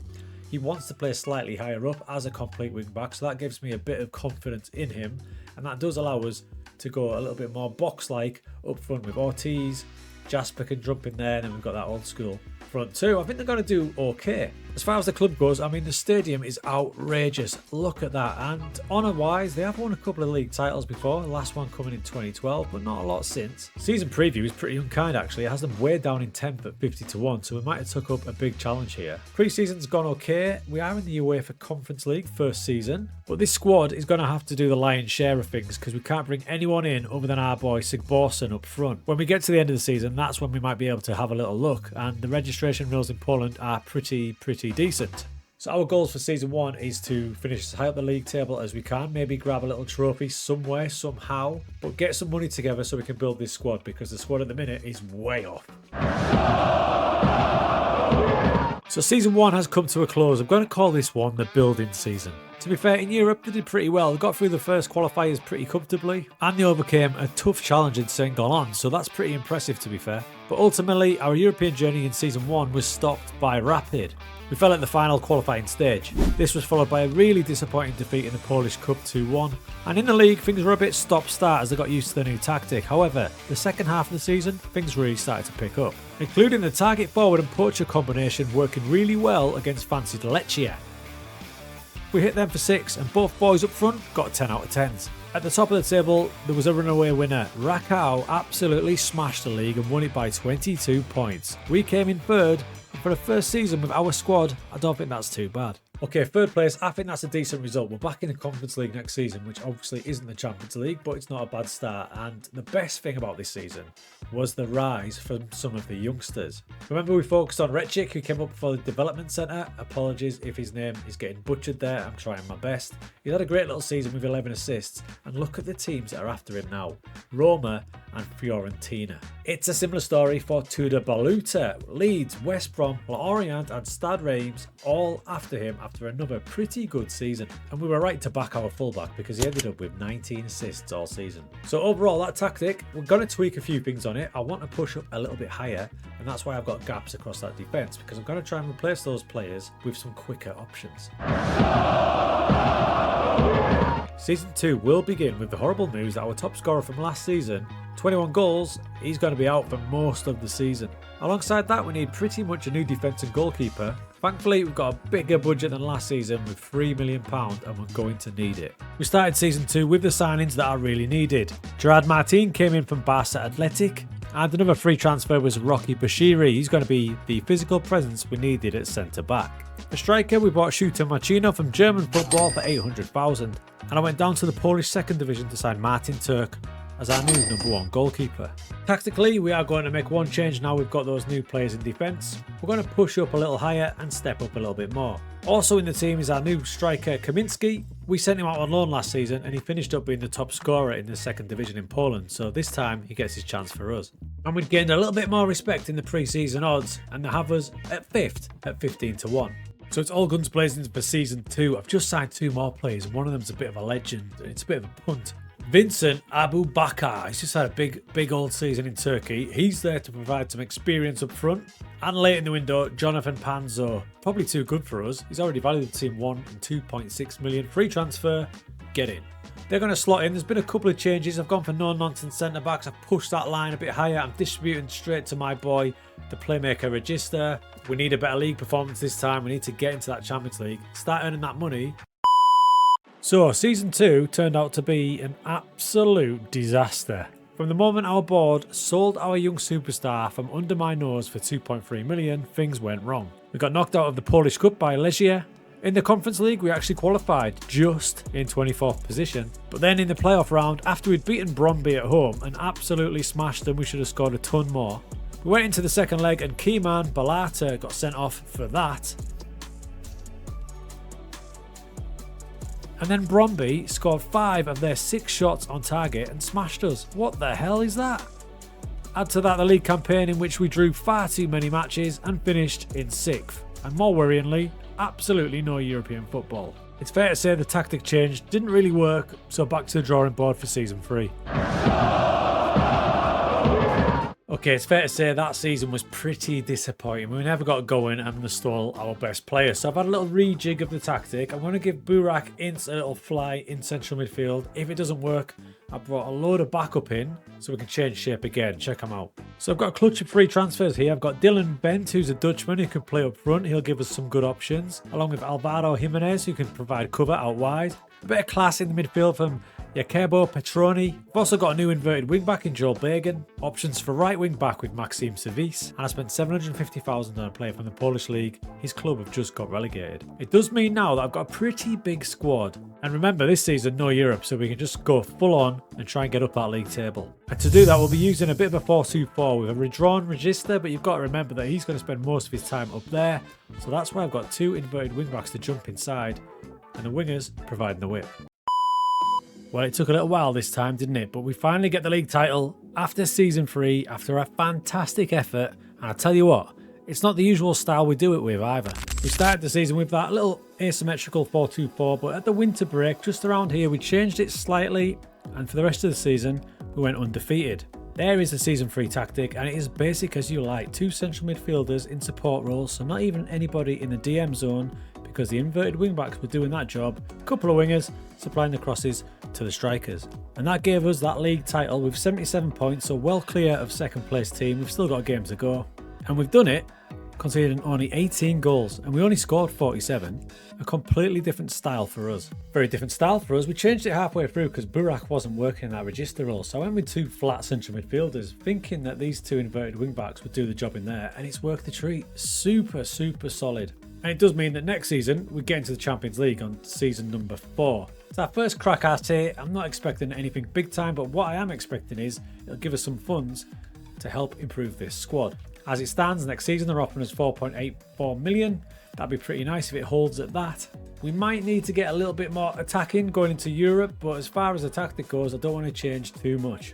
he wants to play slightly higher up as a complete wing back, so that gives me a bit of confidence in him, and that does allow us to go a little bit more box like up front with Ortiz. Jasper can jump in there, and then we've got that old school front 2. I think they're going to do okay. As far as the club goes, I mean, the stadium is outrageous. Look at that. And honour-wise, they have won a couple of league titles before, the last one coming in 2012, but not a lot since. Season preview is pretty unkind, actually. It has them way down in 10th at 50-1, so we might have took up a big challenge here. Pre-season's gone okay. We are in the UEFA Conference League first season, but this squad is going to have to do the lion's share of things, because we can't bring anyone in other than our boy Sigborsson up front. When we get to the end of the season, that's when we might be able to have a little look, and the registration rules in Poland are pretty decent. So our goals for season 1 is to finish as high up the league table as we can, maybe grab a little trophy somewhere, somehow, but get some money together so we can build this squad, because the squad at the minute is way off. So season 1 has come to a close. I'm going to call this one the building season. To be fair, in Europe they did pretty well. They got through the first qualifiers pretty comfortably, and they overcame a tough challenge in St. Gallen, so that's pretty impressive to be fair. But ultimately, our European journey in Season 1 was stopped by Rapid. We fell at the final qualifying stage. This was followed by a really disappointing defeat in the Polish Cup 2-1. And in the league, things were a bit stop-start as they got used to the new tactic. However, the second half of the season, things really started to pick up, including the target forward and poacher combination working really well against fancied Lechia. We hit them for 6 and both boys up front got 10 out of 10s. At the top of the table, there was a runaway winner. Rakow absolutely smashed the league and won it by 22 points. We came in third, and for the first season with our squad, I don't think that's too bad. Okay, third place, I think that's a decent result. We're back in the Conference League next season, which obviously isn't the Champions League, but it's not a bad start. And the best thing about this season was the rise from some of the youngsters. Remember we focused on Rechik, who came up for the Development Centre. Apologies if his name is getting butchered there, I'm trying my best. He's had a great little season with 11 assists, and look at the teams that are after him now. Roma and Fiorentina. It's a similar story for Tudor Baluta, Leeds, West Brom, Lorient and Stade Reims, all after him after another pretty good season. And we were right to back our fullback because he ended up with 19 assists all season. So overall, that tactic, we're going to tweak a few things on it. I want to push up a little bit higher, and that's why I've got gaps across that defence, because I'm going to try and replace those players with some quicker options. Season 2 will begin with the horrible news that our top scorer from last season, 21 goals, he's going to be out for most of the season. Alongside that, we need pretty much a new defence and goalkeeper. Thankfully, we've got a bigger budget than last season with £3 million and we're going to need it. We started Season 2 with the signings that are really needed. Gerard Martin came in from Barca Athletic, and another free transfer was Rocky Bashiri. He's going to be the physical presence we needed at centre-back. A striker, we bought Shuto Machino from German football for 800,000, and I went down to the Polish second division to sign Martin Turk as our new #1 goalkeeper. Tactically, we are going to make one change now we've got those new players in defence. We're going to push up a little higher and step up a little bit more. Also in the team is our new striker Kaminski. We sent him out on loan last season and he finished up being the top scorer in the second division in Poland, so this time he gets his chance for us. And we'd gained a little bit more respect in the pre-season odds, and they have us at 5th at 15-1. So it's all guns blazing for Season 2. I've just signed 2 more players, and one of them's a bit of a legend. It's a bit of a punt. Vincent Abu Bakar, he's just had a big old season in Turkey. He's there to provide some experience up front. And late in the window, Jonathan Panzo, probably too good for us. He's already valued the team 1 and 2.6 million. Free transfer, get in. They're going to slot in. There's been a couple of changes. I've gone for no-nonsense centre-backs. I've pushed that line a bit higher. I'm distributing straight to my boy, the playmaker Register. We need a better league performance this time. We need to get into that Champions League, start earning that money. So, Season 2 turned out to be an absolute disaster. From the moment our board sold our young superstar from under my nose for 2.3 million, things went wrong. We got knocked out of the Polish Cup by Lechia. In the Conference League, we actually qualified just in 24th position. But then in the playoff round, after we'd beaten Bromby at home and absolutely smashed them, we should have scored a ton more. We went into the second leg and Keyman Balata got sent off for that. And then Bromby scored 5 of their 6 shots on target and smashed us. What the hell is that? Add to that the league campaign in which we drew far too many matches and finished in 6th. And more worryingly, absolutely no European football. It's fair to say the tactic change didn't really work, so back to the drawing board for Season 3. Okay, it's fair to say that season was pretty disappointing. We never got going and they stole our best player. So I've had a little rejig of the tactic. I'm going to give Burak Ince a little fly in central midfield. If it doesn't work, I brought a load of backup in so we can change shape again. Check them out. So I've got a clutch of free transfers here. I've got Dylan Bent, who's a Dutchman who can play up front. He'll give us some good options. Along with Alvaro Jimenez, who can provide cover out wide. A bit of class in the midfield from Jacobo Petroni. We've also got a new inverted wing-back in Joel Bagan. Options for right wing-back with Maxime Savis. And I spent 750,000 on a player from the Polish League. His club have just got relegated. It does mean now that I've got a pretty big squad. And remember, this season, no Europe, so we can just go full on and try and get up that league table. And to do that, we'll be using a bit of a 4-2-4 with a redrawn Register, but you've got to remember that he's going to spend most of his time up there. So that's why I've got 2 inverted wing-backs to jump inside, and the wingers providing the width. Well, it took a little while this time, didn't it? But we finally get the league title after Season 3, after a fantastic effort. And I tell you what, It's not the usual style we do it with either. We started the season with that little asymmetrical 4-2-4, but at the winter break, just around here, we changed it slightly, and for the rest of the season, we went undefeated. There is the season 3 tactic, and it is basic as you like. 2 central midfielders in support roles, so not even anybody in the DM zone, because the inverted wingbacks were doing that job. A couple of wingers supplying the crosses to the strikers. And that gave us that league title with 77 points, so well clear of second place team. We've still got a game to go. And we've done it conceding only 18 goals, and we only scored 47. A completely different style for us. Very different style for us. We changed it halfway through because Burak wasn't working in that register role, so I went with 2 flat central midfielders, thinking that these 2 inverted wingbacks would do the job in there, and it's worked a treat. Super solid. And it does mean that next season we get into the Champions League on season number 4. It's our first crack at it. I'm not expecting anything big time, but what I am expecting is it'll give us some funds to help improve this squad. As it stands, next season they're offering us 4.84 million. That'd be pretty nice if it holds at that. We might need to get a little bit more attacking going into Europe, but as far as the tactic goes, I don't want to change too much.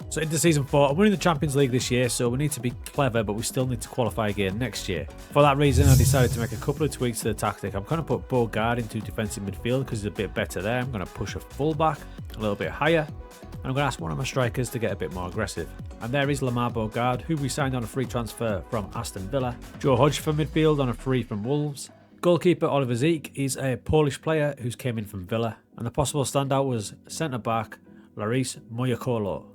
So into season 4, I'm winning the Champions League this year, so we need to be clever, but we still need to qualify again next year. For that reason, I decided to make a couple of tweaks to the tactic. I'm going to put Bogard into defensive midfield because he's a bit better there. I'm going to push a fullback a little bit higher, and I'm going to ask one of my strikers to get a bit more aggressive. And there is Lamar Bogard, who we signed on a free transfer from Aston Villa. Joe Hodge for midfield on a free from Wolves. Goalkeeper Oliver Zeke is a Polish player who's came in from Villa, and the possible standout was centre-back Laris Moyakolo.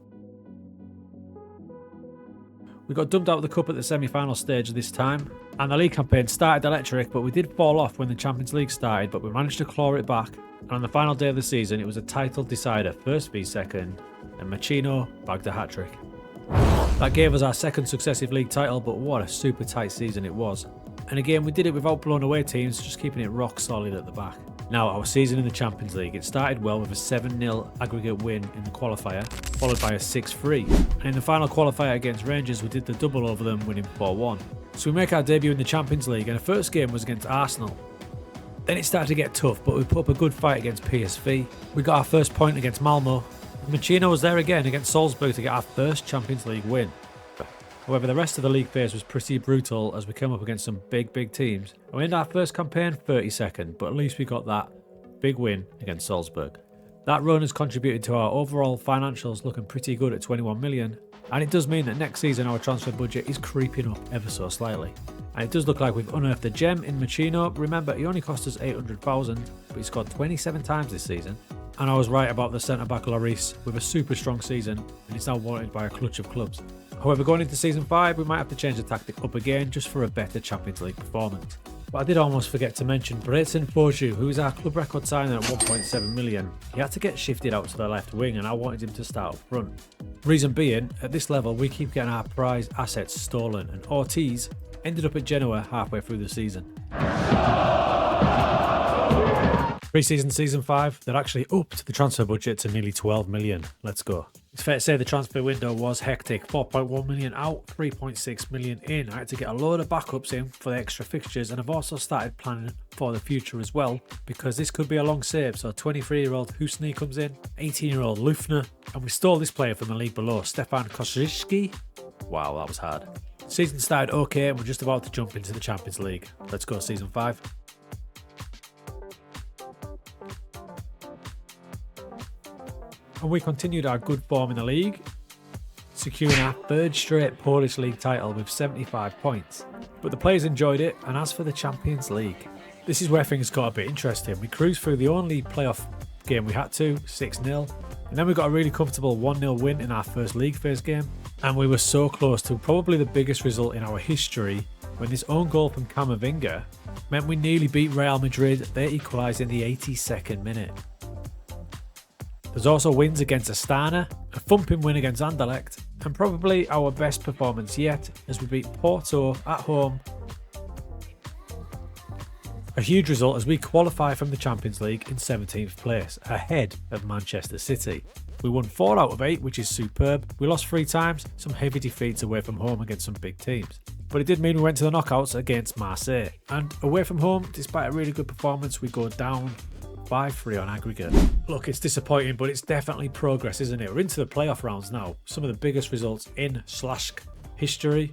We got dumped out of the cup at the semi-final stage this time, and the league campaign started electric, but we did fall off when the Champions League started, but we managed to claw it back, and on the final day of the season it was a title decider, first v second, and Machino bagged a hat-trick. That gave us our second successive league title, but what a super tight season it was. And again, we did it without blown away teams, just keeping it rock solid at the back. Now, our season in the Champions League, it started well with a 7-0 aggregate win in the qualifier, followed by a 6-3. And in the final qualifier against Rangers, we did the double over them, winning 4-1. So we make our debut in the Champions League, and the first game was against Arsenal. Then it started to get tough, but we put up a good fight against PSV. We got our first point against Malmo. Machino was there again against Salzburg to get our first Champions League win. However, the rest of the league phase was pretty brutal as we came up against some big teams. We ended our first campaign 32nd, but at least we got that big win against Salzburg. That run has contributed to our overall financials looking pretty good at 21 million, and it does mean that next season our transfer budget is creeping up ever so slightly. And it does look like we've unearthed a gem in Machino. Remember, he only cost us 800,000, but he scored 27 times this season. And I was right about the centre-back Lloris with a super strong season, and he's now wanted by a clutch of clubs. However, going into season 5, we might have to change the tactic up again just for a better Champions League performance. But I did almost forget to mention Breton Forju, who is our club record signing at 1.7 million. He had to get shifted out to the left wing, and I wanted him to start up front. Reason being, at this level, we keep getting our prized assets stolen, and Ortiz ended up at Genoa halfway through the season. Pre-season season 5, they're actually upped the transfer budget to nearly 12 million. Let's go. It's fair to say the transfer window was hectic. 4.1 million out, 3.6 million in. I had to get a load of backups in for the extra fixtures, and I've also started planning for the future as well, because this could be a long save. So 23-year-old Husni comes in, 18-year-old Lufner, and we stole this player from the league below, Stefan Koszyczki. Wow, that was hard. Season started okay, and we're just about to jump into the Champions League. Let's go season 5. And we continued our good form in the league, securing our third straight Polish league title with 75 points. But the players enjoyed it, and as for the Champions League, this is where things got a bit interesting. We cruised through the only playoff game we had to, 6-0, and then we got a really comfortable 1-0 win in our first league phase game, and we were so close to probably the biggest result in our history when this own goal from Camavinga meant we nearly beat Real Madrid. They equalised in the 82nd minute. There's also wins against Astana, a thumping win against Anderlecht, and probably our best performance yet as we beat Porto at home. A huge result as we qualify from the Champions League in 17th place, ahead of Manchester City. We won 4 out of 8, which is superb. We lost 3 times, some heavy defeats away from home against some big teams. But it did mean we went to the knockouts against Marseille. And away from home, despite a really good performance, we go down 5-3 on aggregate. Look, it's disappointing, but it's definitely progress, isn't it? We're into the playoff rounds now. Some of the biggest results in history,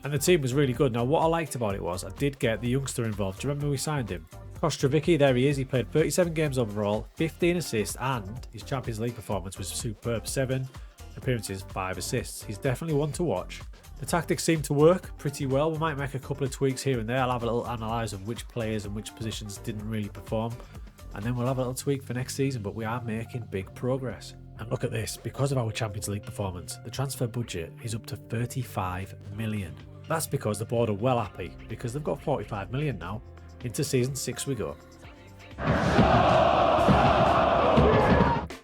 and the team was really good. Now, what I liked about it was I did get the youngster involved. Do you remember we signed him? Kostrovicki, there he is. He played 37 games overall, 15 assists, and his Champions League performance was superb. 7 appearances, 5 assists. He's definitely one to watch. The tactics seem to work pretty well. We might make a couple of tweaks here and there. I'll have a little analyse of which players and which positions didn't really perform. And then we'll have a little tweak for next season, but we are making big progress. And look at this, because of our Champions League performance, the transfer budget is up to 35 million. That's because the board are well happy, because they've got 45 million now. Into season 6 we go.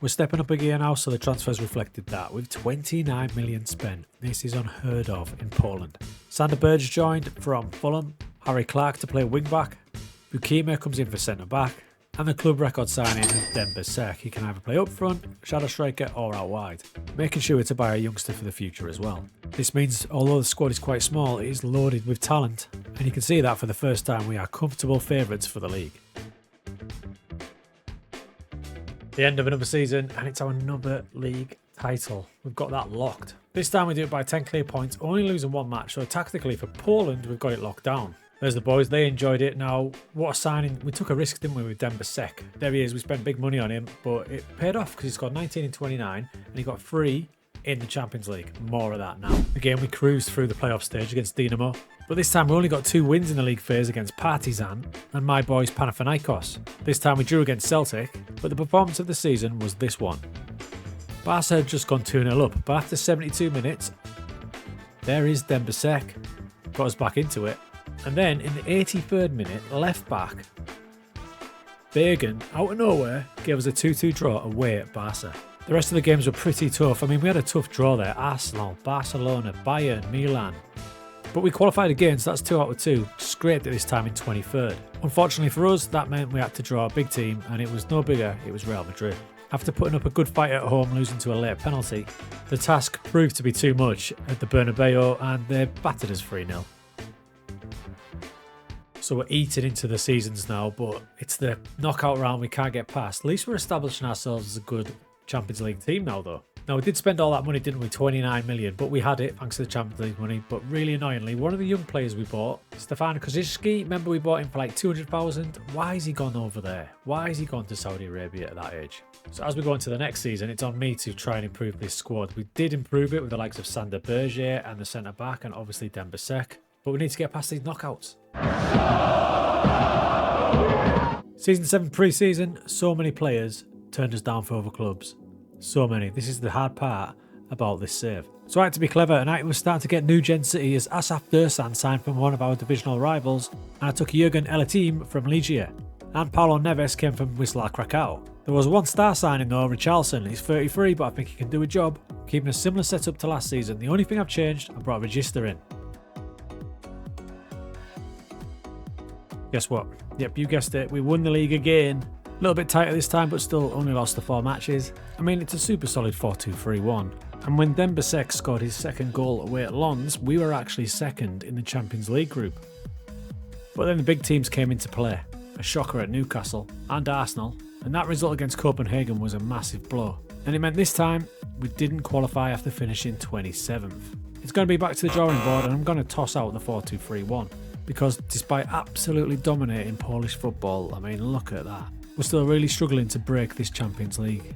We're stepping up a gear now, so the transfers reflected that, with 29 million spent. This is unheard of in Poland. Sander Berge joined from Fulham, Harry Clark to play wing-back, Bukima comes in for centre-back, and the club record signing of Demba Sek. He can either play up front, shadow striker, or out wide, making sure to buy a youngster for the future as well. This means, although the squad is quite small, it is loaded with talent, and you can see that for the first time we are comfortable favourites for the league. The end of another season, and it's our another league title. We've got that locked. This time we do it by 10 clear points, only losing one match, so tactically for Poland we've got it locked down. There's the boys, they enjoyed it. Now, what a signing. We took a risk, didn't we, with Demba Sek. There he is, we spent big money on him, but it paid off because he scored 19 in 29 and he got 3 in the Champions League. More of that now. Again, we cruised through the playoff stage against Dinamo, but this time we only got 2 wins in the league phase against Partizan and my boys Panathinaikos. This time we drew against Celtic, but the performance of the season was this one. Barca had just gone 2-0 up, but after 72 minutes, there is Demba Sek. Got us back into it. And then in the 83rd minute, left back, Bergen, out of nowhere, gave us a 2-2 draw away at Barca. The rest of the games were pretty tough. I mean, we had a tough draw there. Arsenal, Barcelona, Bayern, Milan. But we qualified again, so that's 2 out of 2. Scraped it this time in 23rd. Unfortunately for us, that meant we had to draw a big team, and it was no bigger, it was Real Madrid. After putting up a good fight at home, losing to a late penalty, the task proved to be too much at the Bernabeu, and they battered us 3-0. So we're eating into the seasons now, but it's the knockout round we can't get past. At least we're establishing ourselves as a good Champions League team now, though. Now, we did spend all that money, didn't we? 29 million, but we had it thanks to the Champions League money. But really annoyingly, one of the young players we bought, Stefan Kozicki, remember we bought him for like 200,000? Why has he gone over there? Why has he gone to Saudi Arabia at that age? So as we go into the next season, it's on me to try and improve this squad. We did improve it with the likes of Sander Berge and the centre-back and obviously Demba Sek. But we need to get past these knockouts. Season 7 pre-season, so many players turned us down for other clubs. So many. This is the hard part about this save. So I had to be clever, and I was starting to get new Gen City as Asaf Dursan signed from one of our divisional rivals, and I took Jurgen Elatim from Legia, and Paulo Neves came from Wisla Krakow. There was one star signing though, Richarlison. He's 33, but I think he can do a job, keeping a similar setup to last season. The only thing I've changed, I brought Register in. Guess what? Yep, you guessed it. We won the league again. A little bit tighter this time, but still only lost the 4 matches. I mean, it's a super solid 4-2-3-1. And when Demba Sek scored his second goal away at Lens, we were actually second in the Champions League group. But then the big teams came into play. A shocker at Newcastle and Arsenal. And that result against Copenhagen was a massive blow. And it meant this time, we didn't qualify after finishing 27th. It's going to be back to the drawing board, and I'm going to toss out the 4-2-3-1. Because despite absolutely dominating Polish football, I mean, look at that. We're still really struggling to break this Champions League.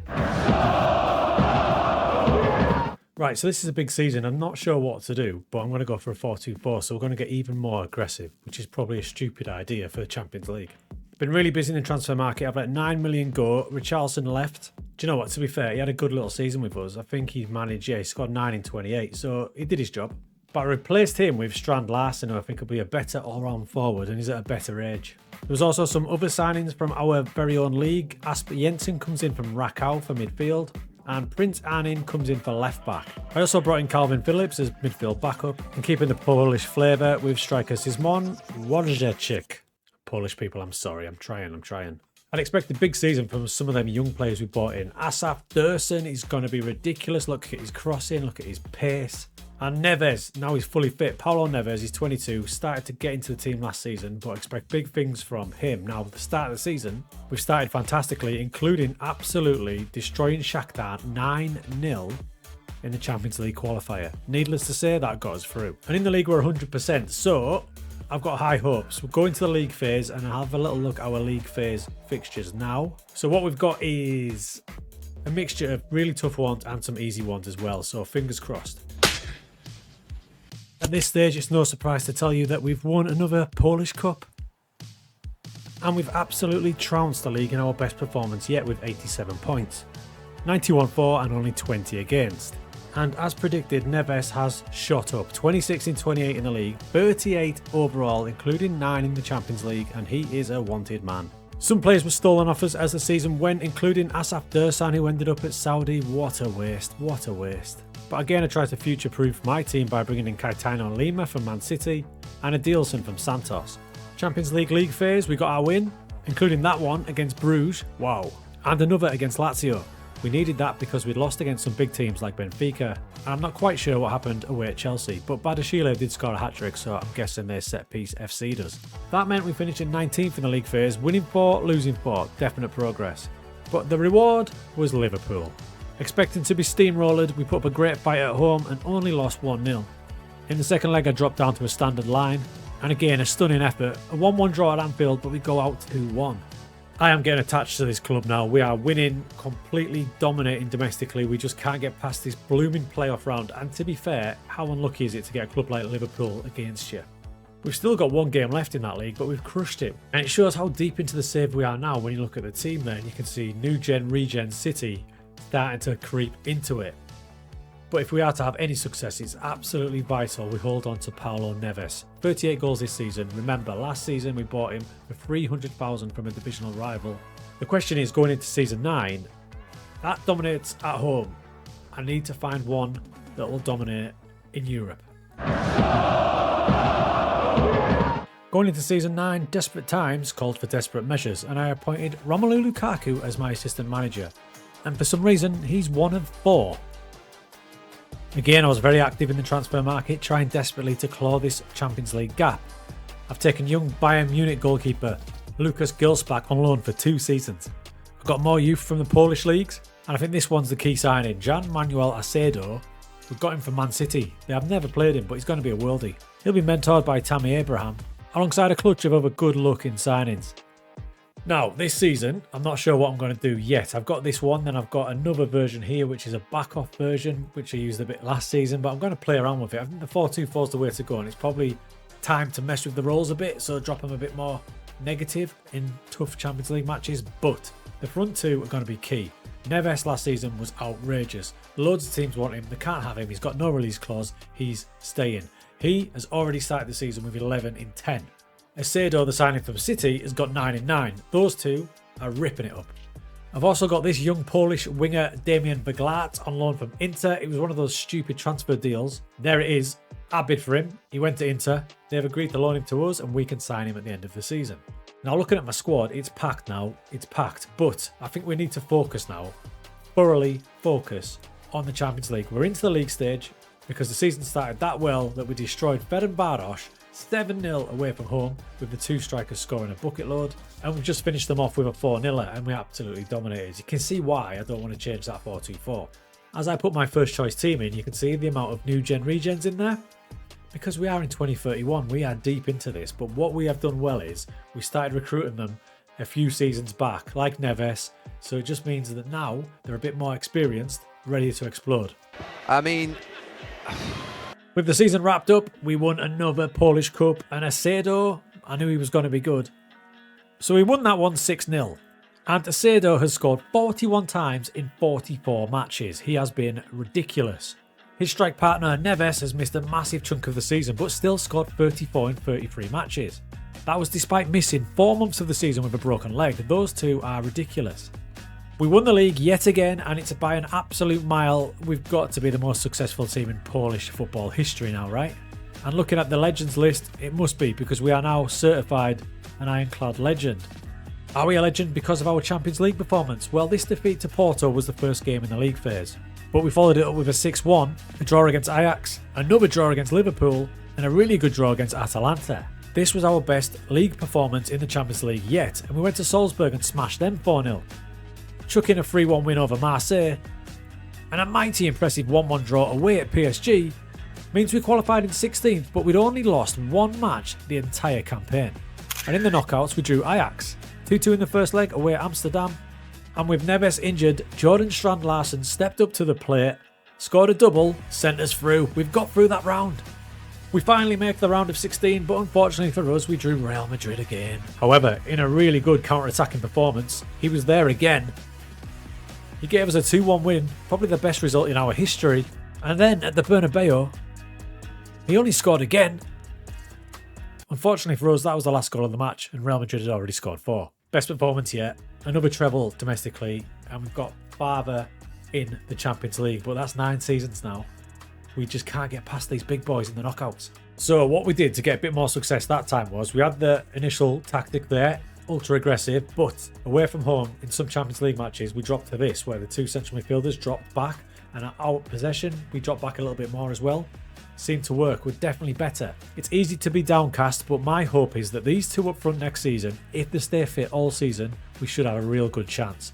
Right, so this is a big season. I'm not sure what to do, but I'm going to go for a 4-2-4, so we're going to get even more aggressive, which is probably a stupid idea for the Champions League. Been really busy in the transfer market. I've let 9 million go. Richarlison left. Do you know what, to be fair, he had a good little season with us. I think he managed, he scored 9 in 28, so he did his job. But I replaced him with Strand Larsen, who I think will be a better all-round forward, and he's at a better age. There was also some other signings from our very own league. Asper Jensen comes in from Rakow for midfield, and Prince Arnin comes in for left back. I also brought in Calvin Phillips as midfield backup, and keeping the Polish flavour with striker Szymon Wojciech. Polish people, I'm sorry, I'm trying. I'd expect a big season from some of them young players we bought in. Asaf Dursun is going to be ridiculous. Look at his crossing, look at his pace. And Neves, now he's fully fit. Paulo Neves, he's 22, started to get into the team last season, but I expect big things from him. Now, at the start of the season, we've started fantastically, including absolutely destroying Shakhtar 9-0 in the Champions League qualifier. Needless to say, that got us through. And in the league, we're 100%, so I've got high hopes. We'll go into the league phase and I'll have a little look at our league phase fixtures now. So what we've got is a mixture of really tough ones and some easy ones as well, so fingers crossed. At this stage, it's no surprise to tell you that we've won another Polish Cup. And we've absolutely trounced the league in our best performance yet with 87 points. 91 for and only 20 against. And as predicted, Neves has shot up. 26 in 28 in the league, 38 overall, including 9 in the Champions League, and he is a wanted man. Some players were stolen off us as the season went, including Asaf Dursan, who ended up at Saudi. What a waste, what a waste. But again, I tried to future-proof my team by bringing in Caetano Lima from Man City and Adilson from Santos. Champions League phase, we got our win, including that one against Bruges, wow, and another against Lazio. We needed that because we'd lost against some big teams like Benfica, and I'm not quite sure what happened away at Chelsea, but Badashile did score a hat-trick, so I'm guessing their set-piece FC'd us. That meant we finished in 19th in the league phase, winning 4, losing 4, definite progress. But the reward was Liverpool. Expecting to be steamrolled, we put up a great fight at home and only lost 1-0. In the second leg, I dropped down to a standard line, and again a stunning effort, a 1-1 draw at Anfield, but we go out 2-1. I am getting attached to this club now. We are winning, completely dominating domestically. We just can't get past this blooming playoff round. And to be fair, how unlucky is it to get a club like Liverpool against you? We've still got one game left in that league, but we've crushed it. And it shows how deep into the save we are now when you look at the team there. And you can see new gen, regen City starting to creep into it. But if we are to have any success, it's absolutely vital we hold on to Paulo Neves. 38 goals this season. Remember, last season we bought him for 300,000 from a divisional rival. The question is, going into season 9, that dominates at home. I need to find one that will dominate in Europe. Going into season 9, desperate times called for desperate measures, and I appointed Romelu Lukaku as my assistant manager. And for some reason, he's one of 4. Again, I was very active in the transfer market, trying desperately to claw this Champions League gap. I've taken young Bayern Munich goalkeeper Lukas Gilsbach on loan for 2 seasons. I've got more youth from the Polish leagues, and I think this one's the key signing. Jan Manuel Acedo, we got him from Man City. They have never played him, but he's going to be a worldie. He'll be mentored by Tammy Abraham, alongside a clutch of other good-looking signings. Now, this season, I'm not sure what I'm going to do yet. I've got this one, then I've got another version here, which is a back-off version, which I used a bit last season, but I'm going to play around with it. I think the 4-2-4 is the way to go, and it's probably time to mess with the roles a bit, so drop them a bit more negative in tough Champions League matches, but the front two are going to be key. Neves last season was outrageous. Loads of teams want him. They can't have him. He's got no release clause. He's staying. He has already started the season with 11 in 10. Acedo, the signing from City, has got 9 in 9. Those two are ripping it up. I've also got this young Polish winger Damian Beglart on loan from Inter. It was one of those stupid transfer deals. There it is. I bid for him. He went to Inter. They've agreed to loan him to us and we can sign him at the end of the season. Now looking at my squad, it's packed now. It's packed. But I think we need to focus now. Thoroughly focus on the Champions League. We're into the league stage because the season started that well that we destroyed Ferencváros 7-0 away from home, with the 2 strikers scoring a bucket load, and we've just finished them off with a 4-0 and we absolutely dominated. You can see why I don't want to change that 4-2-4. As I put my first choice team in, you can see the amount of new gen regens in there. Because we are in 2031, we are deep into this, but what we have done well is we started recruiting them a few seasons back, like Neves, so it just means that now they're a bit more experienced, ready to explode. I mean, with the season wrapped up, we won another Polish Cup, and Acedo, I knew he was going to be good. So we won that one 6-0. And Acedo has scored 41 times in 44 matches. He has been ridiculous. His strike partner Neves has missed a massive chunk of the season, but still scored 34 in 33 matches. That was despite missing 4 months of the season with a broken leg. Those two are ridiculous. We won the league yet again, and it's by an absolute mile. We've got to be the most successful team in Polish football history now, right? And looking at the legends list, it must be, because we are now certified an ironclad legend. Are we a legend because of our Champions League performance? Well, this defeat to Porto was the first game in the league phase, but we followed it up with a 6-1, a draw against Ajax, another draw against Liverpool, and a really good draw against Atalanta. This was our best league performance in the Champions League yet, and we went to Salzburg and smashed them 4-0. Chuck in a 3-1 win over Marseille, And a mighty impressive 1-1 draw away at PSG means we qualified in 16th, but we'd only lost one match the entire campaign. And in the knockouts we drew Ajax, 2-2 in the first leg away at Amsterdam, and with Neves injured, Jordan Strand Larsen stepped up to the plate, scored a double, sent us through. We've got through that round. We finally make the round of 16, but unfortunately for us, we drew Real Madrid again. However, in a really good counter-attacking performance, he was there again. He gave us a 2-1 win, probably the best result in our history. And then at the Bernabeu, he only scored again. Unfortunately for us, that was the last goal of the match, and Real Madrid had already scored 4. Best performance yet, another treble domestically, and we've got farther in the Champions League, but that's 9 seasons now. We just can't get past these big boys in the knockouts. So what we did to get a bit more success that time was we had the initial tactic there, ultra aggressive, but away from home in some Champions League matches we dropped to this, where the 2 central midfielders dropped back, and at our possession we dropped back a little bit more as well. Seemed to work. We're definitely better. It's easy to be downcast, but my hope is that these 2 up front next season, if they stay fit all season, we should have a real good chance.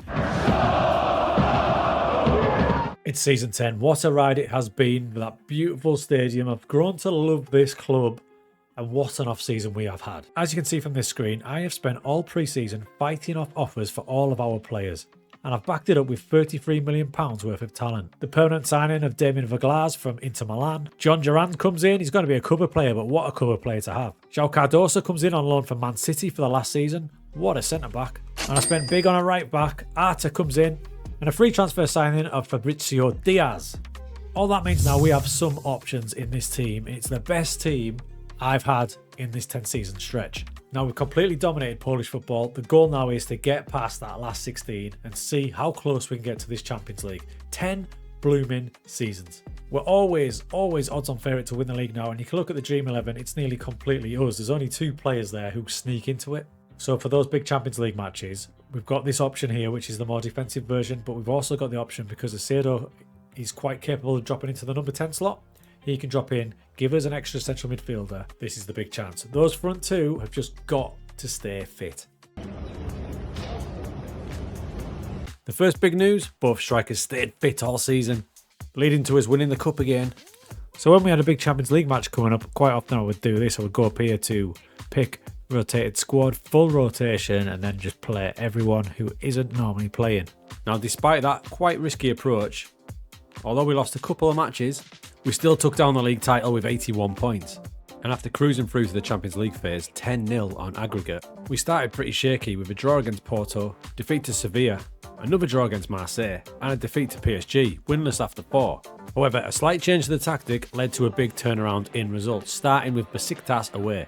It's season 10. What a ride it has been with that beautiful stadium. I've grown to love this club, and what an off-season we have had. As you can see from this screen, I have spent all pre-season fighting off offers for all of our players, and I've backed it up with £33 million worth of talent. The permanent signing of Damien Vaglas from Inter Milan. John Duran comes in. He's going to be a cover player, but what a cover player to have. João Cardoso comes in on loan from Man City for the last season. What a centre-back. And I spent big on a right-back. Arta comes in. And a free transfer signing of Fabrizio Diaz. All that means now we have some options in this team. It's the best team I've had in this 10-season stretch. Now we've completely dominated Polish football. The goal now is to get past that last 16 and see how close we can get to this Champions League. 10 blooming seasons. We're always odds on favourite to win the league now, and you can look at the Dream 11, it's nearly completely us. There's only 2 players there who sneak into it. So for those big Champions League matches, we've got this option here, which is the more defensive version, but we've also got the option, because Acedo is quite capable of dropping into the number 10 slot. He can drop in, give us an extra central midfielder. This is the big chance. Those front 2 have just got to stay fit. The first big news, both strikers stayed fit all season, leading to us winning the cup again. So when we had a big Champions League match coming up, quite often I would do this. I would go up here to pick rotated squad, full rotation, and then just play everyone who isn't normally playing. Now, despite that quite risky approach, although we lost a couple of matches, we still took down the league title with 81 points. And after cruising through to the Champions League phase 10-0 on aggregate, we started pretty shaky with a draw against Porto, defeat to Sevilla, another draw against Marseille, and a defeat to PSG, winless after 4. However, a slight change to the tactic led to a big turnaround in results, starting with Besiktas away.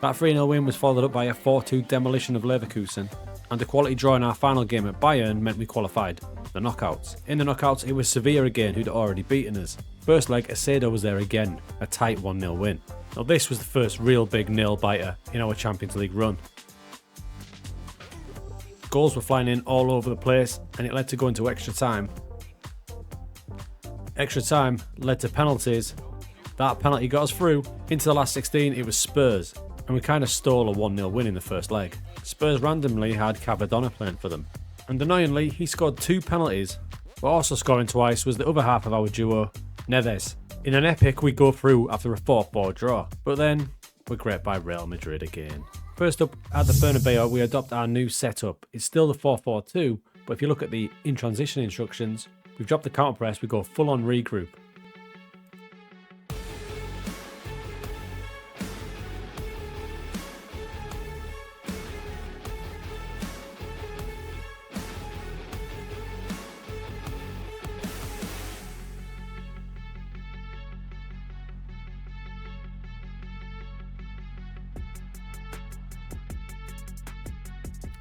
That 3-0 win was followed up by a 4-2 demolition of Leverkusen, and a quality draw in our final game at Bayern meant we qualified the knockouts. In the knockouts, it was Sevilla again who'd already beaten us. First leg, Acedo was there again, a tight 1-0 win. Now this was the first real big nail-biter in our Champions League run. Goals were flying in all over the place, and it led to go into extra time. Extra time led to penalties. That penalty got us through. Into the last 16, it was Spurs, and we kind of stole a 1-0 win in the first leg. Spurs randomly had Cavadonna playing for them, and annoyingly he scored 2 penalties, but also scoring twice was the other half of our duo, Neves. In an epic, we go through after a 4-4 draw, but then we're great by Real Madrid again. First up, at the Bernabeu, we adopt our new setup. It's still the 4-4-2, but if you look at the in-transition instructions, we've dropped the counter press, we go full-on regroup.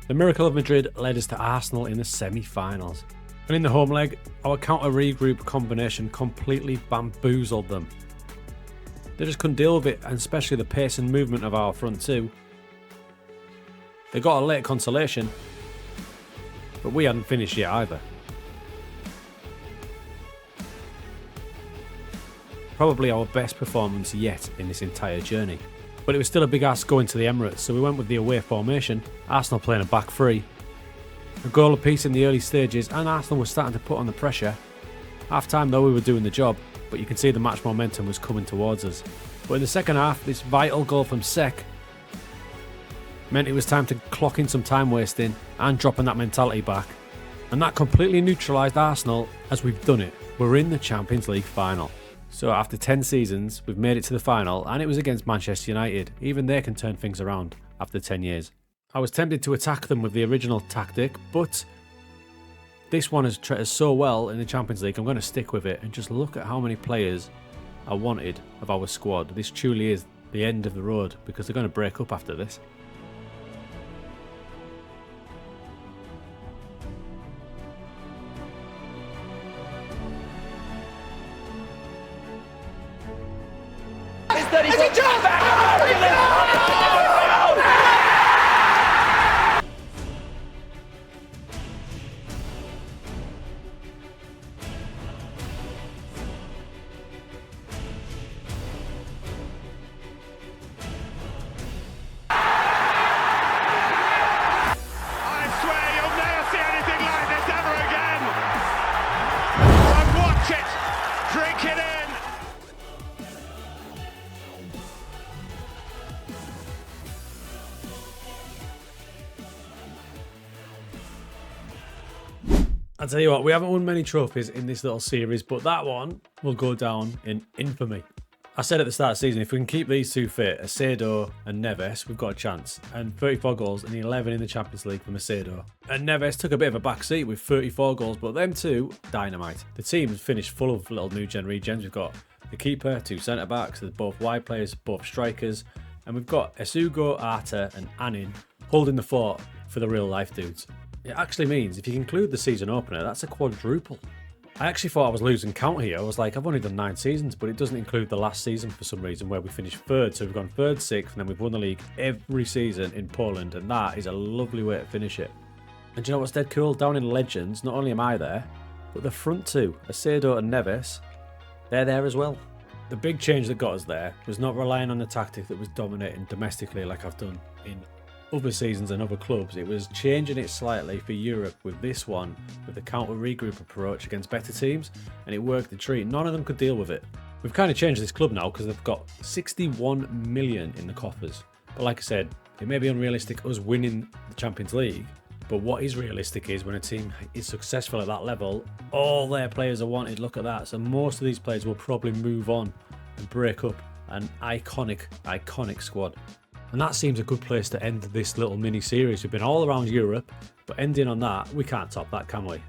The miracle of Madrid led us to Arsenal in the semi-finals. And in the home leg, our counter-regroup combination completely bamboozled them. They just couldn't deal with it, and especially the pace and movement of our front 2. They got a late consolation, but we hadn't finished yet either. Probably our best performance yet in this entire journey. But it was still a big ask going to the Emirates, so we went with the away formation, Arsenal playing a back 3. A goal apiece in the early stages and Arsenal was starting to put on the pressure. Half time though we were doing the job, but you can see the match momentum was coming towards us. But in the second half, this vital goal from Sek meant it was time to clock in some time wasting and dropping that mentality back. And that completely neutralised Arsenal as we've done it. We're in the Champions League final. So after 10 seasons, we've made it to the final and it was against Manchester United. Even they can turn things around after 10 years. I was tempted to attack them with the original tactic, but this one has treated us so well in the Champions League, I'm going to stick with it and just look at how many players I wanted of our squad. This truly is the end of the road because they're going to break up after this. I'll tell you what, we haven't won many trophies in this little series, but that one will go down in infamy. I said at the start of the season, if we can keep these two fit, Acedo and Neves, we've got a chance. And 34 goals and 11 in the Champions League for Acedo. And Neves took a bit of a back seat with 34 goals, but them two, dynamite. The team is finished full of little new gen regens. We've got the keeper, two centre-backs, they're both wide players, both strikers. And we've got Esugo, Arta and Anin holding the fort for the real life dudes. It actually means if you include the season opener, that's a quadruple. I actually thought I was losing count here. I was like, I've only done 9 seasons, but it doesn't include the last season for some reason where we finished 3rd. So we've gone 3rd, 6th, and then we've won the league every season in Poland, and that is a lovely way to finish it. And do you know what's dead cool? Down in Legends, not only am I there, but the front two, Acedo and Neves, they're there as well. The big change that got us there was not relying on the tactic that was dominating domestically like I've done in other seasons and other clubs. It was changing it slightly for Europe with this one, with the counter regroup approach against better teams, and it worked a treat. None of them could deal with it. We've kind of changed this club now because they've got 61 million in the coffers. But like I said, it may be unrealistic us winning the Champions League, but what is realistic is when a team is successful at that level, all their players are wanted. Look at that. So most of these players will probably move on and break up an iconic squad. And that seems a good place to end this little mini series. We've been all around Europe, but ending on that, we can't top that, can we?